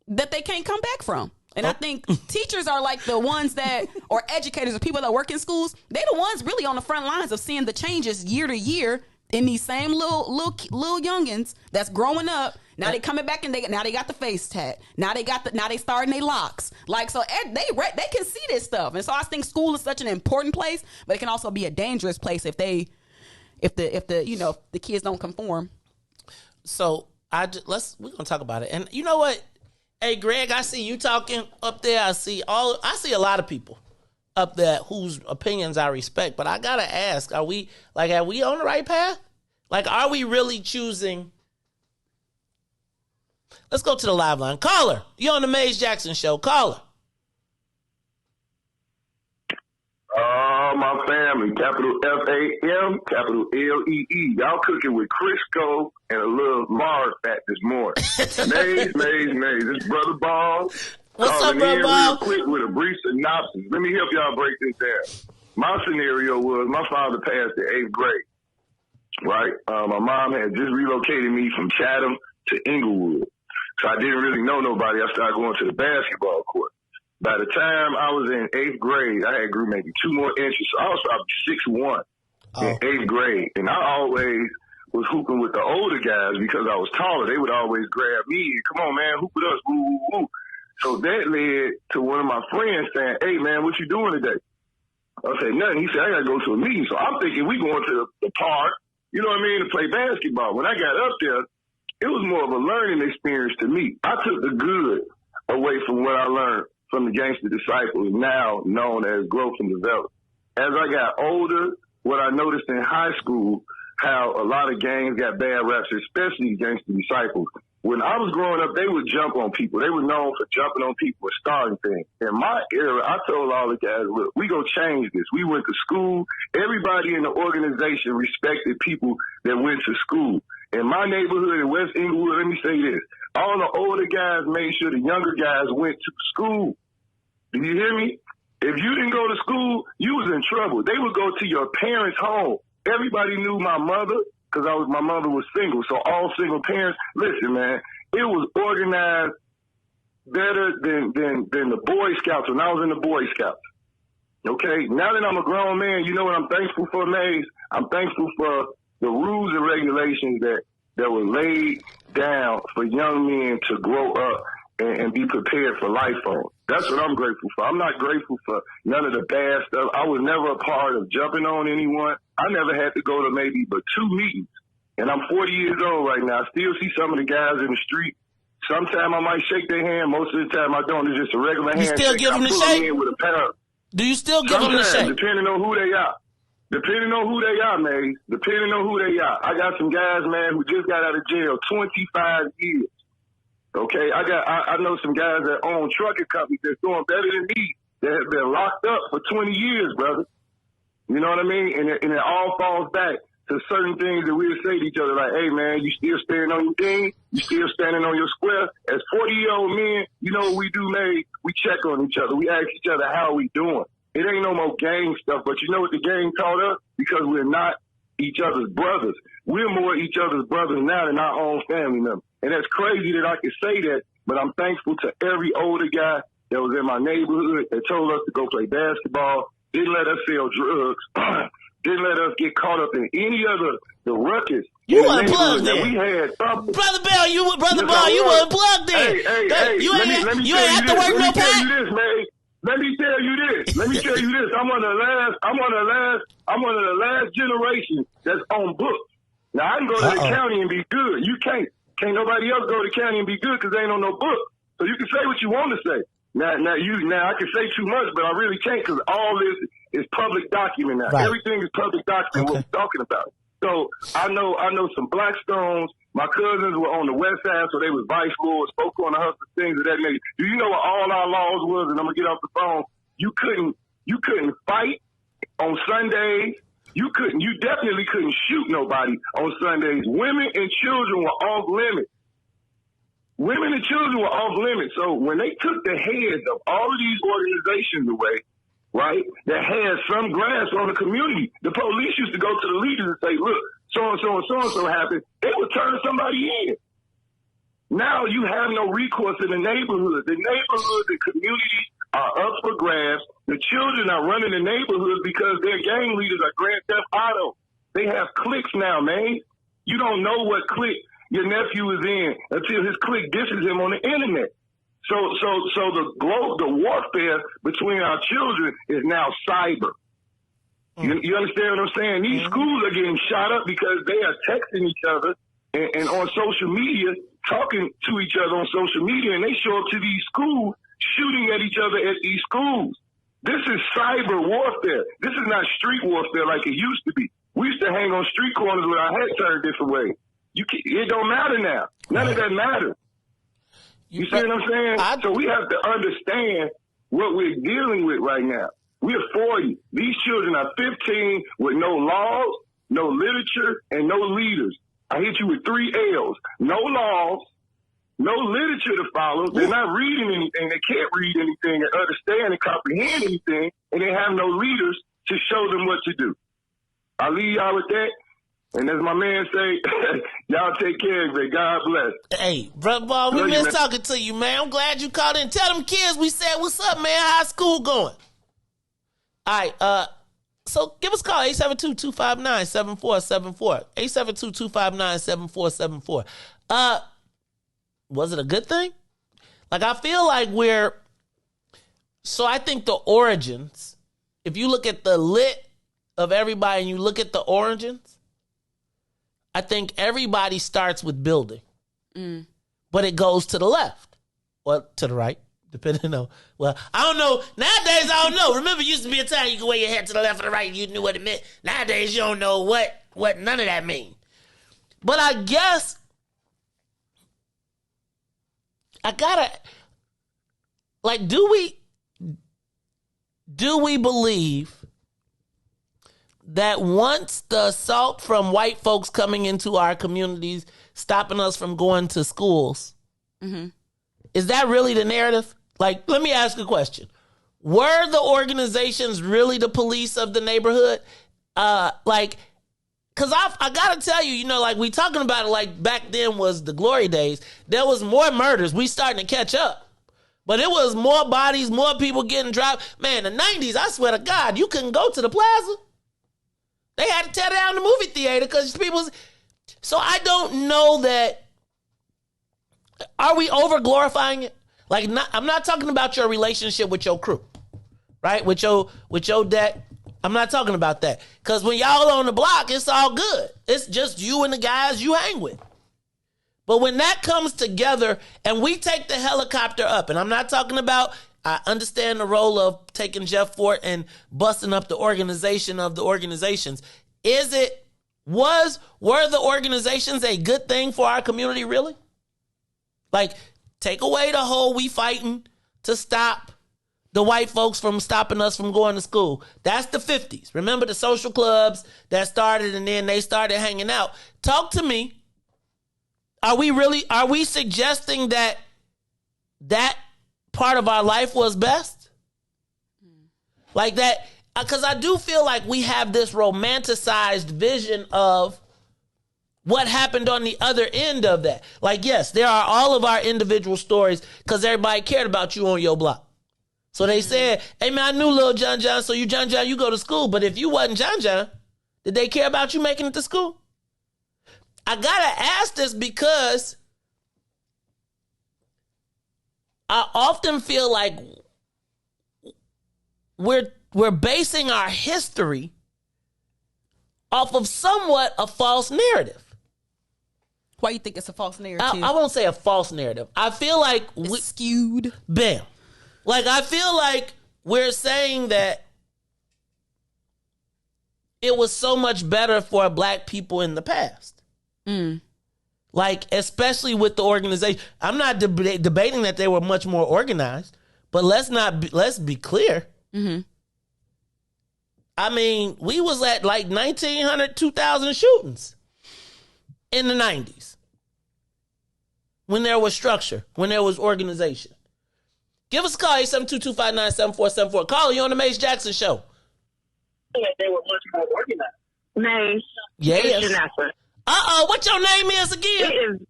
that they can't come back from. And I think teachers are like the ones that, or educators or people that work in schools, they're the ones really on the front lines of seeing the changes year to year in these same little youngins that's growing up. Now they coming back and now they got the face tat. Now they starting their locks. Like, so they can see this stuff. And so I think school is such an important place, but it can also be a dangerous place if the kids don't conform. So we're gonna talk about it. And you know what? Hey Greg, I see you talking up there. I see a lot of people up there whose opinions I respect, but I gotta ask, are we on the right path? Like, are we really choosing? Let's go to the live line. Caller, you on the Maze Jackson show. Caller. My family, capital FAM, capital LEE. Y'all cooking with Crisco and a little Mars fat this morning. Maze. It's Brother Ball. What's up, Brother Ball? Real quick with a brief synopsis. Let me help y'all break this down. My scenario was my father passed in 8th grade, right? My mom had just relocated me from Chatham to Inglewood. So I didn't really know nobody. I started going to the basketball court. By the time I was in 8th grade, I had grew maybe 2 more inches. So I was about 6'1" in 8th grade. And I always was hooping with the older guys because I was taller. They would always grab me and, come on, man, hoop with us, woo, woo, woo. So that led to one of my friends saying, hey, man, what you doing today? I said, nothing. He said, I got to go to a meeting. So I'm thinking we going to the park, you know what I mean, to play basketball. When I got up there, it was more of a learning experience to me. I took the good away from what I learned from the Gangster Disciples, now known as Growth and Development. As I got older, what I noticed in high school, how a lot of gangs got bad raps, especially Gangster Disciples. When I was growing up, they would jump on people. They were known for jumping on people and starting things. In my era, I told all the guys, look, we gonna change this. We went to school. Everybody in the organization respected people that went to school. In my neighborhood in West Inglewood, let me say this. All the older guys made sure the younger guys went to school. Do you hear me? If you didn't go to school, you was in trouble. They would go to your parents' home. Everybody knew my mother because my mother was single. So all single parents, listen, man, it was organized better than the Boy Scouts when I was in the Boy Scouts. Okay? Now that I'm a grown man, you know what I'm thankful for, Maze? I'm thankful for the rules and regulations that were laid down for young men to grow up and be prepared for life on. That's what I'm grateful for. I'm not grateful for none of the bad stuff. I was never a part of jumping on anyone. I never had to go to maybe but 2 meetings. And I'm 40 years old right now. I still see some of the guys in the street. Sometimes I might shake their hand. Most of the time I don't. It's just a regular hand. You still give them the shake? Do you still give them the shake? Depending on who they are. Depending on who they are, man. Depending on who they are. I got some guys, man, who just got out of jail 25 years. Okay, I know some guys that own trucking companies that's doing better than me that have been locked up for 20 years, brother. You know what I mean? And it all falls back to certain things that we'll say to each other, like, hey, man, you still standing on your thing? You still standing on your square? As 40-year-old men, you know what we do, man? We check on each other. We ask each other, how are we doing? It ain't no more gang stuff, but you know what the gang taught us? Because we're not each other's brothers. We're more each other's brothers now than our own family members. And that's crazy that I can say that, but I'm thankful to every older guy that was in my neighborhood that told us to go play basketball, didn't let us sell drugs, didn't let us get caught up in any other the ruckus. You weren't plugged in. We had Brother Bell, you weren't plugged in. You ain't have to work no pack. Let me tell you this. I'm one of the last generation that's on books. Now I can go to the county and be good. You can't. Can't nobody else go to the county and be good because they ain't on no book. So you can say what you want to say. Now I can say too much, but I really can't because all this is public document now. Right. Everything is public document. What we're talking about. So I know some Blackstones. My cousins were on the west side, so they was vice lords, spoke on the hustle, things of that nature. Do you know what all our laws was? And I'm gonna get off the phone. You couldn't fight on Sundays. You definitely couldn't shoot nobody on Sundays. Women and children were off limits. Women and children were off limits. So when they took the heads of all of these organizations away, right, that had some grasp on the community, the police used to go to the leaders and say, look, so-and-so and so-and-so happened. They would turn somebody in. Now you have no recourse in the neighborhood. The neighborhood, the community are up for grabs. The children are running the neighborhood because their gang leaders are Grand Theft Auto. They have cliques now, man. You don't know what clique your nephew is in until his clique disses him on the internet. So the warfare between our children is now cyber. You understand what I'm saying? These schools are getting shot up because they are texting each other and on social media, talking to each other on social media, and they show up to these schools shooting at each other at these schools. This is cyber warfare. This is not street warfare like it used to be. We used to hang on street corners with our heads turned different ways. It don't matter now. None of that matters. You see what I'm saying? So we have to understand what we're dealing with right now. We're 40. These children are 15 with no laws, no literature, and no leaders. I hit you with 3 L's. No laws, no literature to follow. They're not reading anything. They can't read anything and understand and comprehend anything, and they have no leaders to show them what to do. I'll leave y'all with that. And as my man say, y'all take care of it. God bless. Hey, brother Ball, we miss talking to you, man. I'm glad you called in. Tell them kids we said, what's up, man? How's school going? All right, so give us a call, 872-259-7474. 872-259-7474. Was it a good thing? Like, I feel like I think the origins, if you look at the lit of everybody and you look at the origins, I think everybody starts with building, but it goes to the left or to the right, depending on, well, I don't know. Nowadays, I don't know. Remember, it used to be a time you could wear your head to the left or the right and you knew what it meant. Nowadays, you don't know what none of that means. But I guess I gotta, like, do we believe that once the assault from white folks coming into our communities, stopping us from going to schools, is that really the narrative? Like, let me ask a question. Were the organizations really the police of the neighborhood? Because I got to tell you, like, we talking about it like back then was the glory days. There was more murders. We starting to catch up. But it was more bodies, more people getting dropped. Man, the 90s, I swear to God, you couldn't go to the plaza. They had to tear down the movie theater because people. So I don't know that. Are we over glorifying it? Like, I'm not talking about your relationship with your crew, right? With your deck. I'm not talking about that. Because when y'all on the block, it's all good. It's just you and the guys you hang with. But when that comes together and we take the helicopter up, and I'm not talking about, I understand the role of taking Jeff Fort and busting up the organization of the organizations. Were the organizations a good thing for our community, really? Like, take away the whole we fighting to stop the white folks from stopping us from going to school. That's the 50s. Remember the social clubs that started and then they started hanging out. Talk to me. Are we suggesting that part of our life was best? Like that, because I do feel like we have this romanticized vision of what happened on the other end of that. Like, yes, there are all of our individual stories because everybody cared about you on your block. So they said, hey, man, I knew little John, so you, John, you go to school. But if you wasn't John, did they care about you making it to school? I got to ask this because I often feel like we're basing our history off of somewhat a false narrative. Why you think it's a false narrative? I won't say a false narrative. I feel like it's skewed. Bam. Like, I feel like we're saying that it was so much better for black people in the past. Like, especially with the organization. I'm not debating that they were much more organized, but let's be clear. I mean, we was at like 1,900, 2,000 shootings in the 90s. When there was structure, when there was organization. Give us a call, 872-259-7474. Call, you on the Mace Jackson Show. They were much more organized. Mace. Yes. What your name is again?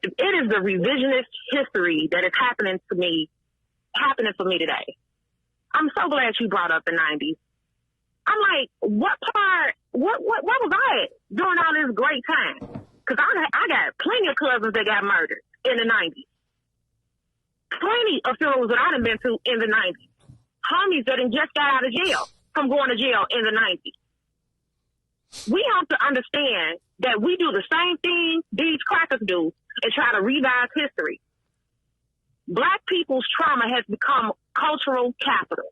It is the revisionist history that is happening for me today. I'm so glad you brought up the 90s. I'm like, what was I at during all this great time? Because I got plenty of cousins that got murdered in the 90s. Plenty of funerals that I've been to in the 90s. Homies that just got out of jail from going to jail in the 90s. We have to understand that we do the same thing these crackers do and try to revise history. Black people's trauma has become cultural capital.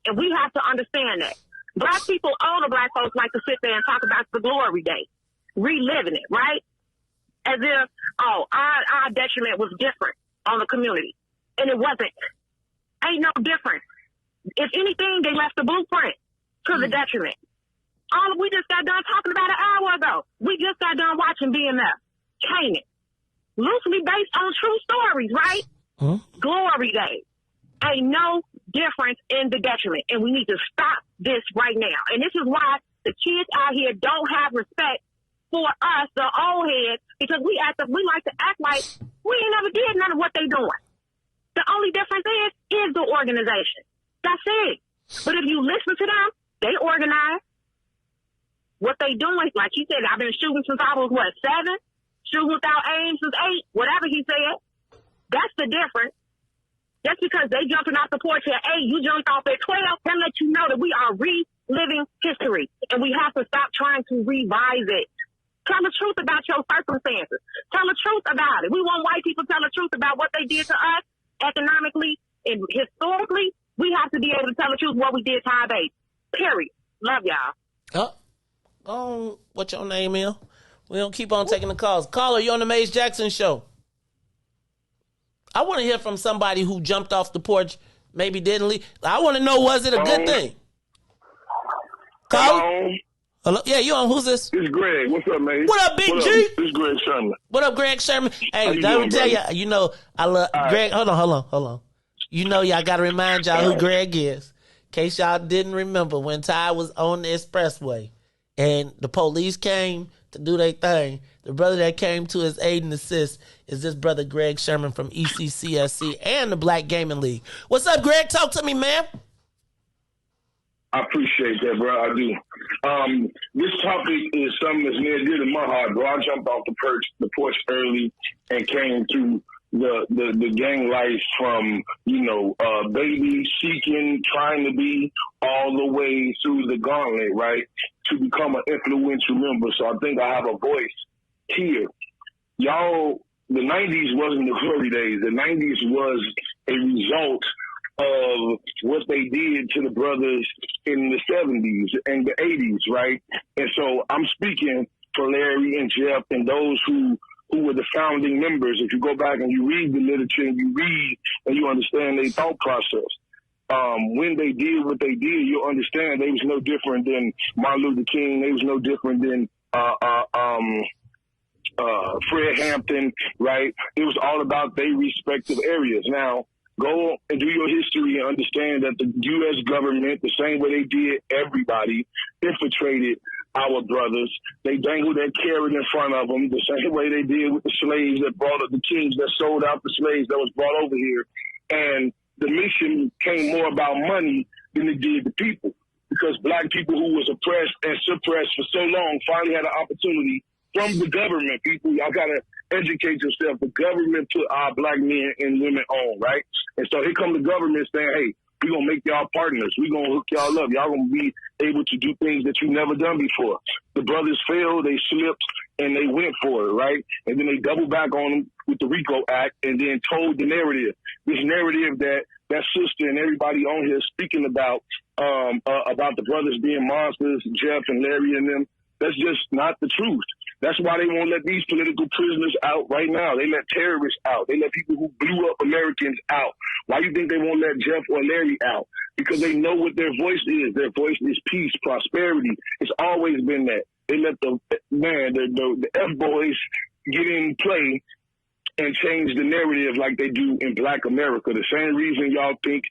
And we have to understand that. Black people, older black folks like to sit there and talk about the glory days, reliving it, right? As if, our detriment was different on the community. And it wasn't. Ain't no difference. If anything, they left the blueprint to the detriment. We just got done talking about an hour ago. We just got done watching BMF. Canaan. Loosely based on true stories, right? Huh? Glory days. Ain't no difference in the detriment. And we need to stop this right now. And this is why the kids out here don't have respect for us, the old heads, because we like to act like we ain't never did none of what they doing. The only difference is the organization. That's it. But if you listen to them, they organize. What they doing, like he said, I've been shooting since I was, 7? Shooting without aim since 8, whatever he said. That's the difference. Just because they jumping off the porch at 8, you jumped off at 12, that lets you know that we are reliving history. And we have to stop trying to revise it. Tell the truth about your circumstances. Tell the truth about it. We want white people to tell the truth about what they did to us economically and historically. We have to be able to tell the truth what we did to our baby. Period. Love y'all. What your name is? We don't keep on taking the calls. Caller, you on the Maze Jackson show. I want to hear from somebody who jumped off the porch, maybe didn't leave. I want to know, was it a good thing? Caller? Hello? Yeah, you on? Who's this? It's Greg. What's up, man? What up, Big G? This is Greg Sherman. What up, Greg Sherman? Hey, let me tell you, I love Greg. Hold on. You know, y'all got to remind y'all who Greg is. In case y'all didn't remember when Todd was on the expressway and the police came to do their thing. The brother that came to his aid and assist is this brother Greg Sherman from ECCSC and the Black Gaming League. What's up, Greg? Talk to me, man. I appreciate that, bro. I do. This topic is something that's near dear to my heart, bro. I jumped off the porch early and came through the gang life from, baby seeking, trying to be all the way through the gauntlet, right, to become an influential member. So I think I have a voice here. Y'all, the 90s wasn't the glory days. The 90s was a result of what they did to the brothers in the 70s and the 80s, right? And so I'm speaking for Larry and Jeff and those who were the founding members. If you go back and you read the literature and you read and you understand their thought process, when they did what they did, you'll understand they was no different than Martin Luther King. They was no different than Fred Hampton, right? It was all about their respective areas. Now, go and do your history and understand that the U.S. government, the same way they did everybody, infiltrated our brothers. They dangled that carrot in front of them the same way they did with the slaves that brought up the kings that sold out the slaves that was brought over here. And the mission came more about money than it did the people, because black people who was oppressed and suppressed for so long finally had an opportunity from the government. People, y'all got to educate yourself. The government put our black men and women on, right? And so here come the government saying, hey, we're going to make y'all partners. We're going to hook y'all up. Y'all going to be able to do things that you've never done before. The brothers failed, they slipped, and they went for it, right? And then they doubled back on them with the RICO Act and then told the narrative. This narrative that sister and everybody on here speaking about the brothers being monsters, Jeff and Larry and them, that's just not the truth. That's why they won't let these political prisoners out right now. They let terrorists out. They let people who blew up Americans out. Why do you think they won't let Jeff or Larry out? Because they know what their voice is. Their voice is peace, prosperity. It's always been that. They let the F-boys get in play and change the narrative like they do in Black America. The same reason y'all think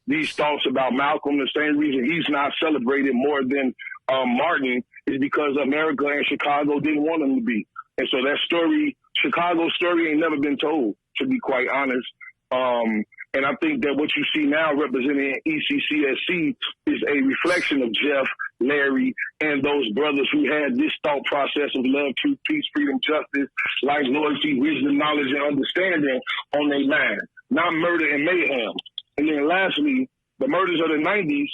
these thoughts about Malcolm, the same reason he's not celebrated more than Martin, is because America and Chicago didn't want him to be. And so that story, Chicago's story, ain't never been told, to be quite honest. And I think that what you see now representing ECCSC is a reflection of Jeff, Larry, and those brothers who had this thought process of love, truth, peace, freedom, justice, life, loyalty, wisdom, knowledge, and understanding on their mind, not murder and mayhem. And then lastly, the murders of the 90s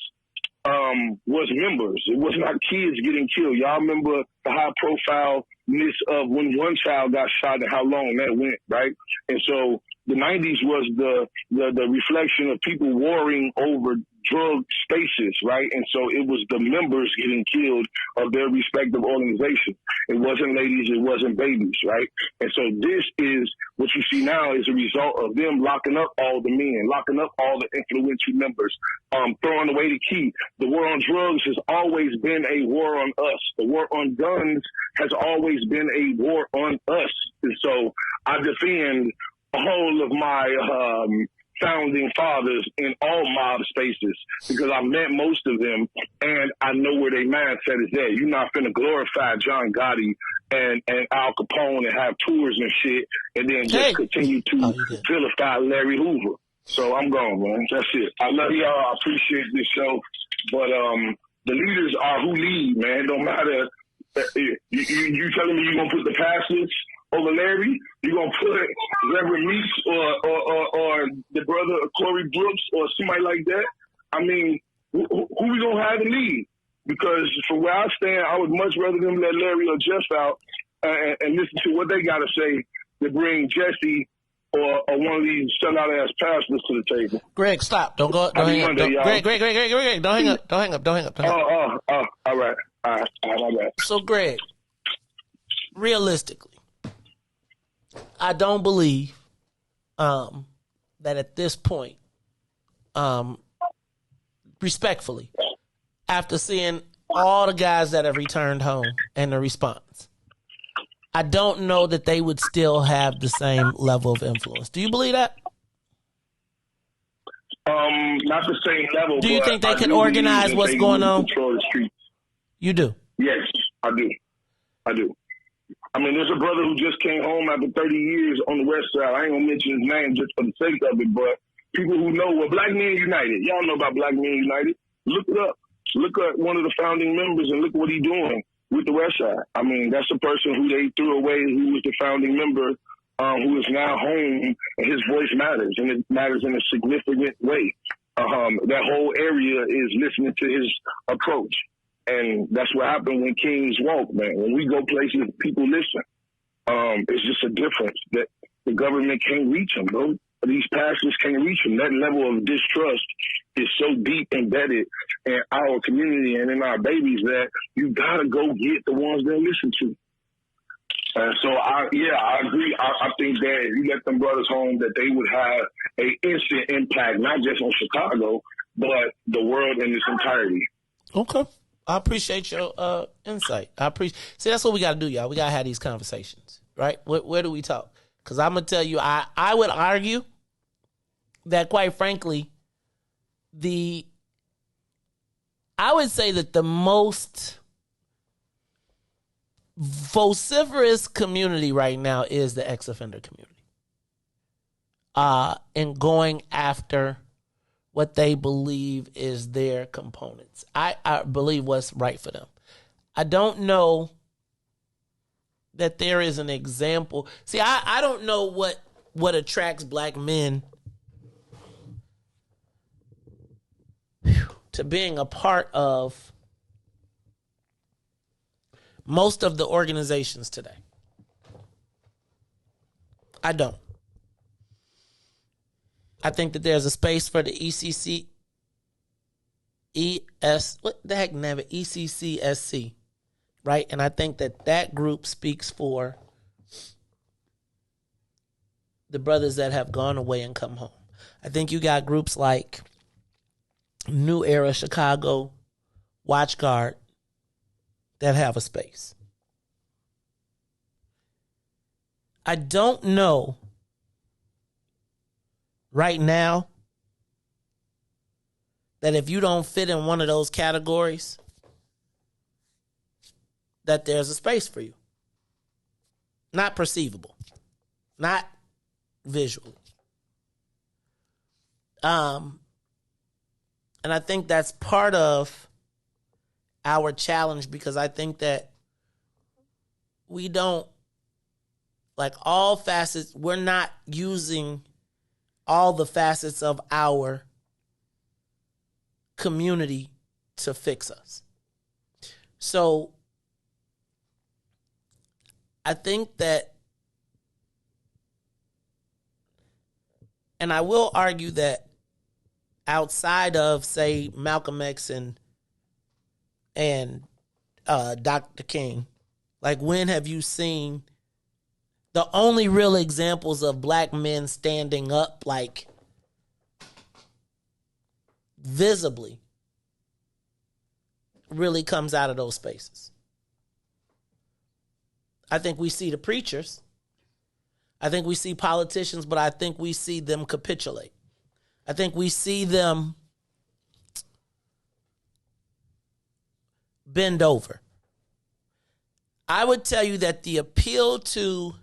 was members. It was not kids getting killed. Y'all remember the high profileness of when one child got shot and how long that went, right? And so the 90s was the reflection of people warring over drug spaces, right? And so it was the members getting killed of their respective organizations. It wasn't ladies, it wasn't babies, right? And so this is what you see now is a result of them locking up all the men, locking up all the influential members, throwing away the key. The war on drugs has always been a war on us. The war on guns has always been a war on us. And so I defend all of my founding fathers in all mob spaces because I met most of them and I know where their mindset is at. You're not finna glorify John Gotti and Al Capone and have tours and shit and then just continue to vilify Larry Hoover. So I'm gone, man. That's it. I love y'all. I appreciate this show. But the leaders are who lead, man. It don't matter. You telling me you're going to put the pastors over Larry? You're going to put Reverend Meeks or the brother of Corey Brooks or somebody like that? I mean, who we going to have to lead? Because from where I stand, I would much rather them let Larry or Jeff out and listen to what they got to say than bring Jesse or one of these sellout-ass pastors to the table. Greg, stop. Don't go. Don't hang up. Greg, don't hang up. Don't hang up. Don't hang up. All right. My bad. So, Greg, realistically, I don't believe that at this point, respectfully, after seeing all the guys that have returned home and the response, I don't know that they would still have the same level of influence. Do you believe that? Not the same level. Do you think they could organize what's going on? Control the streets. You do? Yes, I do. I mean, there's a brother who just came home after 30 years on the west side. I ain't gonna mention his name just for the sake of it, but people who know what Black Men United. Y'all know about Black Men United. Look it up. Look at one of the founding members and look what he's doing with the west side. I mean, that's the person who they threw away, who was the founding member, who is now home, and his voice matters, and it matters in a significant way. That whole area is listening to his approach. And that's what happened when Kings walk, man. When we go places, people listen. It's just a difference that the government can't reach them, bro. These pastors can't reach them. That level of distrust is so deep embedded in our community and in our babies that you gotta go get the ones they listen to. So I agree. I think that if you let them brothers home, that they would have an instant impact, not just on Chicago, but the world in its entirety. Okay. I appreciate your insight. See, that's what we got to do, y'all. We got to have these conversations, right? Where do we talk? Because I'm going to tell you, I would argue that, quite frankly, I would say that the most vociferous community right now is the ex-offender community. And going after what they believe is their components. I believe what's right for them. I don't know that there is an example. See, I don't know what attracts black men to being a part of most of the organizations today. I don't. I think that there's a space for the ECCSC, right? And I think that group speaks for the brothers that have gone away and come home. I think you got groups like New Era Chicago, Watch Guard, that have a space. I don't know right now that if you don't fit in one of those categories, that there's a space for you. Not perceivable. Not visually. And I think that's part of our challenge, because I think that we don't, like, all facets, we're not using all the facets of our community to fix us. So I think that, and I will argue that outside of, say, Malcolm X and Dr. King, like, when have you seen the only real examples of black men standing up, like, visibly, really comes out of those spaces? I think we see the preachers. I think we see politicians, but I think we see them capitulate. I think we see them bend over. I would tell you that the appeal to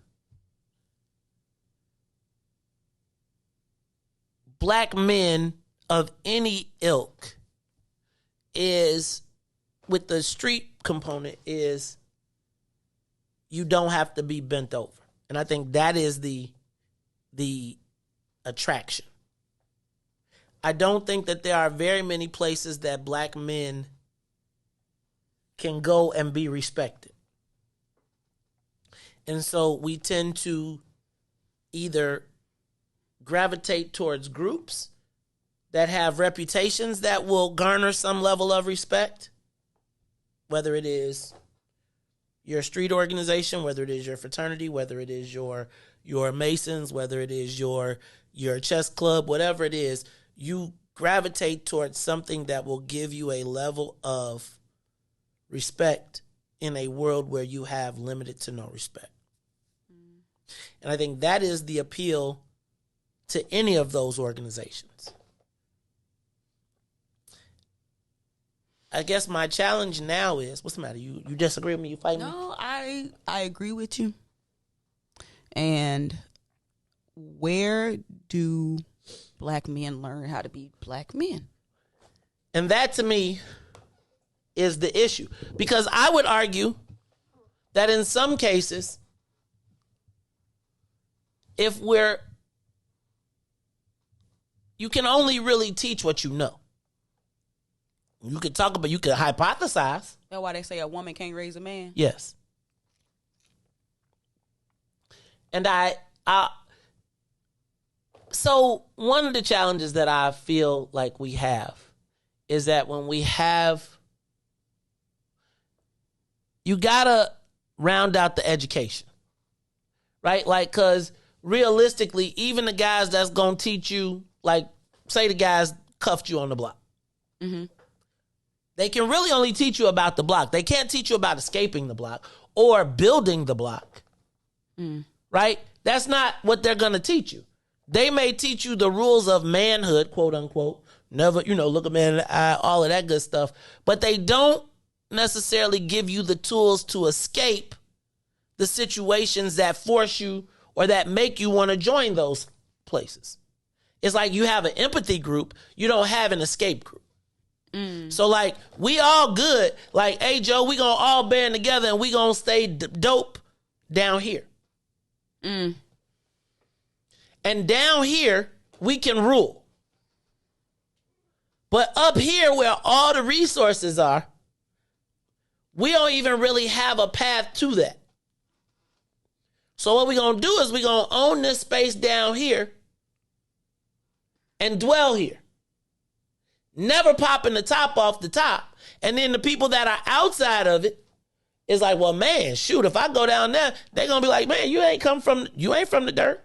black men of any ilk is, with the street component, is you don't have to be bent over. And I think that is the attraction. I don't think that there are very many places that black men can go and be respected. And so we tend to either gravitate towards groups that have reputations that will garner some level of respect, whether it is your street organization, whether it is your fraternity, whether it is your Masons, whether it is your chess club, whatever it is, you gravitate towards something that will give you a level of respect in a world where you have limited to no respect. And I think that is the appeal to any of those organizations. I guess my challenge now is, what's the matter? You disagree with me? You fight me? No, I agree with you. And where do black men learn how to be black men? And that, to me, is the issue. Because I would argue that in some cases, you can only really teach what you know. You could talk about, you could hypothesize. That's why they say a woman can't raise a man. Yes. And so one of the challenges that I feel like we have is that when we have, you gotta round out the education, right? Like, cause realistically, even the guys that's gonna teach you, like, say the guys cuffed you on the block. Mm-hmm. They can really only teach you about the block. They can't teach you about escaping the block or building the block, right? That's not what they're going to teach you. They may teach you the rules of manhood, quote unquote, never, look a man in the eye, all of that good stuff. But they don't necessarily give you the tools to escape the situations that force you or that make you want to join those places. It's like you have an empathy group, you don't have an escape group. So, like, we all good. Like, hey, Joe, we gonna all band together and we gonna stay dope down here. And down here, we can rule. But up here where all the resources are, we don't even really have a path to that. So what we gonna do is we gonna own this space down here and dwell here. Never popping the top off the top. And then the people that are outside of it is like, well, man, shoot, if I go down there, they're going to be like, man, you ain't from the dirt.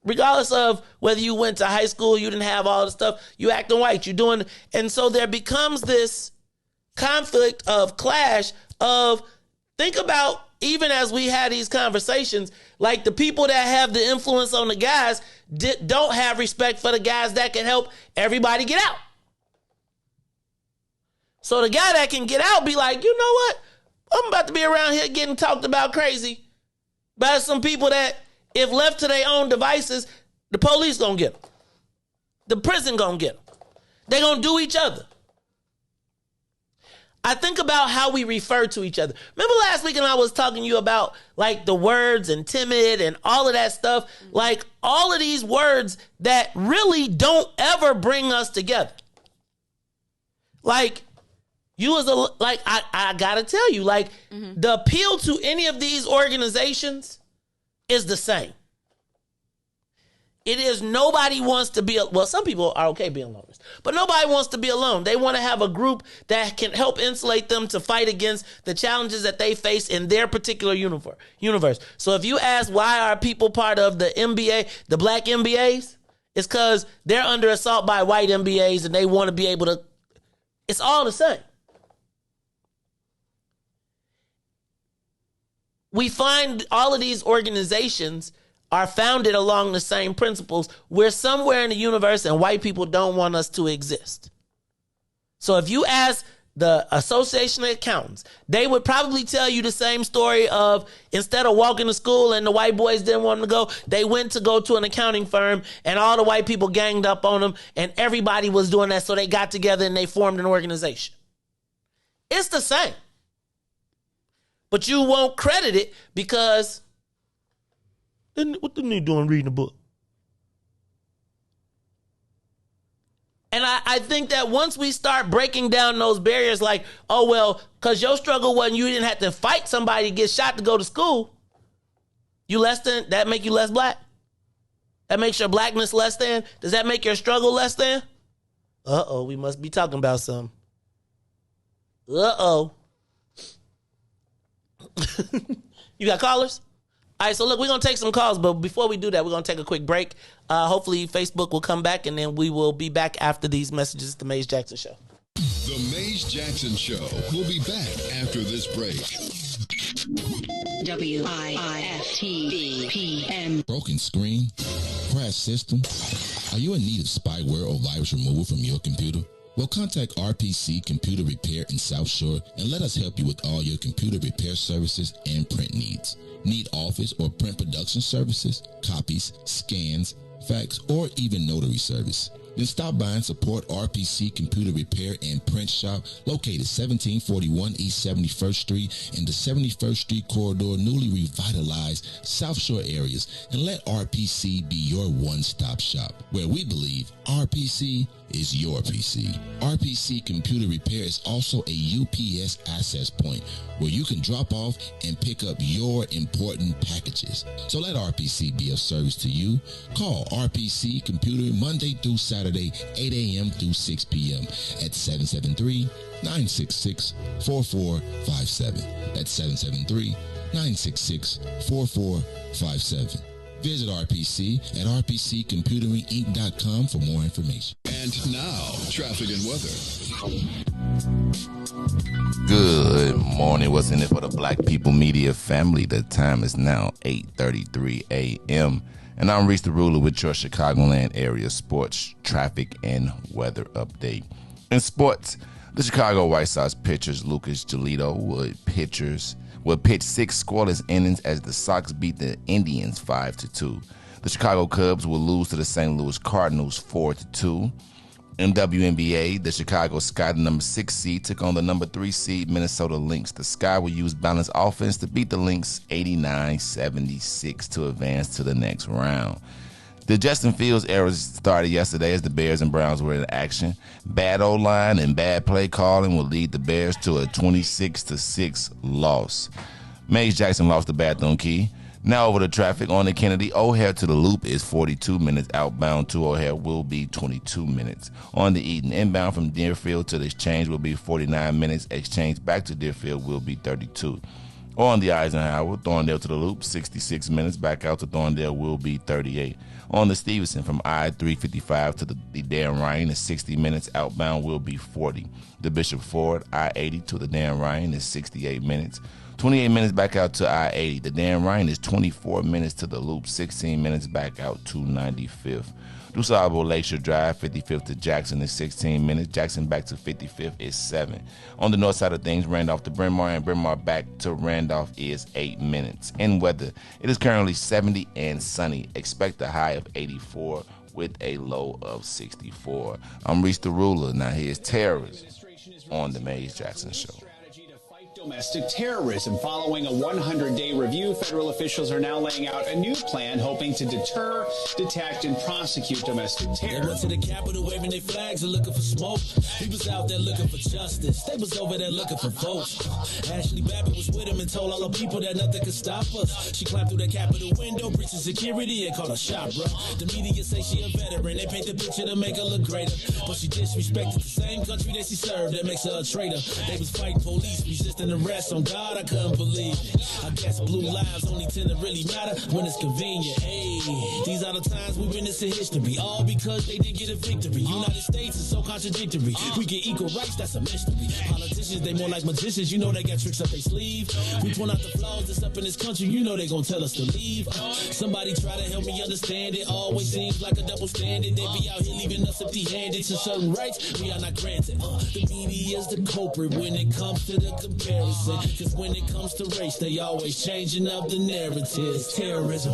Regardless of whether you went to high school, you didn't have all the stuff, you acting white, you doing. And so there becomes this conflict of clash of, think about, even as we had these conversations, like the people that have the influence on the guys don't have respect for the guys that can help everybody get out. So the guy that can get out be like, you know what? I'm about to be around here getting talked about crazy by some people that, if left to their own devices, the police gonna get them. the prison gonna get them. They gonna do each other. I think about how we refer to each other. Remember last week and I was talking to you about like the words and timid and all of that stuff? Like all of these words that really don't ever bring us together. Like you as a, like I gotta tell you, like the appeal to any of these organizations is the same. It is nobody wants to be, well, some people are okay being loners, but nobody wants to be alone. They want to have a group that can help insulate them to fight against the challenges that they face in their particular universe. So if you ask why are people part of the NBA, the black MBAs, it's because they're under assault by white MBAs and they want to be able to, it's all the same. We find all of these organizations are founded along the same principles. We're somewhere in the universe and white people don't want us to exist. So if you ask the Association of Accountants, they would probably tell you the same story of instead of walking to school and the white boys didn't want them to go, they went to go to an accounting firm and all the white people ganged up on them and everybody was doing that. So they got together and they formed an organization. It's the same. But you won't credit it because what the nigga doing reading a book? And I think that once we start breaking down those barriers, like, oh, well, because your struggle wasn't you didn't have to fight somebody to get shot to go to school, you less than, that make you less black? That makes your blackness less than? Does that make your struggle less than? Uh-oh, we must be talking about something. Uh-oh. You got callers? All right, so look, we're going to take some calls, but before we do that, we're going to take a quick break. Hopefully, Facebook will come back, and then we will be back after these messages. The Maze Jackson Show. The Maze Jackson Show will be back after this break. WIIFTBP. Broken screen? Crash system? Are you in need of spyware or virus removal from your computer? Well, contact RPC Computer Repair in South Shore and let us help you with all your computer repair services and print needs. Need office or print production services, copies, scans, fax, or even notary service? Then stop by and support RPC Computer Repair and Print Shop located 1741 East 71st Street in the 71st Street corridor, newly revitalized South Shore areas, and let RPC be your one-stop shop, where we believe RPC is your PC. RPC Computer Repair is also a UPS access point where you can drop off and pick up your important packages. So let RPC be of service to you. Call RPC Computer Monday through Saturday, 8 a.m. through 6 p.m. at 773-966-4457. That's 773-966-4457. Visit RPC at rpccomputeringinc.com for more information. And now, traffic and weather. Good morning. What's in it for the Black People Media family? The time is now 8:33 a.m. And I'm Riis the Ruler with your Chicagoland area sports, traffic, and weather update. In sports, the Chicago White Sox pitchers Lucas Giolito would pitch 6 scoreless innings as the Sox beat the Indians 5-2. The Chicago Cubs will lose to the St. Louis Cardinals 4-2. In WNBA, the Chicago Sky, the number 6 seed, took on the number 3 seed Minnesota Lynx. The Sky will use balanced offense to beat the Lynx 89-76 to advance to the next round. The Justin Fields era started yesterday as the Bears and Browns were in action. Bad O-line and bad play calling will lead the Bears to a 26-6 loss. Maze Jackson lost the bathroom key. Now over to traffic on the Kennedy. O'Hare to the Loop is 42 minutes. Outbound to O'Hare will be 22 minutes. On the Eden, inbound from Deerfield to the Exchange will be 49 minutes. Exchange back to Deerfield will be 32. On the Eisenhower, Thorndale to the Loop, 66 minutes. Back out to Thorndale will be 38. On the Stevenson, from I-355 to the Dan Ryan is 60 minutes. Outbound will be 40. The Bishop Ford, I-80 to the Dan Ryan is 68 minutes. 28 minutes back out to I-80. The Dan Ryan is 24 minutes to the Loop, 16 minutes back out to 95th. DuSable Lakeshore Drive, 55th to Jackson is 16 minutes. Jackson back to 55th is 7. On the north side of things, Randolph to Bryn Mawr, and Bryn Mawr back to Randolph is 8 minutes. In weather, it is currently 70 and sunny. Expect a high of 84 with a low of 64. I'm Riis the Ruler. Now here's terrorism on the Maze Jackson Show. Domestic terrorism. Following a 100-day review, federal officials are now laying out a new plan hoping to deter, detect, and prosecute domestic terror. They went to the Capitol waving their flags and looking for smoke. He was out there looking for justice. They was over there looking for votes. Ashley Babbitt was with him and told all the people that nothing could stop us. She climbed through the Capitol window, breaching security, and called a shot, bro. The media say she a veteran. They paint the picture to make her look greater. But she disrespected the same country that she served. That makes her a traitor. They was fighting police, resisting arrest. On God, I couldn't believe it. I guess blue lives only tend to really matter when it's convenient. Hey, these are the times we witness in history, all because they didn't get a victory. United States is so contradictory. We get equal rights, that's a mystery. Politicians, they more like magicians. You know they got tricks up their sleeve. We point out the flaws that's up in this country. You know they gonna tell us to leave. Somebody try to help me understand it. Always seems like a double standard. They be out here leaving us empty-handed. To certain rights we are not granted. The media is the culprit when it comes to the comparison. Cause when it comes to race, they always changing up the narratives. Terrorism.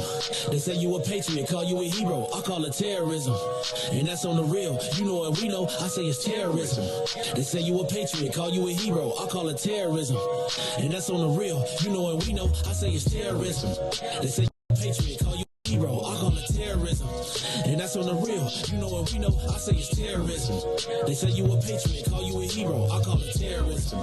They say you a patriot, call you a hero. I call it terrorism. And that's on the real. You know what we know, I say it's terrorism. They say you a patriot, call you a hero. I call it terrorism. And that's on the real. You know what we know, I say it's terrorism. They say you a patriot, call you a hero. I call it terrorism. And that's on the real. You know what we know, I say it's terrorism. They say you a patriot, call you a hero. I call it terrorism.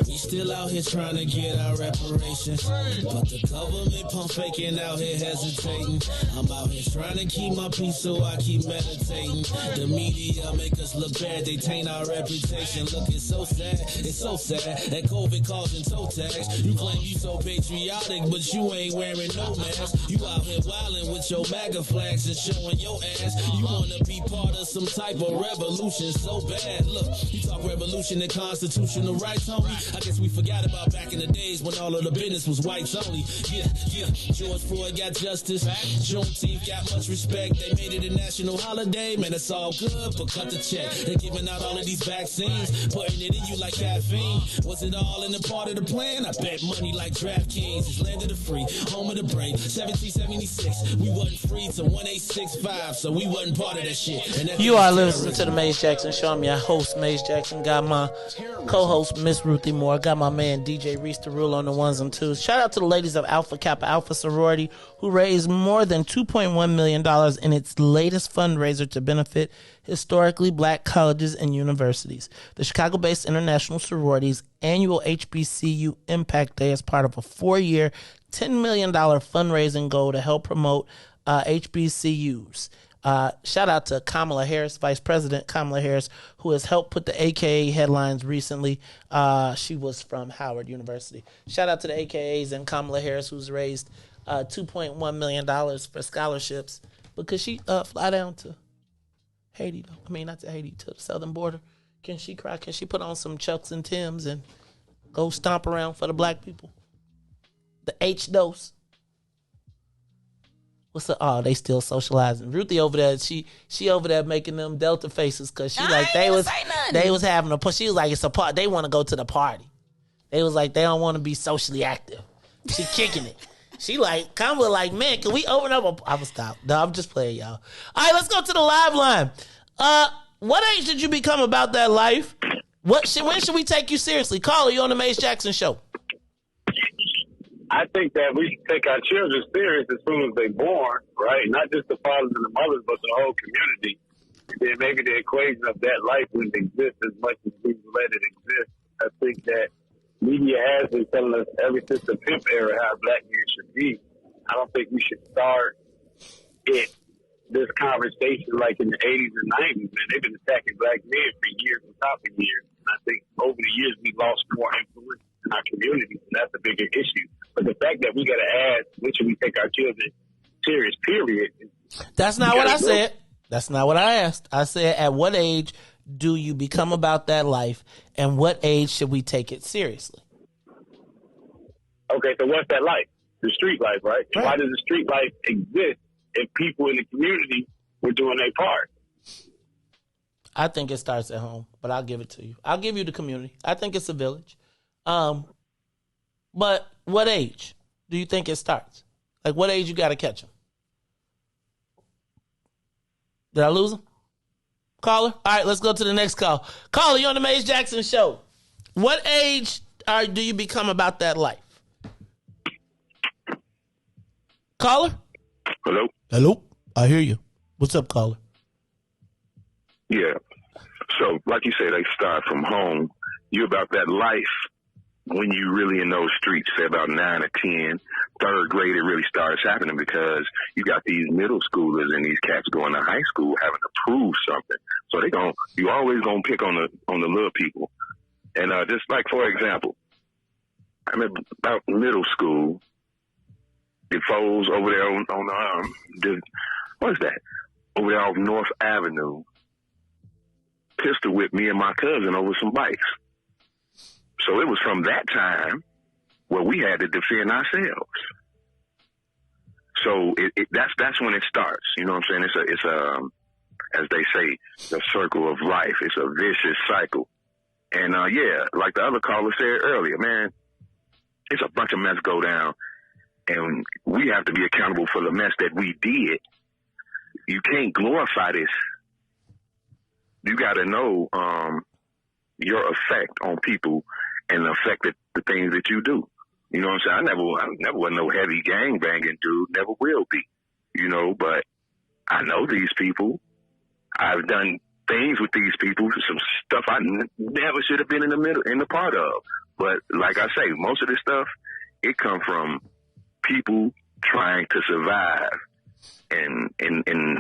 We still out here trying to get our reparations, but the government pump faking out here hesitating. I'm out here trying to keep my peace, so I keep meditating. The media make us look bad, they taint our reputation. Look, it's so sad that COVID causing toe tags. You claim you so patriotic, but you ain't wearing no mask. You out here wildin' with your MAGA flags and showing your ass. You wanna be part of some type of revolution so bad. Look, you talk revolution and constitutional rights only. I guess we forgot about back in the days when all of the business was whites only. Yeah. George Floyd got justice. Juneteenth got much respect. They made it a national holiday. Man, it's all good, but cut the check. They're giving out all of these vaccines, putting it in you like caffeine. Was it all in the part of the plan? I bet money like DraftKings. It's land of the free, home of the brave. 1776, we wasn't free till 1865, so we wasn't part of that shit. And you are listening to the Maze Jackson Show. I'm your host, Maze Jackson. Got my co-host, Miss Ruthie Moore. Got my man, DJ Riis the Rule on the ones and twos. Shout out to the ladies of Alpha Kappa Alpha Sorority who raised more than $2.1 million in its latest fundraiser to benefit historically black colleges and universities. The Chicago-based International Sorority's annual HBCU Impact Day is part of a 4-year, $10 million fundraising goal to help promote HBCUs. Shout out to Kamala Harris, Vice President Kamala Harris, who has helped put the AKA headlines recently. She was from Howard University. Shout out to the AKAs and Kamala Harris, who's raised $2.1 million for scholarships. But could she fly down to Haiti, though? I mean, not to Haiti, to the southern border. Can she cry? Can she put on some Chucks and Tims and go stomp around for the black people? The H-dose. What's up? Oh, they still socializing. Ruthie over there, she over there making them Delta faces because she like they was having a she was like it's a part. They want to go to the party. They was like they don't want to be socially active. She kicking it. She like Kamala like, man, can we open up I will stop. No, I'm just playing, y'all. All right, let's go to the live line. What age did you become about that life? When should we take you seriously? Caller, you on the Maze Jackson Show. I think that we should take our children serious as soon as they're born, right? Not just the fathers and the mothers, but the whole community. And then maybe the equation of that life wouldn't exist as much as we let it exist. I think that media has been telling us ever since the pimp era how black men should be. I don't think we should start this conversation like in the 80s and 90s, man. They've been attacking black men for years on top of years. And I think over the years we lost more influence in our community, and that's a bigger issue. But the fact that we got to ask, when should we take our children serious, period. That's not what I said. That's not what I asked. I said, at what age do you become about that life, and what age should we take it seriously? Okay, so what's that life? The street life, right? Why does the street life exist if people in the community were doing their part? I think it starts at home, but I'll give it to you. I'll give you the community. I think it's a village. But what age do you think it starts? Like, what age you got to catch them? Did I lose him? Caller? All right, let's go to the next call. Caller, you on the Maze Jackson Show. What age do you become about that life? Caller? Hello? Hello? I hear you. What's up, caller? Yeah. So, like you say, they start from home. You about that life when you really in those streets, say about 9 or 10, third grade, it really starts happening because you got these middle schoolers and these cats going to high school having to prove something. So you always gonna pick on the little people. And just like, for example, I'm about middle school, the foes over there on what is that? Over there off North Avenue, pistol whipped me and my cousin over some bikes. So it was from that time where we had to defend ourselves. So that's when it starts. You know what I'm saying? It's a as they say, the circle of life. It's a vicious cycle. And yeah, like the other caller said earlier, man, it's a bunch of mess go down, and we have to be accountable for the mess that we did. You can't glorify this. You got to know your effect on people and the effect that the things that you do. You know what I'm saying? I never was no heavy gang banging dude, never will be. You know, but I know these people. I've done things with these people, some stuff I never should have been in the part of. But like I say, most of this stuff, it come from people trying to survive in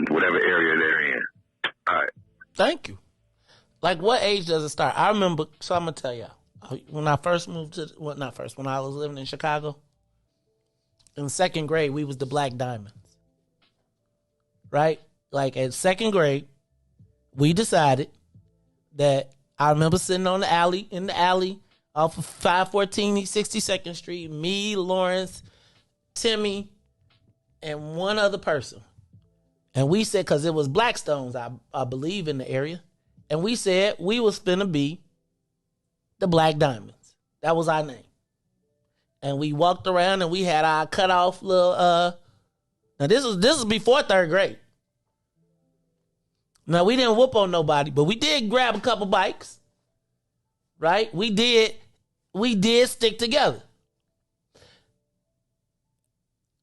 whatever area they're in. All right. Thank you. Like, what age does it start? I remember, so I'm going to tell y'all. When I first moved to, well, not first, when I was living in Chicago, in second grade, we was the Black Diamonds. Right? Like, at second grade, we decided that, I remember sitting in the alley off of 514 East 62nd Street, me, Lawrence, Timmy, and one other person. And we said, because it was Blackstones, I believe, in the area. And we said we was finna be the Black Diamonds. That was our name. And we walked around and we had our cut off little now this was before third grade. Now we didn't whoop on nobody, but we did grab a couple bikes. Right? We did stick together.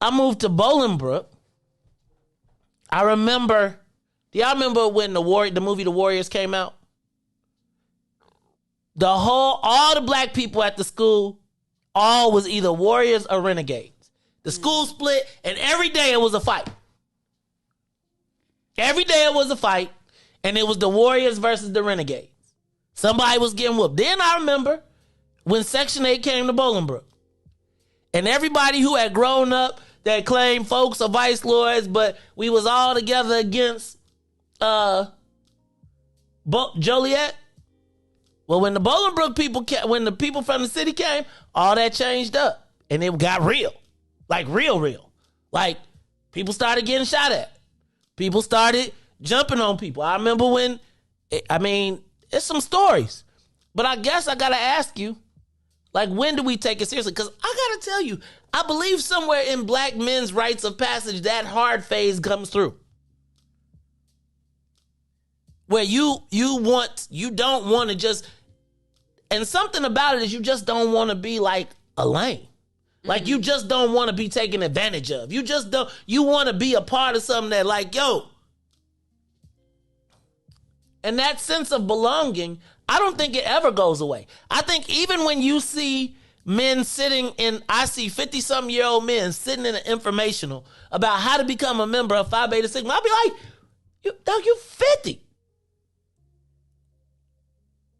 I moved to Bolingbrook. I remember, do y'all remember when the movie The Warriors came out? All the black people at the school, all was either Warriors or Renegades. The school split, and every day it was a fight. Every day it was a fight, and it was the Warriors versus the Renegades. Somebody was getting whooped. Then I remember when Section 8 came to Bolingbrook, and everybody who had grown up that claimed folks are vice lords, but we was all together against Joliet. Well, when the Bolingbrook people when the people from the city came, all that changed up, and it got real, like real. Like, people started getting shot at. People started jumping on people. I remember when, it's some stories, but I guess I gotta ask you, like, when do we take it seriously? Because I gotta tell you, I believe somewhere in black men's rites of passage, that hard phase comes through. Where you don't want to just, and something about it is you just don't want to be like a lame. Like, you just don't want to be taken advantage of. You want to be a part of something that, like, yo. And that sense of belonging, I don't think it ever goes away. I think even when you see men I see 50-something-year-old men sitting in an informational about how to become a member of Phi Beta Sigma, I'll be like, you 50.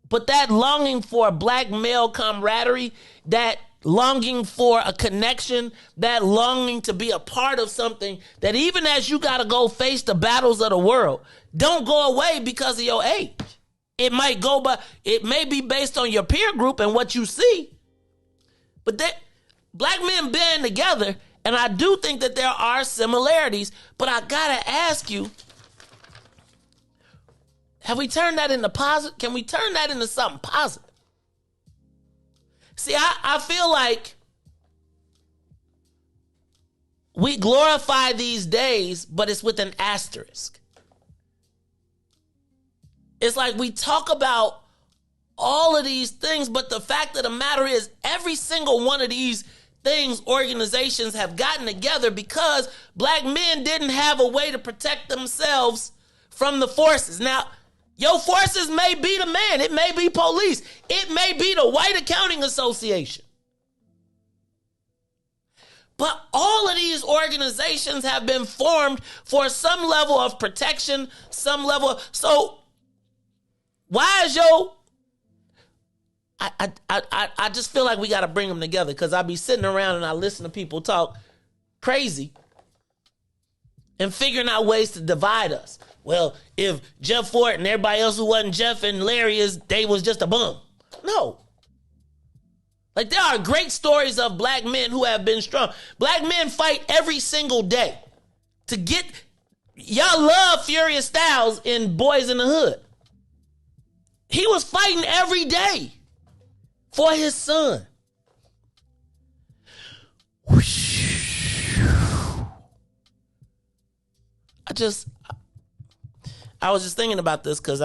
But that longing for a black male camaraderie, that longing for a connection, that longing to be a part of something, that even as you got to go face the battles of the world, don't go away because of your age. It may be based on your peer group and what you see, but that black men band together, and I do think that there are similarities, but I gotta ask you, have we turned that into positive? Can we turn that into something positive? See, I feel like we glorify these days, but it's with an asterisk. It's like we talk about all of these things, but the fact of the matter is every single one of these things organizations have gotten together because black men didn't have a way to protect themselves from the forces. Now, your forces may be the man. It may be police. It may be the White Accounting Association. But all of these organizations have been formed for some level of protection, some level. So why is I just feel like we got to bring them together because I be sitting around and I listen to people talk crazy and figuring out ways to divide us. Well, if Jeff Fort and everybody else who wasn't Jeff and Larry they was just a bum. No. Like there are great stories of black men who have been strong. Black men fight every single day to get, y'all love Furious Styles in Boys in the Hood. He was fighting every day for his son. I was just thinking about this because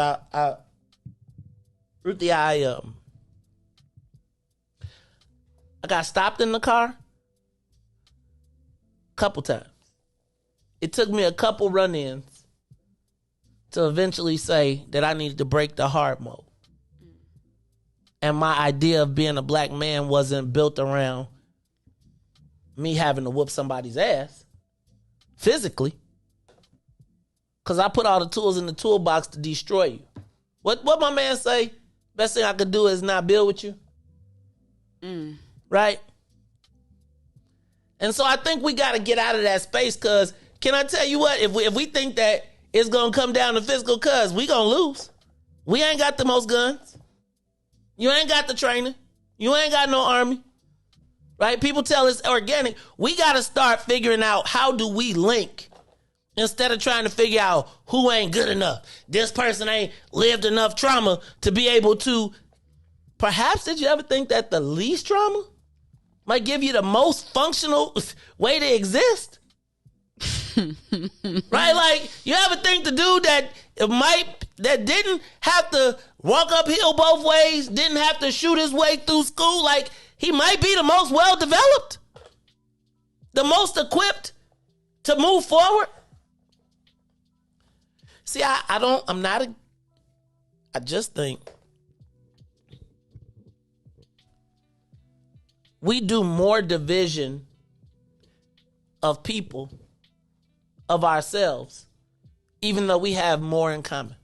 Ruthie, I got stopped in the car a couple times. It took me a couple run-ins to eventually say that I needed to break the hard mode. And my idea of being a black man wasn't built around me having to whoop somebody's ass physically. Because I put all the tools in the toolbox to destroy you. What my man say? Best thing I could do is not build with you. Right? And so I think we got to get out of that space because can I tell you what? If we think that it's going to come down to physical cuz, we going to lose. We ain't got the most guns. You ain't got the training. You ain't got no army. Right? People tell us organic. We got to start figuring out how do we link instead of trying to figure out who ain't good enough. This person ain't lived enough trauma to be able to. Perhaps did you ever think that the least trauma might give you the most functional way to exist? Right? Like, you ever think the dude that didn't have to walk uphill both ways, didn't have to shoot his way through school, like, he might be the most well-developed, the most equipped to move forward? See, I just think we do more division of people, of ourselves, even though we have more in common.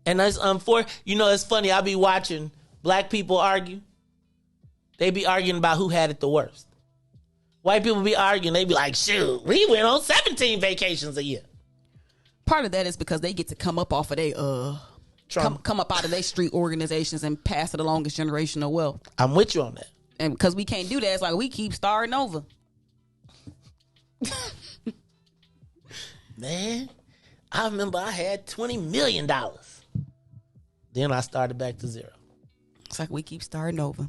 And that's unfortunate. You know, it's funny. I be watching black people argue. They be arguing about who had it the worst. White people be arguing. They be like, shoot, we went on 17 vacations a year. Part of that is because they get to come up off of their come up out of their street organizations and pass it along as generational wealth. I'm with you on that. And because we can't do that, it's like we keep starting over. Man, I remember I had $20 million. Then I started back to zero. It's like we keep starting over.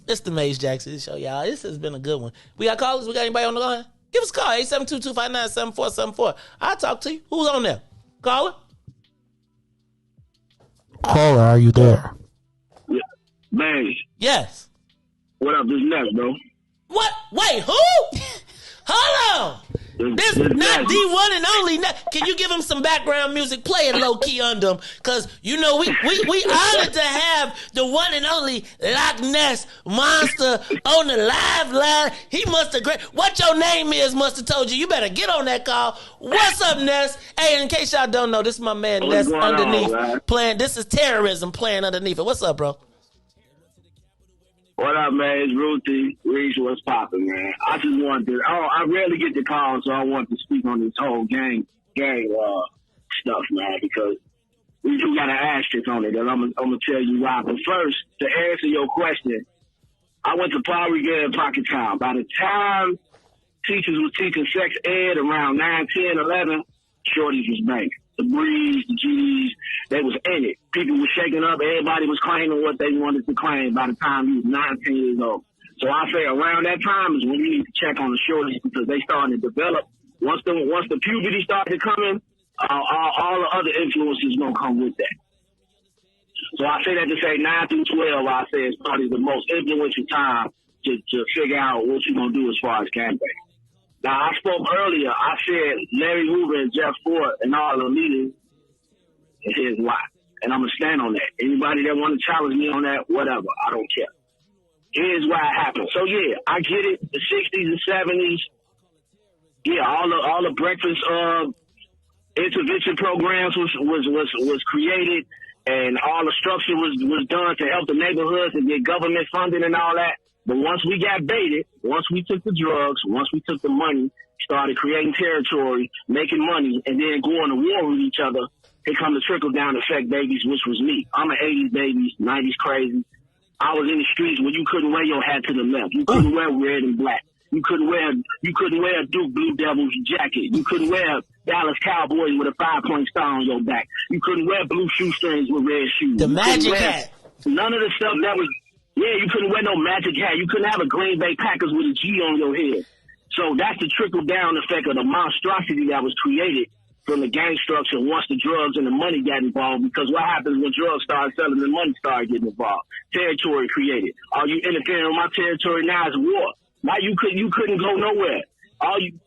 It's the Maze Jackson show, y'all. This has been a good one. We got callers? We got anybody on the line? Give us a call, 872-259-7474. I'll talk to you. Who's on there? Caller? Caller, are you there? Yeah. Maze. Yes. What up? This next, bro. What? Wait, who? Hold on. This not the one and only. Can you give him some background music? Play it low key under him, cause you know we honored to have the one and only Loch Ness Monster on the live line. He must have what your name is must have told you. You better get on that call. What's up, Ness? Hey, in case y'all don't know, this is my man Ness underneath playing. This is terrorism playing underneath it. What's up, bro? What up, man? It's Ruthie. Riis, what's popping, man? I just wanted to, I rarely get the call, so I want to speak on this whole gang stuff, man, because we do got an asterisk on it, and I'm going to tell you why. But first, to answer your question, I went to Paul Revere in Pocket Town. By the time teachers was teaching sex ed around 9, 10, 11, shorties was banging. The Breeze, the G's, they was in it. People were shaking up. Everybody was claiming what they wanted to claim by the time he was 19 years old. So I say around that time is when you need to check on the shorties because they starting to develop. Once the puberty started to come in, all the other influences gonna come with that. So I say that to say 9 through 12, I say is probably the most influential time to figure out what you're gonna do as far as campaign. Now I spoke earlier. I said Larry Hoover and Jeff Ford and all the leaders. And here's why. And I'm gonna stand on that. Anybody that want to challenge me on that, whatever, I don't care. Here's why it happened. So yeah, I get it. The 60s and 70s. Yeah, all the breakfast intervention programs was created, and all the structure was done to help the neighborhoods and get government funding and all that. But once we got baited, once we took the drugs, once we took the money, started creating territory, making money, and then going to war with each other, here come the trickle down effect babies, which was me. I'm an 80s baby, 90s crazy. I was in the streets where you couldn't wear your hat to the left. You couldn't wear red and black. You couldn't wear a Duke Blue Devils jacket. You couldn't wear Dallas Cowboys with a 5-point star on your back. You couldn't wear blue shoestrings with red shoes. The magic hat. None of the stuff that was, you couldn't wear no magic hat. You couldn't have a Green Bay Packers with a G on your head. So that's the trickle down effect of the monstrosity that was created from the gang structure once the drugs and the money got involved. Because what happens when drugs start selling and money started getting involved? Territory created. Are you interfering with my territory now is war. Now you couldn't go nowhere.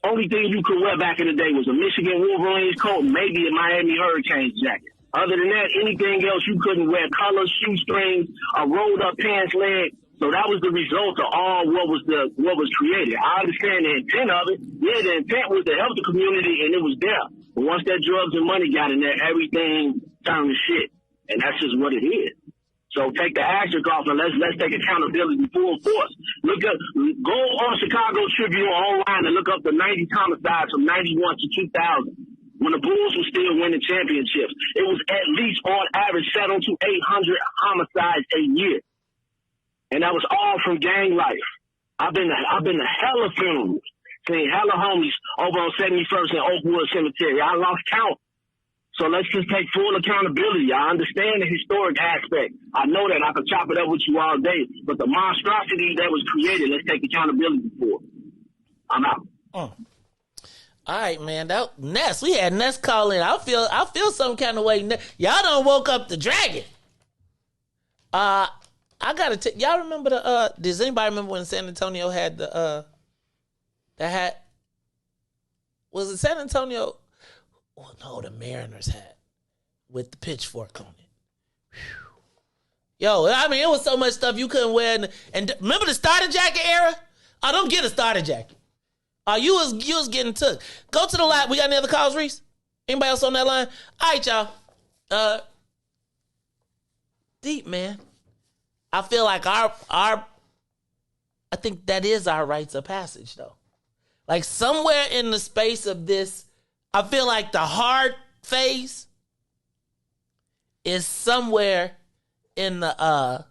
Only thing you could wear back in the day was a Michigan Wolverines coat, maybe a Miami Hurricanes jacket. Other than that, anything else you couldn't wear. Colors, shoestrings, a rolled up pants leg. So that was the result of all what was created. I understand the intent of it. Yeah, the intent was to help the community, and it was there. But once that drugs and money got in there, everything turned to shit, and that's just what it is. So take the asterisk off and let's take accountability full force. Go on Chicago Tribune online and look up the 90 homicides from 91 to 2000. When the Bulls were still winning championships, it was at least on average 700 to 800 homicides a year. And that was all from gang life. I've been to hella funerals, seen hella homies over on 71st and Oakwood Cemetery. I lost count. So let's just take full accountability. I understand the historic aspect. I know that. I can chop it up with you all day. But the monstrosity that was created, let's take accountability for. I'm out. All right, man. Ness, we had Ness call in. I feel some kind of way. Y'all done woke up the dragon. I gotta y'all remember does anybody remember when San Antonio had that hat? Was it San Antonio? Oh no, the Mariners hat with the pitchfork on it. Whew. Yo, I mean, it was so much stuff you couldn't wear. And remember the starter jacket era? I don't get a starter jacket. You was getting took. Go to the line. We got any other calls, Riis? Anybody else on that line? All right, y'all. Deep, man. I feel like I think that is our rites of passage, though. Like somewhere in the space of this, I feel like the hard phase is somewhere in the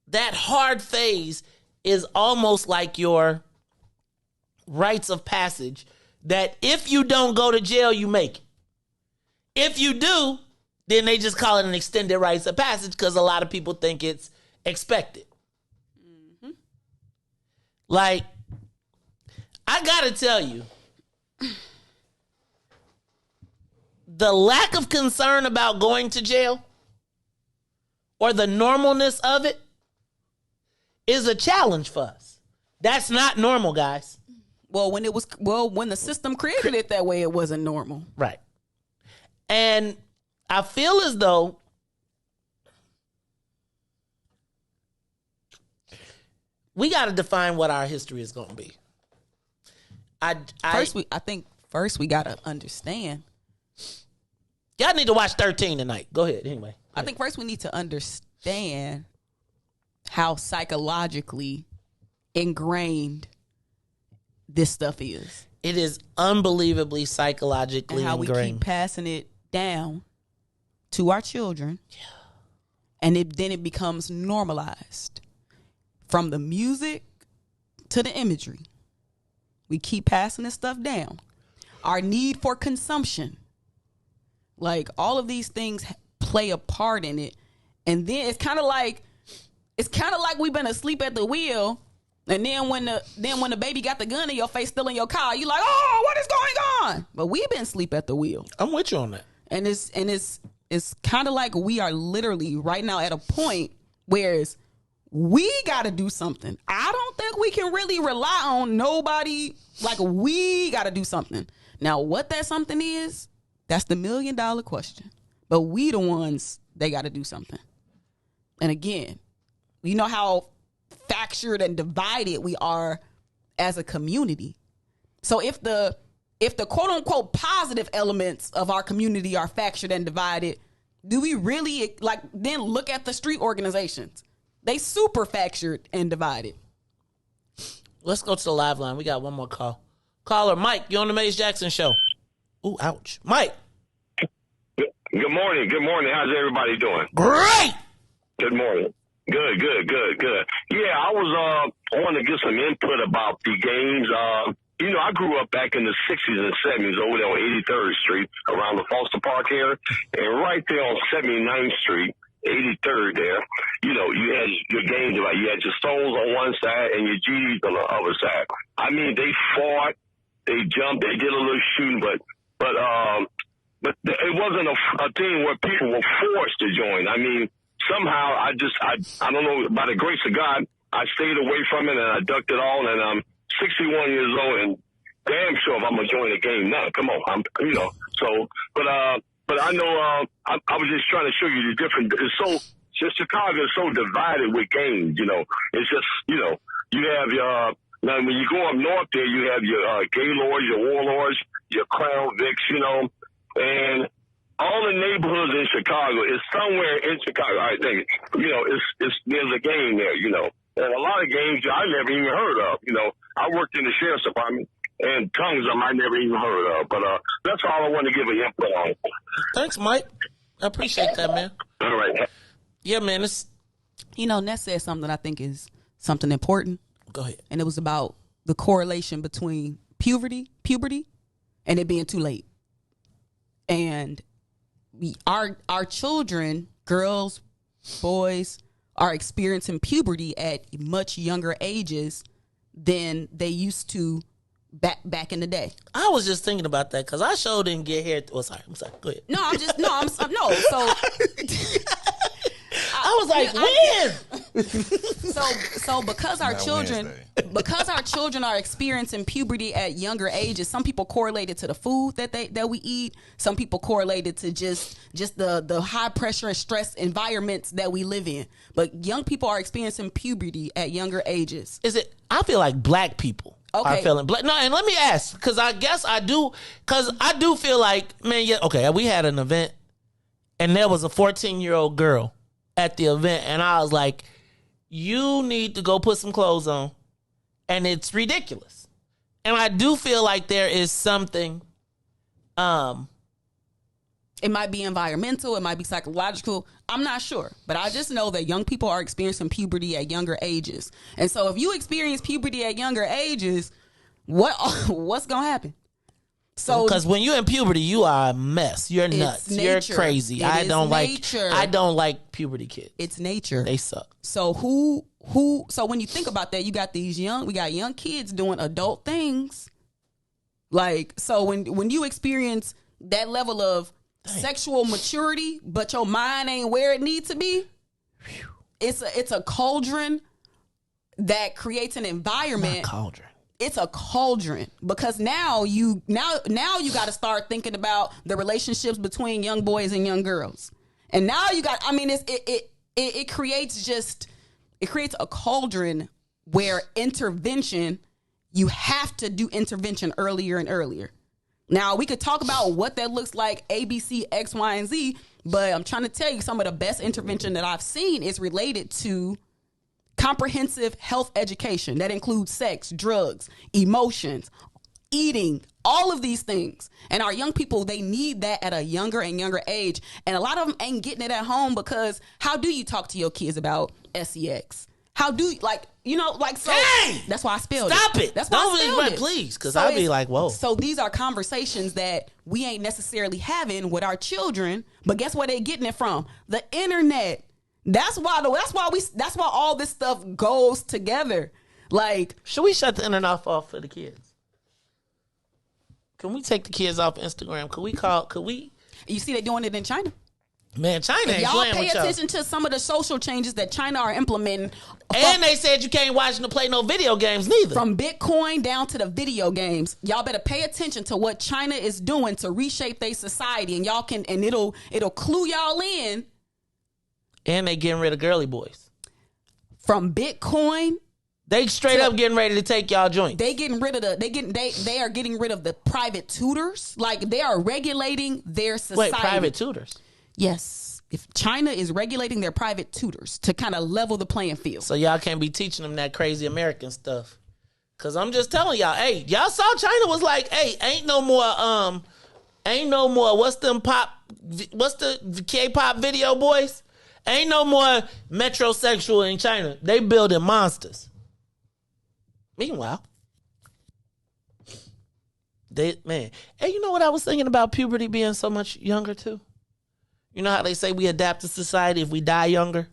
that hard phase is almost like your rites of passage that if you don't go to jail, you make it. If you do, then they just call it an extended rites of passage because a lot of people think it's expected. Mm-hmm. Like, I gotta tell you, the lack of concern about going to jail or the normalness of it is a challenge for us. That's not normal, guys. Well, when the system created it that way, it wasn't normal. Right. And I feel as though we got to define what our history is going to be. I think first we got to understand. Y'all need to watch 13 tonight. Go ahead. Anyway. I think first we need to understand how psychologically ingrained this stuff is. It is unbelievably psychologically and how ingrained. We keep passing it down to our children. Yeah. And then it becomes normalized. From the music to the imagery. We keep passing this stuff down. Our need for consumption. Like all of these things play a part in it. And then it's kind of like we've been asleep at the wheel And then when the baby got the gun in your face, still in your car, you like, oh, what is going on? But we've been asleep at the wheel. I'm with you on that. And it's kind of like we are literally right now at a point where we got to do something. I don't think we can really rely on nobody. Like, we got to do something. Now, what that something is, that's the $1 million question. But we the ones, they got to do something. And again, you know how fractured and divided we are as a community. So if the quote unquote positive elements of our community are fractured and divided, do we really then look at the street organizations? They super fractured and divided. Let's go to the live line. We got one more call. Caller Mike, you on the Maze Jackson show? Ooh, ouch. Mike. Good morning. How's everybody doing? Great. Good morning. Good. Yeah, I was wanting to get some input about the games. I grew up back in the 60s and 70s over there on 83rd Street around the Foster Park area. And right there on 79th Street, 83rd there, you had your games. Like you had your Stones on one side and your G's on the other side. I mean, they fought, they jumped, they did a little shooting, but it wasn't a thing where people were forced to join. I mean, somehow I don't know, by the grace of God, I stayed away from it and I ducked it all, and I'm 61 years old and damn sure if I'm gonna join a game now. Come on, but I know I was just trying to show you the different. Chicago is so divided with games. It's just you have your now when you go up north there, you have your Gaylords, your Warlords, your Crown Vics, and all the neighborhoods in Chicago is somewhere in Chicago. I think there's a game there, and a lot of games I never even heard of. I worked in the sheriff's department, and tons of them I never even heard of. But that's all I want to give an input on. Thanks, Mike. I appreciate that, man. All right. Yeah, man. Ness said something I think is something important. Go ahead. And it was about the correlation between puberty, and it being too late. And our children, girls, boys, are experiencing puberty at much younger ages than they used to back in the day. I was just thinking about that because I sure didn't get here. I'm sorry. Go ahead. So I was like, when? So because our children are experiencing puberty at younger ages, some people correlate it to the food that we eat. Some people correlate it to just the high pressure and stress environments that we live in. But young people are experiencing puberty at younger ages. I feel like black people are feeling black. No, and let me ask, because I guess I do feel like, man, yeah, okay, we had an event and there was a 14-year-old girl at the event, and I was like, you need to go put some clothes on. And it's ridiculous. And I do feel like there is something. It might be environmental. It might be psychological. I'm not sure. But I just know that young people are experiencing puberty at younger ages. And so if you experience puberty at younger ages, what's going to happen? So, because when you're in puberty, you are a mess. You're nuts. You're crazy. I don't like puberty kids. It's nature. They suck. So so when you think about that, we got young kids doing adult things. Like, so when you experience that level of sexual maturity, but your mind ain't where it needs to be, it's a cauldron that creates an environment. Not cauldron. It's a cauldron, because now you got to start thinking about the relationships between young boys and young girls. And now it creates a cauldron where you have to do intervention earlier and earlier. Now we could talk about what that looks like, A, B, C, X, Y, and Z, but I'm trying to tell you some of the best intervention that I've seen is related to comprehensive health education that includes sex, drugs, emotions, eating, all of these things. And our young people, they need that at a younger and younger age. And a lot of them ain't getting it at home, because how do you talk to your kids about sex? How do you, so hey! That's why I spelled Stop it. That's why I spelled it. Please, because I'd be like, whoa. So these are conversations that we ain't necessarily having with our children, but guess where they getting it from? The internet. That's why all this stuff goes together. Like, should we shut the internet off for the kids? Can we take the kids off Instagram? Could we? You see, they doing it in China. Man, China ain't y'all playing pay with y'all. attention to some of the social changes that China are implementing. And they said you can't watch and play no video games neither. From Bitcoin down to the video games, y'all better pay attention to what China is doing to reshape their society, and y'all can, and it'll clue y'all in. And they getting rid of girly boys. From Bitcoin, they straight up getting ready to take y'all joints. They getting rid of they are getting rid of the private tutors. Like, they are regulating their society. Wait, private tutors? Yes. If China is regulating their private tutors to kind of level the playing field. So y'all can't be teaching them that crazy American stuff. Cause I'm just telling y'all, hey, y'all saw China was like, hey, ain't no more, what's the K-pop video boys? Ain't no more metrosexual in China. They building monsters. Meanwhile, hey, you know what I was thinking about puberty being so much younger too? You know how they say we adapt to society if we die younger?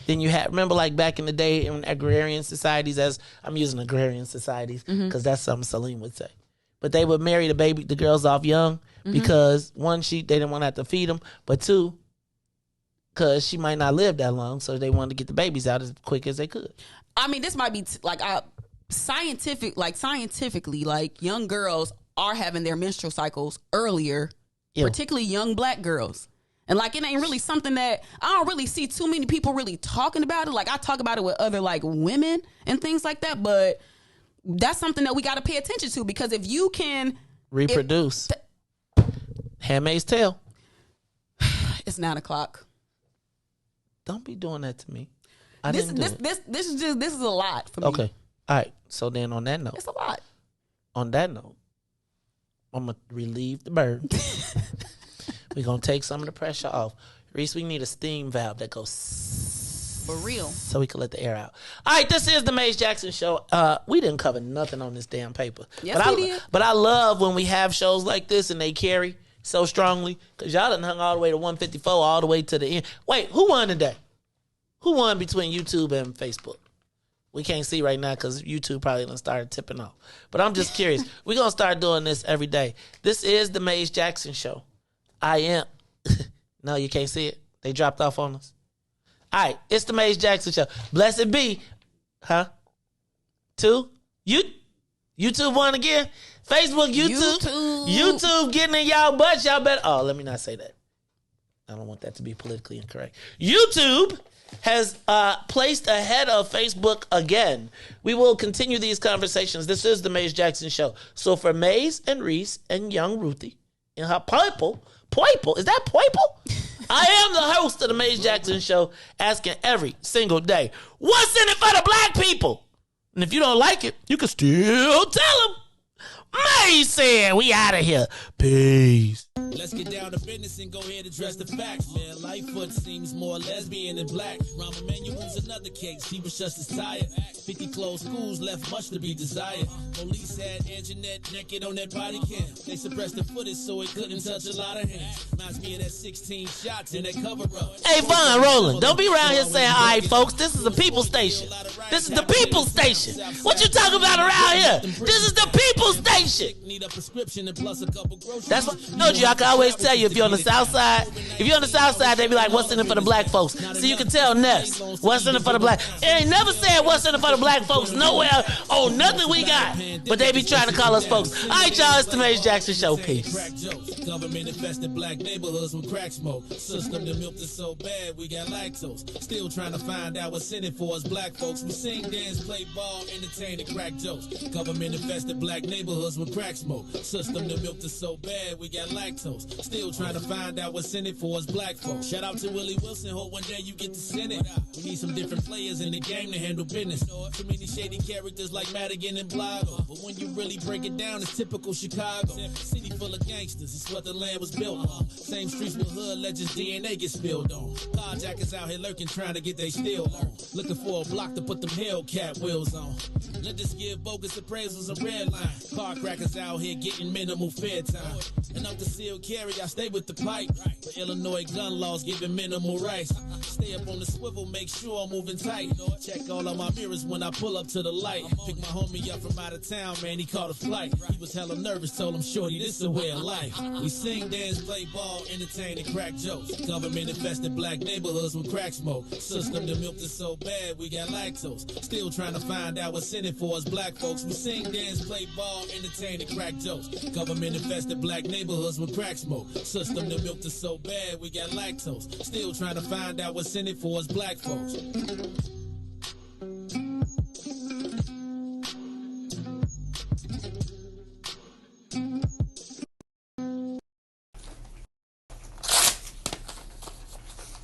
Then you remember like back in the day in agrarian societies, as I'm using agrarian societies because that's something Salim would say. But they would marry the girls off young because one, they didn't want to have to feed them, but two, because she might not live that long, so they wanted to get the babies out as quick as they could. I mean, this might be scientifically, like young girls are having their menstrual cycles earlier, particularly young black girls. And like, it ain't really something that I don't really see too many people really talking about it. Like, I talk about it with other like women and things like that, but that's something that we got to pay attention to, because if you can reproduce, Handmaid's Tale. It's 9:00. Don't be doing that to me. This is a lot for me. Okay. All right. So then on that note. It's a lot. On that note, I'm going to relieve the burden. We're going to take some of the pressure off. Riis, we need a steam valve that goes for real, so we can let the air out. All right, this is the Maze Jackson Show. We didn't cover nothing on this damn paper. Yes, we did. But I love when we have shows like this and they carry so strongly, because y'all done hung all the way to 154, all the way to the end. Wait, who won today? Who won between YouTube and Facebook? We can't see right now because YouTube probably done started tipping off. But I'm just curious. We're going to start doing this every day. This is the Maze Jackson Show. I am. No, you can't see it. They dropped off on us. All right, it's the Maze Jackson Show. Blessed be. Huh? 2? YouTube won again. Facebook, YouTube getting in y'all butts. Y'all better. Oh, let me not say that. I don't want that to be politically incorrect. YouTube has placed ahead of Facebook again. We will continue these conversations. This is the Maze Jackson Show. So for Maze and Riis and young Ruthie and her Poiple, is that Poiple? I am the host of the Maze Jackson Show, asking every single day, what's in it for the black people? And if you don't like it, you can still tell them. Maze said, we out of here. Peace. Let's get down to business and go ahead and address the facts, man. Lightfoot seems more lesbian than black. Rahm Emanuel's another case. He was just as tired. 50 closed schools left much to be desired. Police had Anjanette naked on that body cam. They suppressed the footage so it couldn't touch a lot of hands. Reminds me of that 16 shots in that cover-up. Hey, Von Roland, don't be around here saying, all right, folks, this is the people station. This is the people station. What you talking about around here? This is the people station. Need a prescription and plus a couple groceries. That's what I told you. I can always tell you if you're on the south side. If you're on the south side, they be like, what's in it for the black folks? So you can tell Ness what's in it for the black. It ain't never said what's in it for the black folks nowhere. Oh, nothing we got. But they be trying to call us folks. All right, y'all, it's the Maze Jackson Show. Peace. Government infested black neighborhoods with crack smoke. System that milked us so bad we got lactose. Still trying to find out what's in it for us black folks. We sing, dance, play ball, entertain, and crack jokes. Government infested black neighborhoods with crack smoke. System that milked us so bad we got lactose. Still trying to find out what's in it for us black folks. Shout out to Willie Wilson. Hope one day you get to send it. We need some different players in the game to handle business. Too many shady characters like Madigan and Blago. But when you really break it down, it's typical Chicago. City full of gangsters. That's what the land was built on. Same streets with hood legends, DNA get spilled on. Carjackers out here lurking, trying to get they steal on. Looking for a block to put them Hellcat wheels on. Let us give bogus appraisals a red line. Car crackers out here getting minimal fair time. And up the sealed carry, I stay with the pipe. But Illinois gun laws giving minimal rights. Stay up on the swivel, make sure I'm moving tight. Check all of my mirrors when I pull up to the light. Pick my homie up from out of town, man, he caught a flight. He was hella nervous, told him, shorty, this is a way of life. We sing, dance, play ball, entertain, and crack jokes. Government infested black neighborhoods with crack smoke. System the milk is so bad, we got lactose. Still trying to find out what's in it for us black folks. We sing, dance, play ball, entertain, and crack jokes. Government infested black neighborhoods with crack smoke. System the milk is so bad, we got lactose. Still trying to find out what's in it for us black folks.